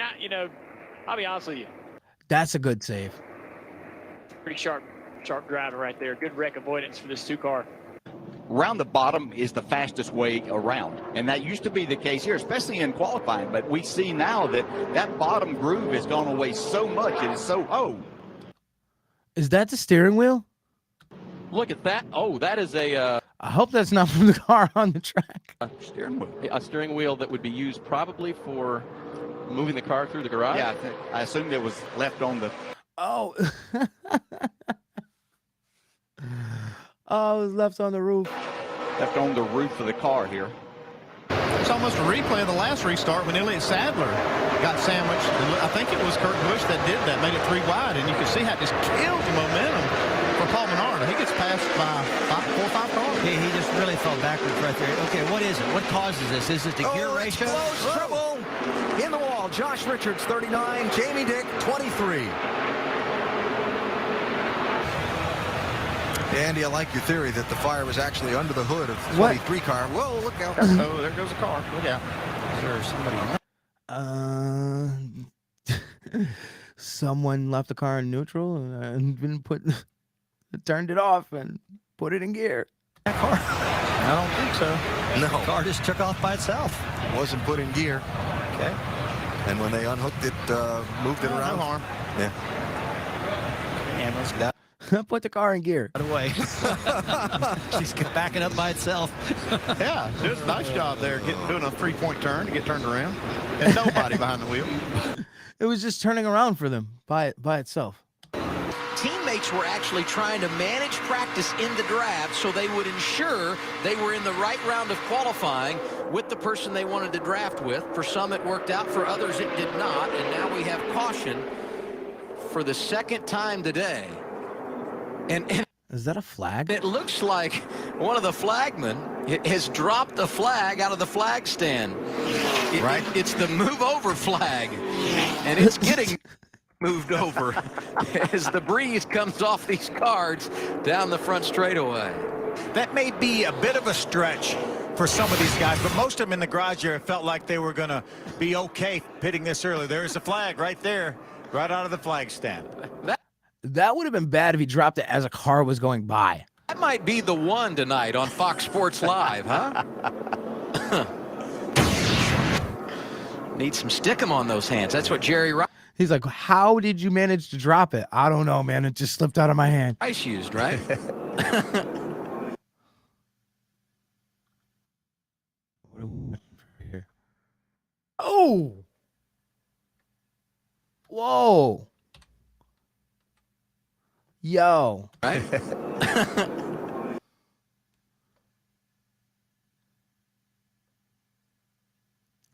I'll be honest with you. That's a good save. Pretty sharp driving right there. Good wreck avoidance for this 2-car. Round the bottom is the fastest way around, and that used to be the case here, especially in qualifying, but we see now that that bottom groove has gone away so much. It is so Is that the steering wheel? Look at that. Oh, that is a I hope that's not from the car on the track. a steering wheel that would be used probably for moving the car through the garage. Yeah, I assumed it was left on the. Oh. Oh, it was left on the roof. Left on the roof of the car here. It's almost a replay of the last restart when Elliott Sadler got sandwiched. I think it was Kurt Busch that did that, made it 3 wide, and you can see how it just killed the momentum for Paul Menard. He gets passed by 4 or 5 cars. He just really fell backwards right there. Okay, what is it? What causes this? Is it the gear ratio? Close trouble in the wall. Josh Richards, 39. Jamie Dick, 23. Andy, I like your theory that the fire was actually under the hood of the 23 car. Whoa, look out. Oh, there goes a car. Look out. Is there somebody? someone left the car in neutral and didn't turned it off and put it in gear. I don't think so. No. The car just took off by itself. Wasn't put in gear. Okay. And when they unhooked it, moved it around. No harm. Yeah. Hammer's got Put the car in gear. away. She's backing up by itself. Yeah, did a nice job there doing a 3-point turn to get turned around. And nobody behind the wheel. It was just turning around for them by itself. Teammates were actually trying to manage practice in the draft so they would ensure they were in the right round of qualifying with the person they wanted to draft with. For some it worked out, for others it did not, and now we have caution for the second time today. And is that a flag? It looks like one of the flagmen has dropped the flag out of the flag stand. It's the move over flag, and it's getting moved over as the breeze comes off these cards down the front straightaway. That may be a bit of a stretch for some of these guys, but most of them in the garage here felt like they were going to be okay pitting this early. There's the flag right there, right out of the flag stand. That would have been bad if he dropped it as a car was going by. That might be the one tonight on Fox Sports Live, huh? Need some stickum on those hands. That's what Jerry He's like, how did you manage to drop it? I don't know, man. It just slipped out of my hand. Rice used, right? Oh! Whoa! Yo! Right?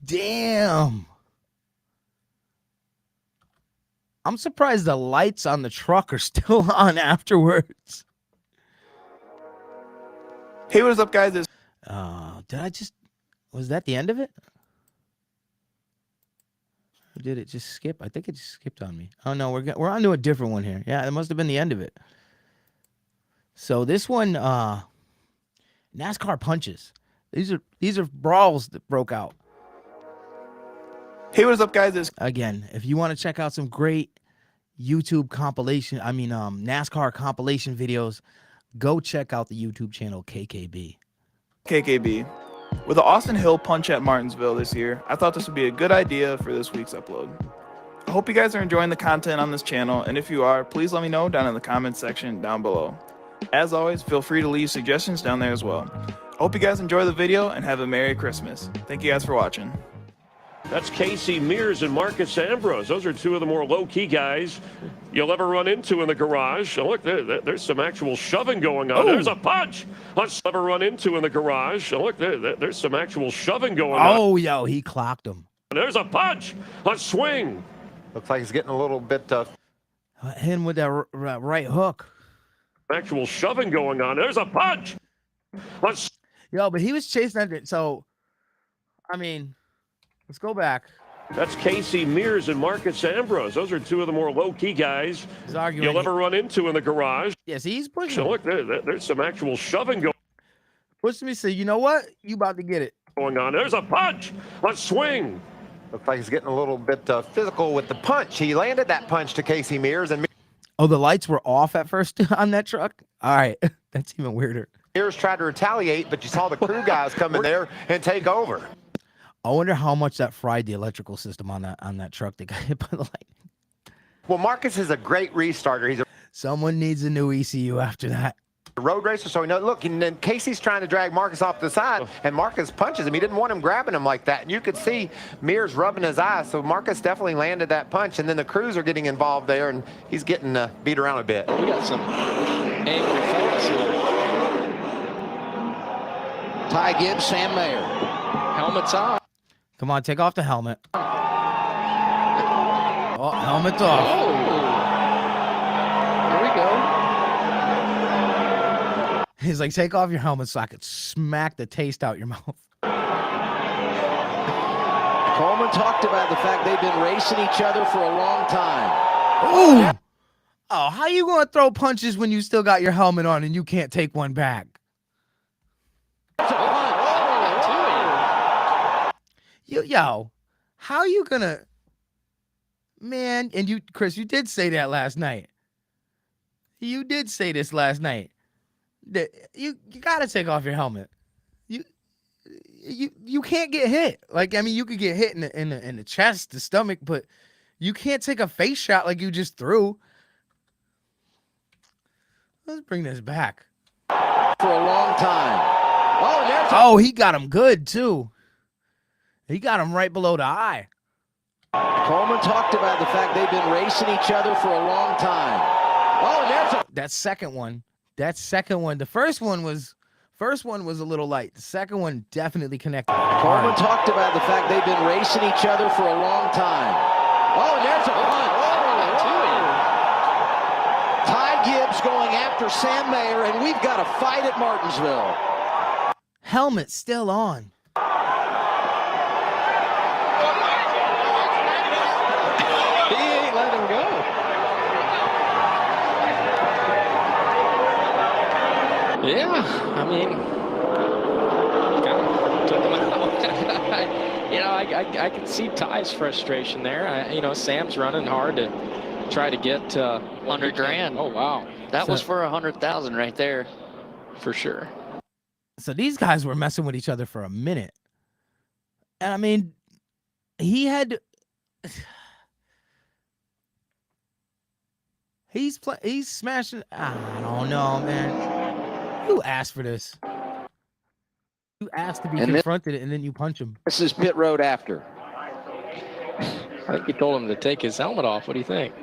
Damn! I'm surprised the lights on the truck are still on afterwards. Hey, what's up, guys? Was that the end of it? Or did it just skip? I think it just skipped on me. Oh no, we're on to a different one here. Yeah, it must have been the end of it. So this one, NASCAR punches. These are brawls that broke out. Hey, what's up, guys? Again, if you want to check out some great YouTube compilation, NASCAR compilation videos, go check out the YouTube channel KKB. KKB. With the Austin Hill punch at Martinsville this year, I thought this would be a good idea for this week's upload. I hope you guys are enjoying the content on this channel, and if you are, please let me know down in the comments section down below. As always, feel free to leave suggestions down there as well. I hope you guys enjoy the video and have a Merry Christmas. Thank you guys for watching. That's Casey Mears and Marcus Ambrose. Those are two of the more low-key guys you'll ever run into in the garage. Oh, look, there's some actual shoving going on. Oh. There's a punch. Let's never run into in the garage. Oh, look, there's some actual shoving going on. Oh, yo, he clocked him. There's a punch. Let's swing. Looks like he's getting a little bit Hit him with that right hook. Actual shoving going on. There's a punch. Let's. Yo, but he was chasing that. So, let's go back. That's Casey Mears and Marcus Ambrose. Those are two of the more low-key guys you'll ever run into in the garage. Yes, he's pushing. So look, there's some actual shoving going. Push me, say, you know what? You about to get it. Going on. There's a punch. Let's swing. Looks like he's getting a little bit physical with the punch. He landed that punch to Casey Mears, and Oh, the lights were off at first on that truck? All right. That's even weirder. Mears tried to retaliate, but you saw the crew guys come in there and take over. I wonder how much that fried the electrical system on that truck that got hit by the lightning. Well, Marcus is a great restarter. Someone needs a new ECU after that. A road racer, so we know. Look, and then Casey's trying to drag Marcus off the side, and Marcus punches him. He didn't want him grabbing him like that. And you could see Mears rubbing his eyes, so Marcus definitely landed that punch. And then the crews are getting involved there, and he's getting beat around a bit. We got some angry fellas here. Ty Gibbs, Sam Mayer. Helmets on. Come on, take off the helmet. Oh, helmet's off. Oh. Here we go. He's like, take off your helmet so I could smack the taste out your mouth. Coleman talked about the fact they've been racing each other for a long time. Ooh. Oh, how you going to throw punches when you still got your helmet on and you can't take one back? Yo, how you gonna? Man, and you, Chris, you did say that last night. You did say this last night. That you got to take off your helmet. You can't get hit. Like, I mean, you could get hit in the chest, the stomach, but you can't take a face shot like you just threw. Let's bring this back. For a long time. Oh, he got him good, too. He got him right below the eye. Coleman talked about the fact they've been racing each other for a long time. Oh, and there's a... That second one. The first one was a little light. The second one definitely connected. Coleman talked about the fact they've been racing each other for a long time. Oh, and there's a punt. Ty Gibbs going after Sam Mayer, and we've got a fight at Martinsville. Helmet still on. He ain't let him go. Yeah, I mean, kind of took him out. I can see Ty's frustration there. Sam's running hard to try to get $100,000. Oh wow, that was for $100,000 right there, for sure. So these guys were messing with each other for a minute, and I mean, he's smashing. I don't know, man. You asked for this. You asked to be confronted, and then you punch him. This is pit road after. I think he told him to take his helmet off. What do you think?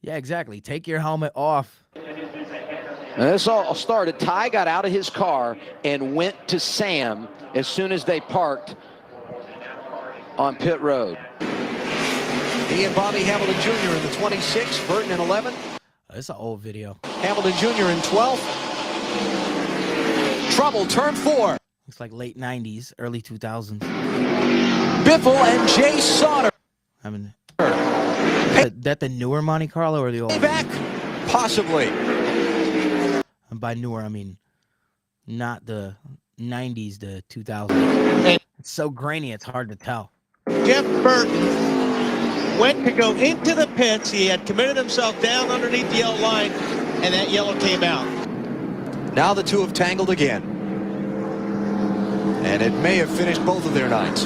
Yeah, exactly. Take your helmet off. And this all started. Ty got out of his car and went to Sam as soon as they parked on pit road. He and Bobby Hamilton Jr. in the 26, Burton in 11. It's an old video. Hamilton Jr. in 12. Trouble, turn 4. Looks like late 90s, early 2000s. Biffle and Jay Sauter. I mean, that the newer Monte Carlo or the old? Back, possibly. And by newer, I mean not the 90s, the 2000s. It's so grainy, it's hard to tell. Jeff Burton went to go into the pits. He had committed himself down underneath the yellow line, and that yellow came out. Now the two have tangled again. And it may have finished both of their nights.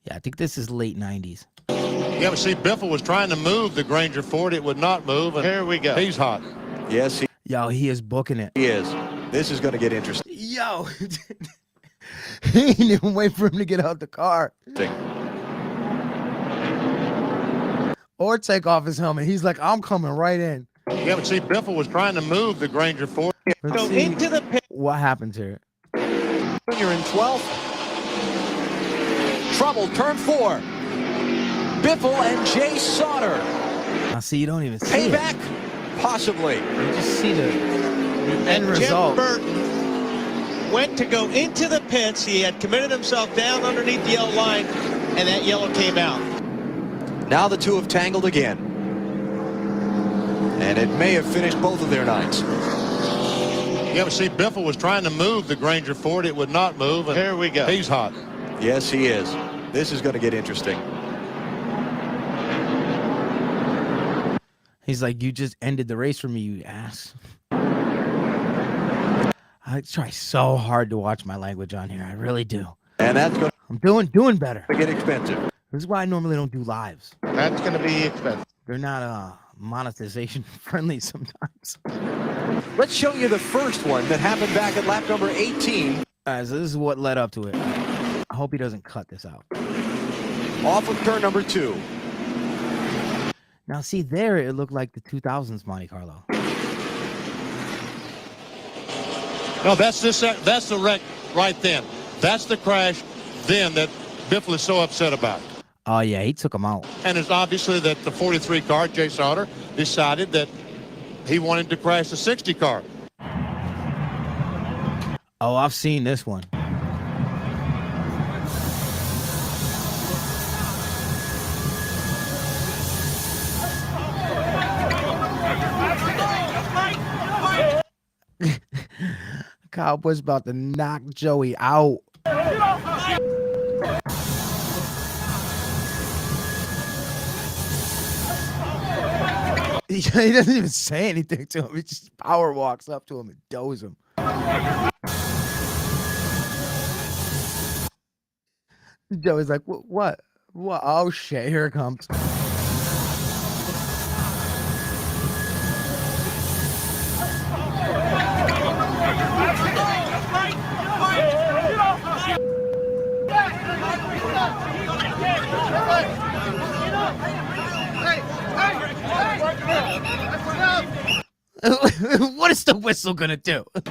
Yeah, I think this is late 90s. Yeah, but see, Biffle was trying to move the Granger Ford. It would not move. And here we go. He's hot. Yes, Yo, he is booking it. he is. This is going to get interesting. Yo, he didn't even wait for him to get out the car. Or take off his helmet. He's like, I'm coming right in. Yeah, but see, Biffle was trying to move the Granger Ford. Let's see into the pit. What happens here? Junior in 12th. Trouble, turn 4. Biffle and Jay Sauter. I see, you don't even see Payback, possibly. You just see the end result. Jeff Burton went to go into the pits. He had committed himself down underneath the yellow line, and that yellow came out. Now the two have tangled again. And it may have finished both of their nights. Yeah, but see, Biffle was trying to move the Granger Ford. It would not move. And here we go. He's hot. Yes, he is. This is going to get interesting. He's like, you just ended the race for me, you ass. I try so hard to watch my language on here. I really do. And that's going I'm doing better. to get expensive. This is why I normally don't do lives. That's going to be expensive. They're not monetization friendly sometimes. Let's show you the first one that happened back at lap number 18. All right, so this is what led up to it. I hope he doesn't cut this out. Off of turn number 2. Now, see, there it looked like the 2000s Monte Carlo. No, that's the wreck right then. That's the crash then that Biffle is so upset about. Oh, yeah, he took him out. And it's obviously that the 43 car, Jay Sauter, decided that he wanted to crash the 60 car. Oh, I've seen this one. Cowboy's about to knock Joey out. He doesn't even say anything to him. He just power walks up to him and does him. Joey's like, what? Oh, shit. Here it comes. What is the whistle gonna do? All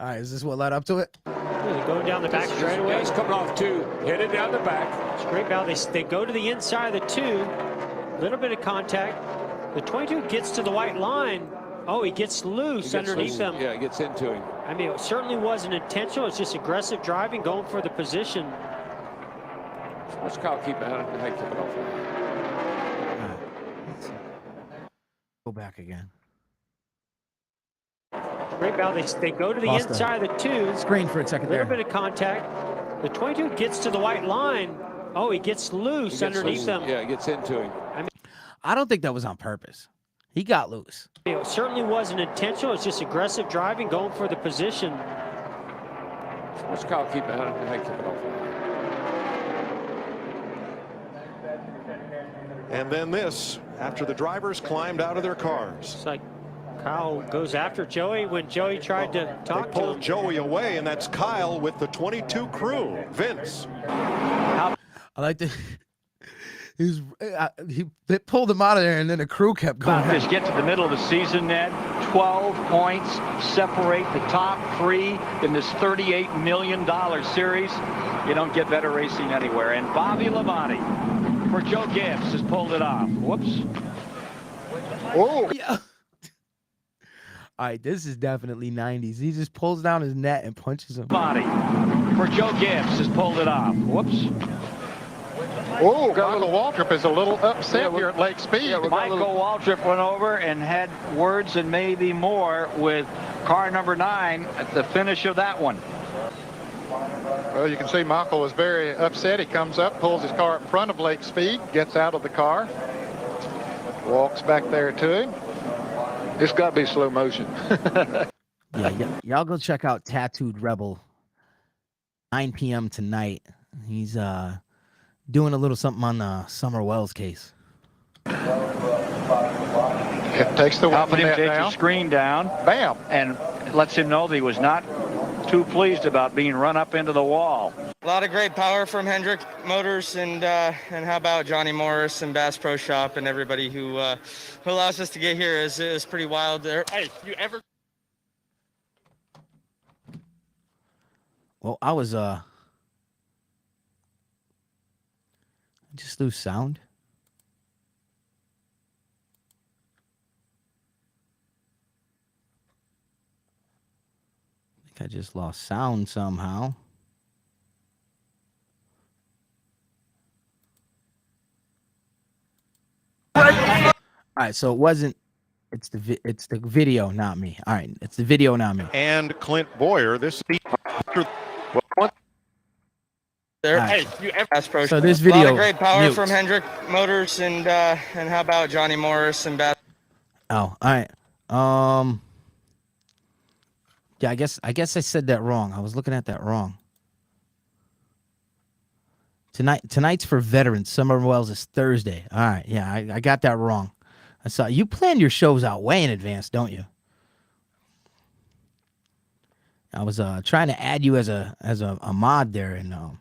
right, is this what led up to it? Going down the back straightaway. He's coming off 2, headed down the back. Straight bow. They go to the inside of the 2. Little bit of contact. The 22 gets to the white line. Oh, he gets loose underneath them. Yeah, he gets into him. I mean, it certainly wasn't intentional. It's just aggressive driving, going for the position. Let's Kyle keep it out. Hey, keep it off. Go back again. Straight bow. They go to the Lost inside of the 2. Screen for a second Little there. bit of contact. The 22 gets to the white line. Oh, he gets loose underneath them. Yeah, he gets into him. I don't think that was on purpose. He got loose. It certainly wasn't intentional. It's just aggressive driving, going for the position. Let's Kyle keep it out. Hey, keep it off. And then this, after the drivers climbed out of their cars. It's like Kyle goes after Joey when Joey tried to talk to him. Joey away, and that's Kyle with the 22 crew. Vince. I like the. They pulled him out of there, and then the crew kept going. Just get to the middle of the season, Ned. 12 points separate the top 3 in this $38 million series. You don't get better racing anywhere. And Bobby Labonte for Joe Gibbs has pulled it off. Whoops. Oh. Yeah. All right, this is definitely 90s. He just pulls down his net and punches him. Body for Joe Gibbs has pulled it off. Whoops. Oh, Michael Waltrip is a little upset here at Lake Speed. Michael Waltrip went over and had words and maybe more with car number 9 at the finish of that one. Well, you can see Michael was very upset. He comes up, pulls his car in front of Lake Speed, gets out of the car, walks back there to him. It's got to be slow motion. Yeah, y'all go check out Tattooed Rebel. 9 p.m. tonight. He's doing a little something on the Summer Wells case. It takes the Helping him net take down. the screen down. Bam. And lets him know that he was not too pleased about being run up into the wall. A lot of great power from Hendrick Motors and how about Johnny Morris and Bass Pro Shop and everybody who allows us to get here is pretty wild. Hey, you ever? Well, I was just lose sound. I think I just lost sound somehow. All right, so it wasn't. It's the video, not me. All right, it's the video, not me. And Clint Boyer. This There. Right. Hey, you ever? So this A video. lot of great power mute. from Hendrick Motors and how about Johnny Morris and Bass. Oh, all right. Yeah, I guess I said that wrong. I was looking at that wrong. Tonight's for veterans. Summer Wells is Thursday. All right. Yeah, I got that wrong. I saw you plan your shows out way in advance, don't you? I was trying to add you as a mod there, and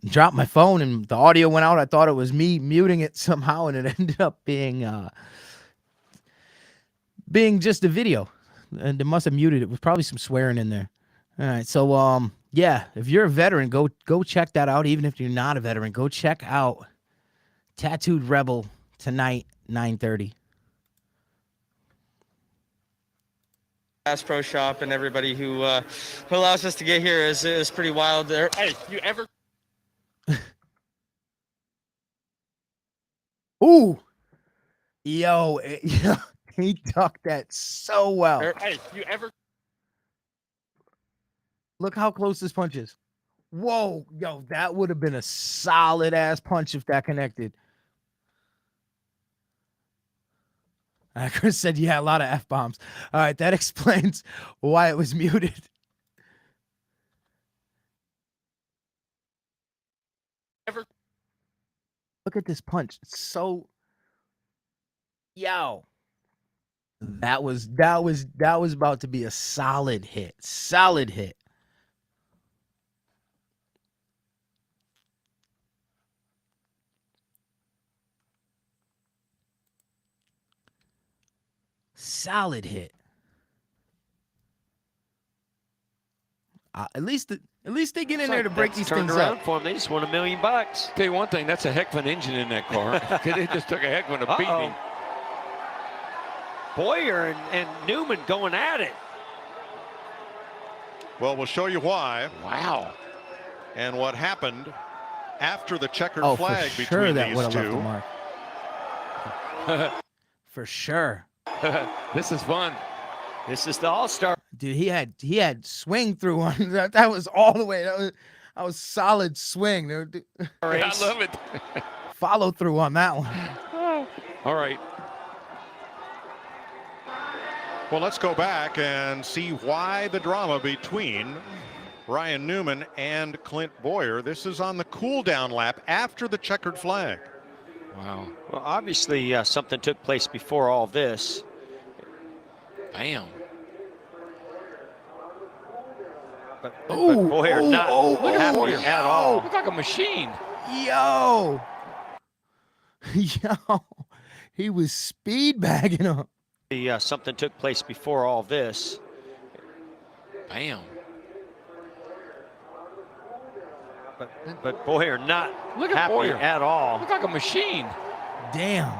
dropped my phone, and the audio went out. I thought it was me muting it somehow, and it ended up being just a video. And they must have muted it with probably some swearing in there. All right, so yeah, if you're a veteran, go check that out. Even if you're not a veteran, go check out Tattooed Rebel tonight, 9:30. Bass Pro Shop and everybody who allows us to get here is pretty wild. There. Hey, you ever? Ooh, yo, he ducked that so well. Hey, you ever? Look how close this punch is. Whoa, yo, that would have been a solid ass punch if that connected. Chris said, yeah, a lot of F-bombs. All right, that explains why it was muted. Look at this punch. It's so, yo. That was about to be a solid hit. Solid hit. Solid hit. At least they get in there to break these things around up. for them. They just won $1 million. Tell you one thing, that's a heck of an engine in that car. They just took a heck of a beating. Boyer and Newman going at it. Well, we'll show you why. Wow. And what happened after the checkered Oh, flag for between sure that these would have left a two. mark. For sure. This is fun. This is the All-Star. Dude, he had swing through one. That was all the way. That was solid swing. Dude. I love it. Follow through on that one. All right. Well, let's go back and see why the drama between Ryan Newman and Clint Boyer. This is on the cool down lap after the checkered flag. Wow. Well, obviously something took place before all this. Bam. But Boyer not happy at all. Looks like a machine. Yo. Yo. He was speed bagging him. Something took place before all this. Bam. But Boyer not happy Boyer. at all. Looks like a machine. Damn.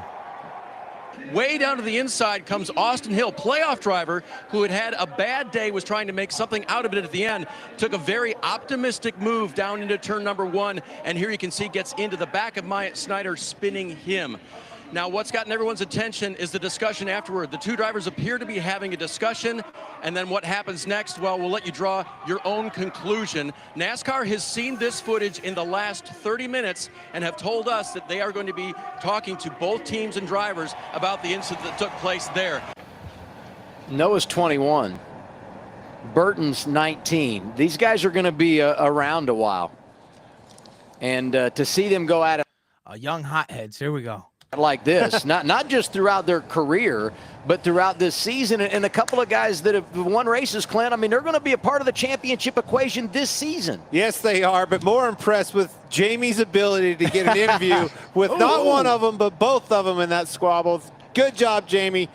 Way down to the inside comes Austin Hill, playoff driver who had a bad day, was trying to make something out of it at the end. Took a very optimistic move down into turn number 1, and here you can see gets into the back of Myatt Snider, spinning him. Now, what's gotten everyone's attention is the discussion afterward. The two drivers appear to be having a discussion, and then what happens next? Well, we'll let you draw your own conclusion. NASCAR has seen this footage in the last 30 minutes and have told us that they are going to be talking to both teams and drivers about the incident that took place there. Noah's 21. Burton's 19. These guys are going to be around a while. And to see them go at it. Young hotheads. Here we go. Like this, not just throughout their career, but throughout this season. And a couple of guys that have won races, Clint, I mean, they're going to be a part of the championship equation this season. Yes, they are, but more impressed with Jamie's ability to get an interview with not one of them, but both of them in that squabble. Good job, Jamie.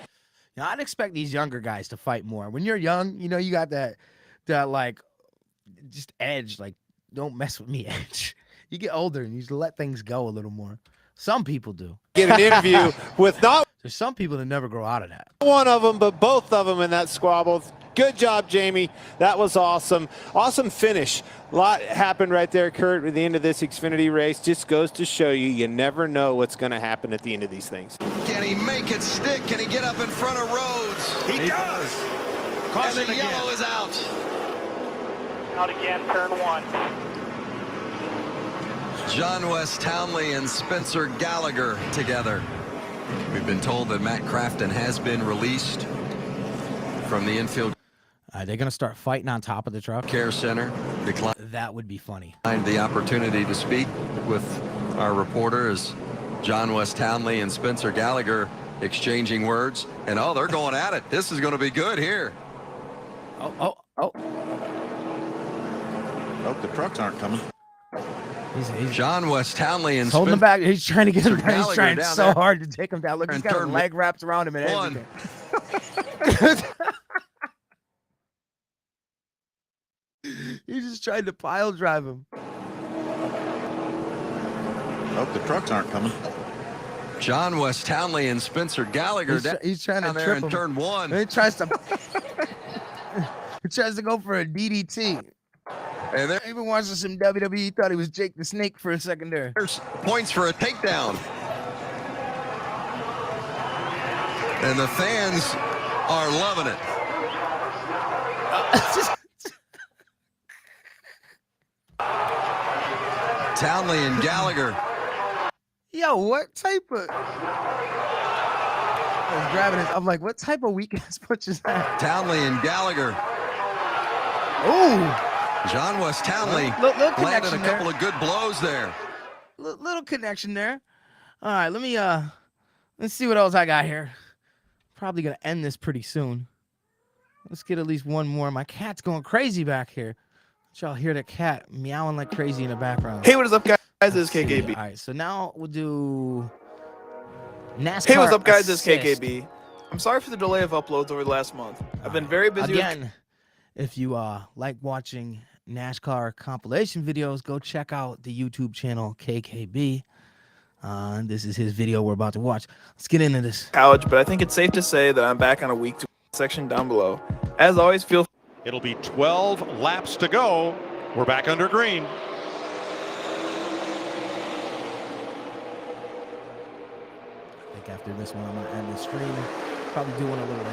Now, I'd expect these younger guys to fight more. When you're young, you know, you got that like, just edge, like, don't mess with me edge. You get older and you just let things go a little more. Some people do. Get an interview with not There's some people that never grow out of that. one of them, but both of them in that squabble. Good job, Jamie. That was awesome. Awesome finish. A lot happened right there, Kurt, at the end of this Xfinity race. Just goes to show you never know what's going to happen at the end of these things. Can he make it stick? Can he get up in front of Rhodes? He does. And the yellow is out. Out again, turn 1. John West Townley and Spencer Gallagher together. We've been told that Matt Crafton has been released from the infield. Are they going to start fighting on top of the truck? Care Center declined That would be funny. the opportunity to speak with our reporter as John West Townley and Spencer Gallagher exchanging words. And oh, they're going at it. This is going to be good here. Oh. Hope the trucks aren't coming. He's John West Townley and holding him back. He's trying to get him down. He's Gallagher trying down so there. hard to take him down. Look, he's And got turn leg wraps around him and one. everything. He's just trying to pile drive him. Hope the trucks aren't coming. John West Townley and Spencer Gallagher He's trying to down there trip in him. turn 1. He tries to go for a DDT. And there, Even watching some WWE, thought he was Jake the Snake for a second there. there's points for a takedown. And the fans are loving it. Townley and Gallagher. Yo, what type of... I was grabbing it. I'm like, what type of weak-ass punch is that? Townley and Gallagher. Ooh. John West Townley Little landed a connection couple there. of good blows there. Little connection there. All right, let's see what else I got here. Probably gonna end this pretty soon. Let's get at least one more. My cat's going crazy back here. Y'all hear the cat meowing like crazy in the background. Hey, what is up, guys? This is KKB. All right, so now we'll do NASCAR. Hey, what's up, guys? This is Assist. KKB. I'm sorry for the delay of uploads over the last month. I've been very busy Again, if you like watching NASCAR compilation videos, go check out the YouTube channel KKB. This is his video we're about to watch. Let's get into this. college, but I think it's safe to say that I'm back on a week 2 section down below. As always, feel It'll be 12 laps to go. We're back under green. I think after this one, I'm gonna end the stream. Probably do one a little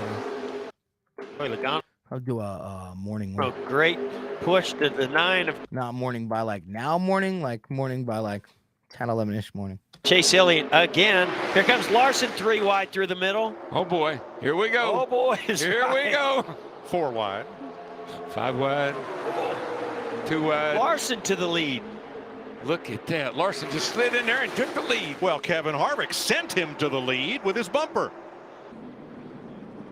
later. I'll do a morning one. Great push to the 9 of Not morning by like now morning, like morning by like 10, 11-ish morning. Chase Elliott again. Here comes Larson 3 wide through the middle. Oh boy, here we go. Oh boy, Here we go. 4 wide. 5 wide. 2 wide. Larson to the lead. Look at that. Larson just slid in there and took the lead. Well, Kevin Harvick sent him to the lead with his bumper.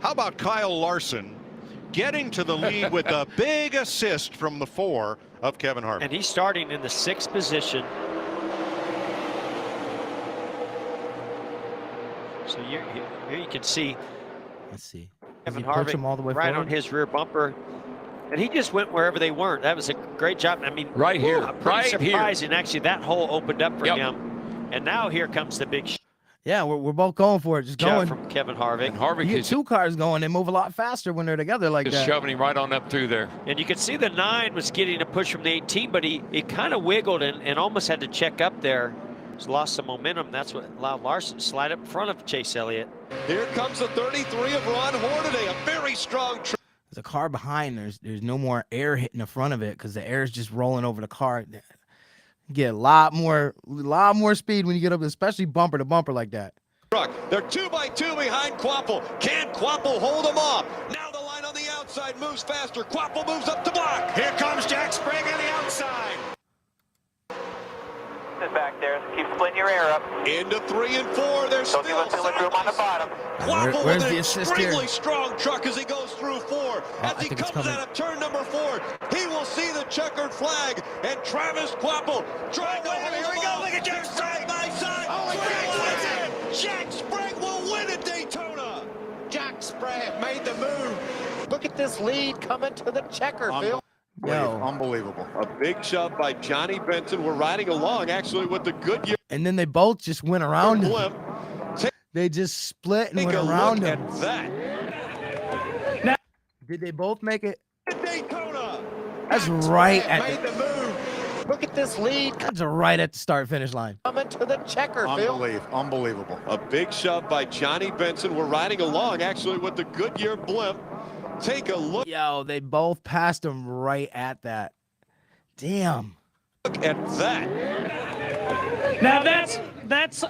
How about Kyle Larson getting to the lead with a big assist from the 4 of Kevin Harvick? And he's starting in the 6th position. So here you can see Let's see. Kevin Does he push Harvick him all the way right forward? on his rear bumper. And he just went wherever they weren't. That was a great job. I mean, Right here. pretty Right here. surprising. Actually, that hole opened up for Yep. him. And now here comes the big Yeah, we're both going for it. Just shot going. from Kevin Harvick. And Harvick You get is 2 cars going, they move a lot faster when they're together like just that. shoving him right on up through there. And you could see the 9 was getting a push from the 18, but he kind of wiggled and almost had to check up there. Just lost some momentum. That's what allowed Larson to slide up in front of Chase Elliott. Here comes the 33 of Ron Hornaday, a very strong There's a car behind. There's no more air hitting the front of it because the air is just rolling over the car. You get a lot more speed when you get up, especially bumper to bumper like that. truck. They're 2 by 2 behind Quapple. Can Quapple hold them off? Now the line on the outside moves faster. Quapple moves up to block. Here comes Jack Sprague on the outside. Back there, keep splitting your air up. Into 3 and 4. There's still room on the bottom. Quapple Where's with the an assist here? extremely strong truck as he goes through 4. I As he think it's comes coming. out of turn number 4, he will see the checkered flag. And Travis Quapple trying to hold here we go. Look at Jack side by side. Jack Sprague will win at Daytona. Jack Sprague made the move. Look at this lead coming to the checker, Phil. Yo. Unbelievable. A big shove by Johnny Benson. We're riding along actually with the Goodyear And then they both just went around him. blimp. They just split and Take went a around look him. at that. Did they both make it? Daytona. That's right Made at the move. Look at this lead that's right at the start finish line. coming to the checker, Phil. Unbelievable. A big shove by Johnny Benson. We're riding along actually with the Goodyear blimp. Take a look Yo, they both passed him right at that. Damn. at that. Now that's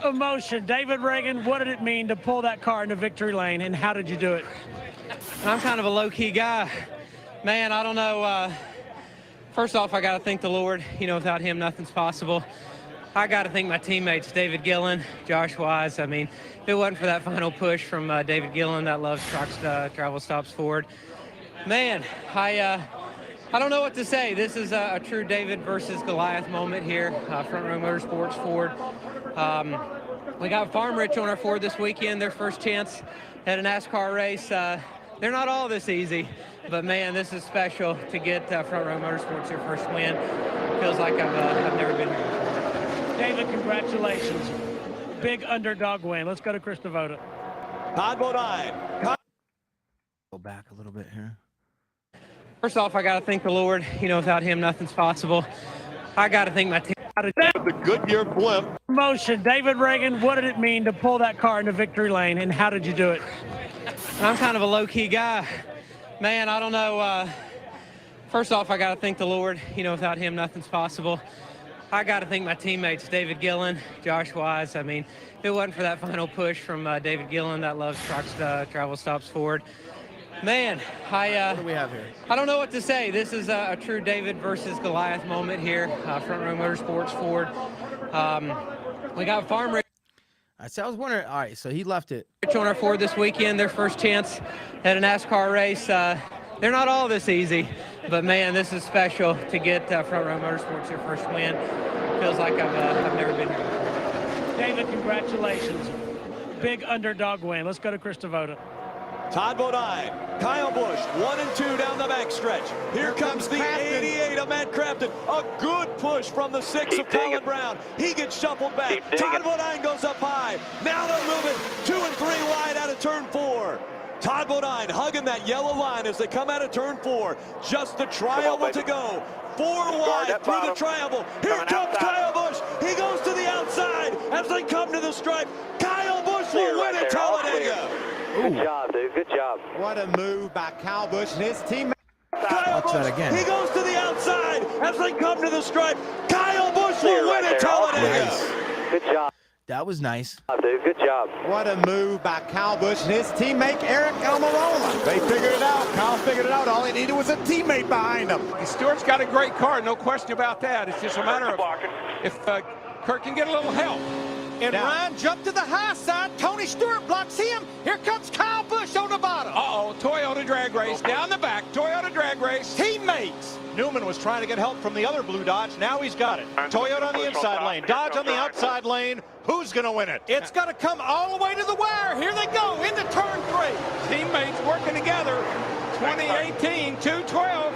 emotion. David Reagan, what did it mean to pull that car into victory lane, and how did you do it? I'm kind of a low-key guy. Man, I don't know. First off, I got to thank the Lord. You know, without him, nothing's possible. I got to thank my teammates, David Gillen, Josh Wise. I mean, if it wasn't for that final push from David Gillen, that loves trucks, travel stops Ford. Man, I don't know what to say. This is a true David versus Goliath moment here. Front Row Motorsports Ford. We got Farm Rich on our Ford this weekend, their first chance at a NASCAR race. They're not all this easy, but man, this is special to get Front Row Motorsports their first win. Feels like I've never been here before. David, congratulations. Big underdog win. Let's go to Chris Devoda. Todd Bodine. Go back a little bit here. First off, I got to thank the Lord. You know, without him, nothing's possible. I got to thank my team. The Goodyear blimp. Emotion. David Reagan, what did it mean to pull that car into victory lane, and how did you do it? I'm kind of a low-key guy. Man, I don't know. First off, I got to thank the Lord. You know, without him, nothing's possible. I got to thank my teammates, David Gillen, Josh Wise. I mean, if it wasn't for that final push from David Gillen, that loves trucks travel stops Ford. Man, what do we have here? I don't know what to say. This is a true David versus Goliath moment here. Front Row Motorsports Ford. We got Farm Rich I was wondering. All right, so he left it. on our Ford this weekend, their first chance at a NASCAR race. They're not all this easy, but man, this is special to get Front Row Motorsports your first win. Feels like I've never been here before. David, congratulations. Big underdog win. Let's go to Chris Devoto. Todd Bodine, Kyle Busch, 1 and 2 down the backstretch. Here comes the 88 of Matt Crafton. A good push from the 6 of Colin Brown. He gets shuffled back. Todd Bodine goes up high. Now they're moving 2 and 3 wide out of turn 4. Todd Bodine hugging that yellow line as they come out of turn 4. Just the triangle to go. 4 wide through the triangle. Here comes Kyle Busch. He goes to the outside as they come to the stripe. Kyle Busch will win at Talladega. Good job, dude. Good job. What a move by Kyle Busch and his teammate. Watch that again. He goes to the outside as they come to the stripe. Kyle Busch will win at Talladega. Nice. Good job. That was nice. Dude, good job. What a move by Kyle Busch and his teammate Eric Almirola. They figured it out. Kyle figured it out. All he needed was a teammate behind him. Stewart's got a great car, no question about that. It's just a matter of if Kurt can get a little help. And Ryan jumped to the high side. Tony Stewart blocks him. Here comes Kyle Busch on the bottom. Uh-oh, Toyota drag race down the back. Toyota drag race. Teammates. Newman was trying to get help from the other blue Dodge. Now he's got it. Toyota on the inside lane. Dodge on the outside lane. Who's going to win it? It's going to come all the way to the wire. Here they go into turn 3. Teammates working together. 2018, 212.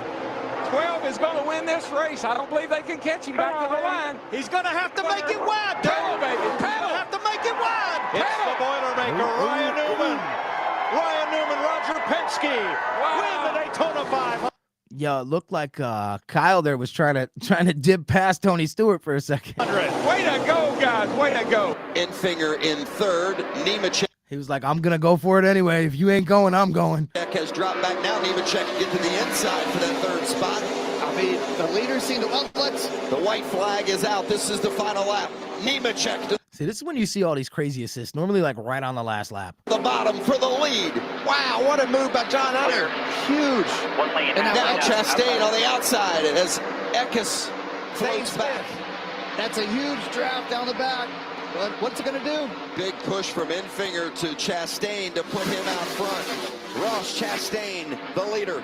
12 is going to win this race. I don't believe they can catch him back to the line. He's going to have to make it wide. Pedal, baby. He's going to have to make it wide. It's the Boilermaker, Ryan Newman. Ryan Newman, Roger Penske. Win the Daytona 500. Yeah, it looked like Kyle there was trying to dip past Tony Stewart for a second. Way to go, guys. Way to go. Enfinger in third. Nemechek He was like, I'm going to go for it anyway. If you ain't going, I'm going. has dropped back now. Nemechek get to the inside for that third spot. I mean, the leader's seen the outlets. The white flag is out. This is the final lap. Nemechek. See, this is when you see all these crazy assists. Normally, like right on the last lap. The bottom for the lead. Wow, what a move by John Hunter. Huge. And now Chastain on the outside as Eckes floats back. That's a huge draft down the back. But what's it going to do? Big push from Enfinger to Chastain to put him out front. Ross Chastain, the leader.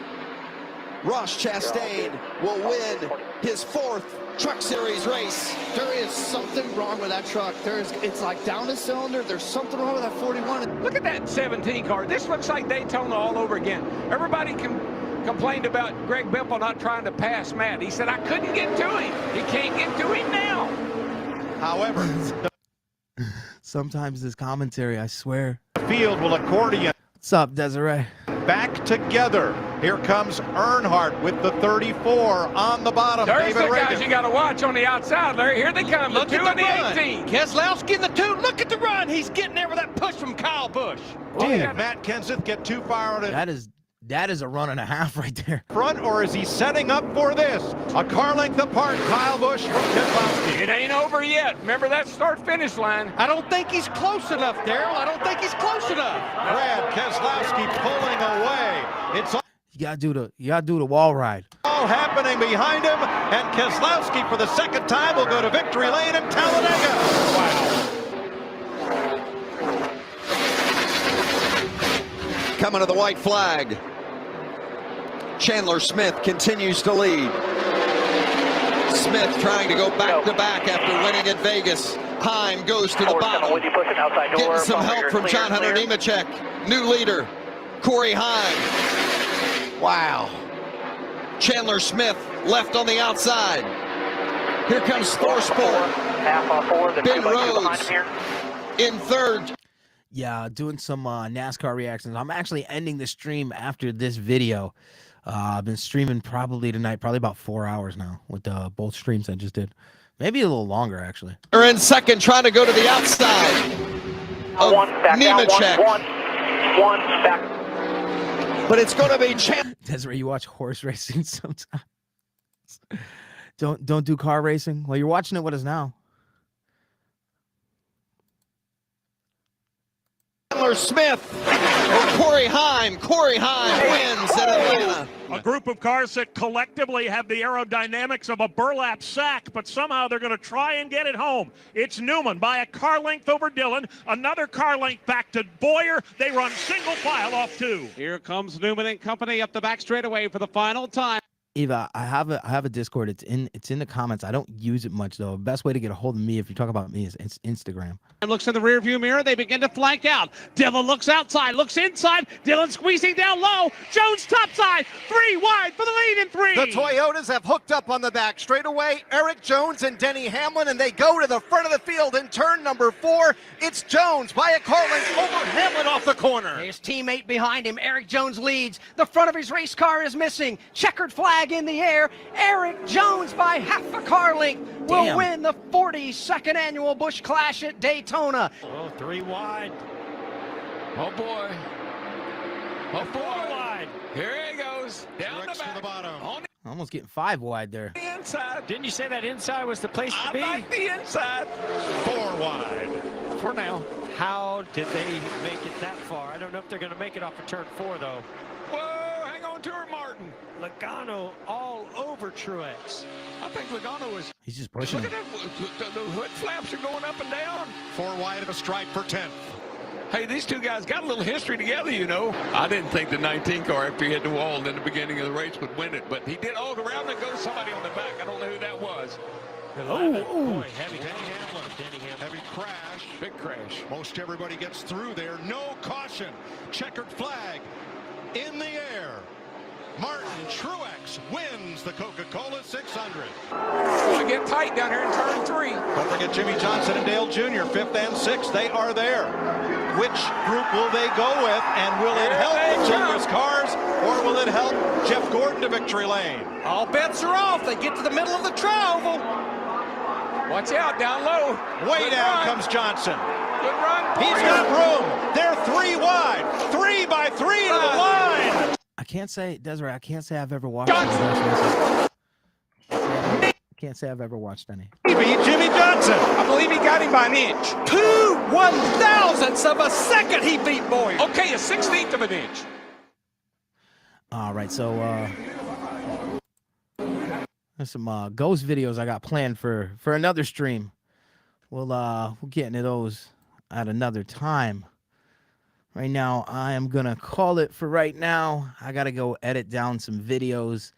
Ross Chastain will win his 4th Truck Series race. There is something wrong with that truck. It's like down a cylinder. There's something wrong with that 41. Look at that 17 car. This looks like Daytona all over again. Everybody complained about Greg Biffle not trying to pass Matt. He said, I couldn't get to him. He can't get to him now. However, sometimes this commentary, I swear. The field will accordion. What's up, Desiree? Back together. Here comes Earnhardt with the 34 on the bottom. There's David the guys Reagan. you got to watch on the outside, Larry. Here they come. Look the 2 at the and run. the 18. Keselowski in the 2. Look at the run. He's getting there with that push from Kyle Busch. Did Matt Kenseth get too far out in That is a run and a half right there. front, or is he setting up for this? A car length apart, Kyle Busch from Keselowski. It ain't over yet. Remember that start-finish line. I don't think he's close enough, Daryl. I don't think he's close enough. Brad Keselowski pulling away. It's You gotta do the wall ride. all happening behind him, and Keselowski for the second time will go to victory lane in Talladega. Wow. Coming to the white flag. Chandler Smith continues to lead. Smith trying to go back to back after winning at Vegas. Heim goes to the bottom. Getting some help from John Hunter Nemechek. New leader, Corey Heim. Wow. Chandler Smith left on the outside. Here comes Thorsport. Ben Rhodes in third. Yeah, doing some NASCAR reactions. I'm actually ending the stream after this video. I've been streaming probably tonight, probably about 4 hours now with both streams I just did. Maybe a little longer, actually. They're in second, trying to go to the outside of Nemechek. One back. But it's going to be Chandler. That's where you watch horse racing sometimes. Don't do car racing. Well, you're watching it with us now. Smith or Corey Heim. Corey Heim wins at Atlanta. A group of cars that collectively have the aerodynamics of a burlap sack, but somehow they're going to try and get it home. It's Newman by a car length over Dillon, another car length back to Boyer. They run single file off 2. Here comes Newman and company up the back straightaway for the final time. Eva, I have a Discord. It's in the comments. I don't use it much though. Best way to get a hold of me if you talk about me is Instagram. And looks in the rearview mirror. They begin to flank out. Dillon looks outside, looks inside. Dillon squeezing down low. Jones topside. 3 wide for the lead in 3. The Toyotas have hooked up on the back straightaway. Eric Jones and Denny Hamlin, and they go to the front of the field in turn number 4. It's Jones by a car length over Hamlin off the corner. His teammate behind him, Eric Jones, leads. The front of his race car is missing. Checkered flag in the air. Eric Jones by half a car length will win the 42nd annual Busch Clash at Daytona. Oh, 3 wide. Oh boy. Oh, 4 wide. Here he goes. Down the back. To the bottom. On Almost getting 5 wide there. the inside. Didn't you say that inside was the place to be? I like the inside. 4 wide. For now. How did they make it that far? I don't know if they're going to make it off of turn 4, though. Whoa, hang on to her, Martin. Logano all over Truex. I think Logano is. He's just pushing Look him. at that. The hood flaps are going up and down. 4 wide of a stripe for 10th. Hey, these two guys got a little history together, you know. I didn't think the 19 car, after he hit the wall in the beginning of the race, would win it, but he did. Oh, around and goes somebody on the back. I don't know who that was. Boy, heavy Heavy crash. Big crash. Most everybody gets through there. No caution. Checkered flag in the air. Martin Truex wins the Coca-Cola 600. Going to get tight down here in turn 3. Don't forget Jimmy Johnson and Dale Jr., 5th and 6th. They are there. Which group will they go with? And will it help the Childress cars, or will it help Jeff Gordon to victory lane? All bets are off. They get to the middle of the tri-oval. Watch out, down low. Way down comes Johnson. Good run. He's got room. They're 3 wide. 3 by 3 to the line. I can't say, Desiree, I can't say I've ever watched any. I can't say I've ever watched any. He beat Jimmy Johnson. I believe he got him by an inch. 2/1000ths of a second he beat Boyer. Okay, a 16th of an inch. All right, so there's some ghost videos I got planned for another stream. We'll get into those at another time. Right now, I am gonna call it for right now. I gotta go edit down some videos,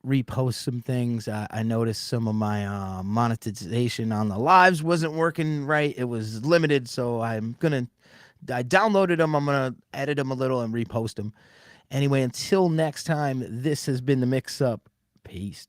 repost some things. I noticed some of my monetization on the lives wasn't working right. It was limited, so I downloaded them. I'm gonna edit them a little and repost them. Anyway, until next time, this has been The Mix Up. Peace.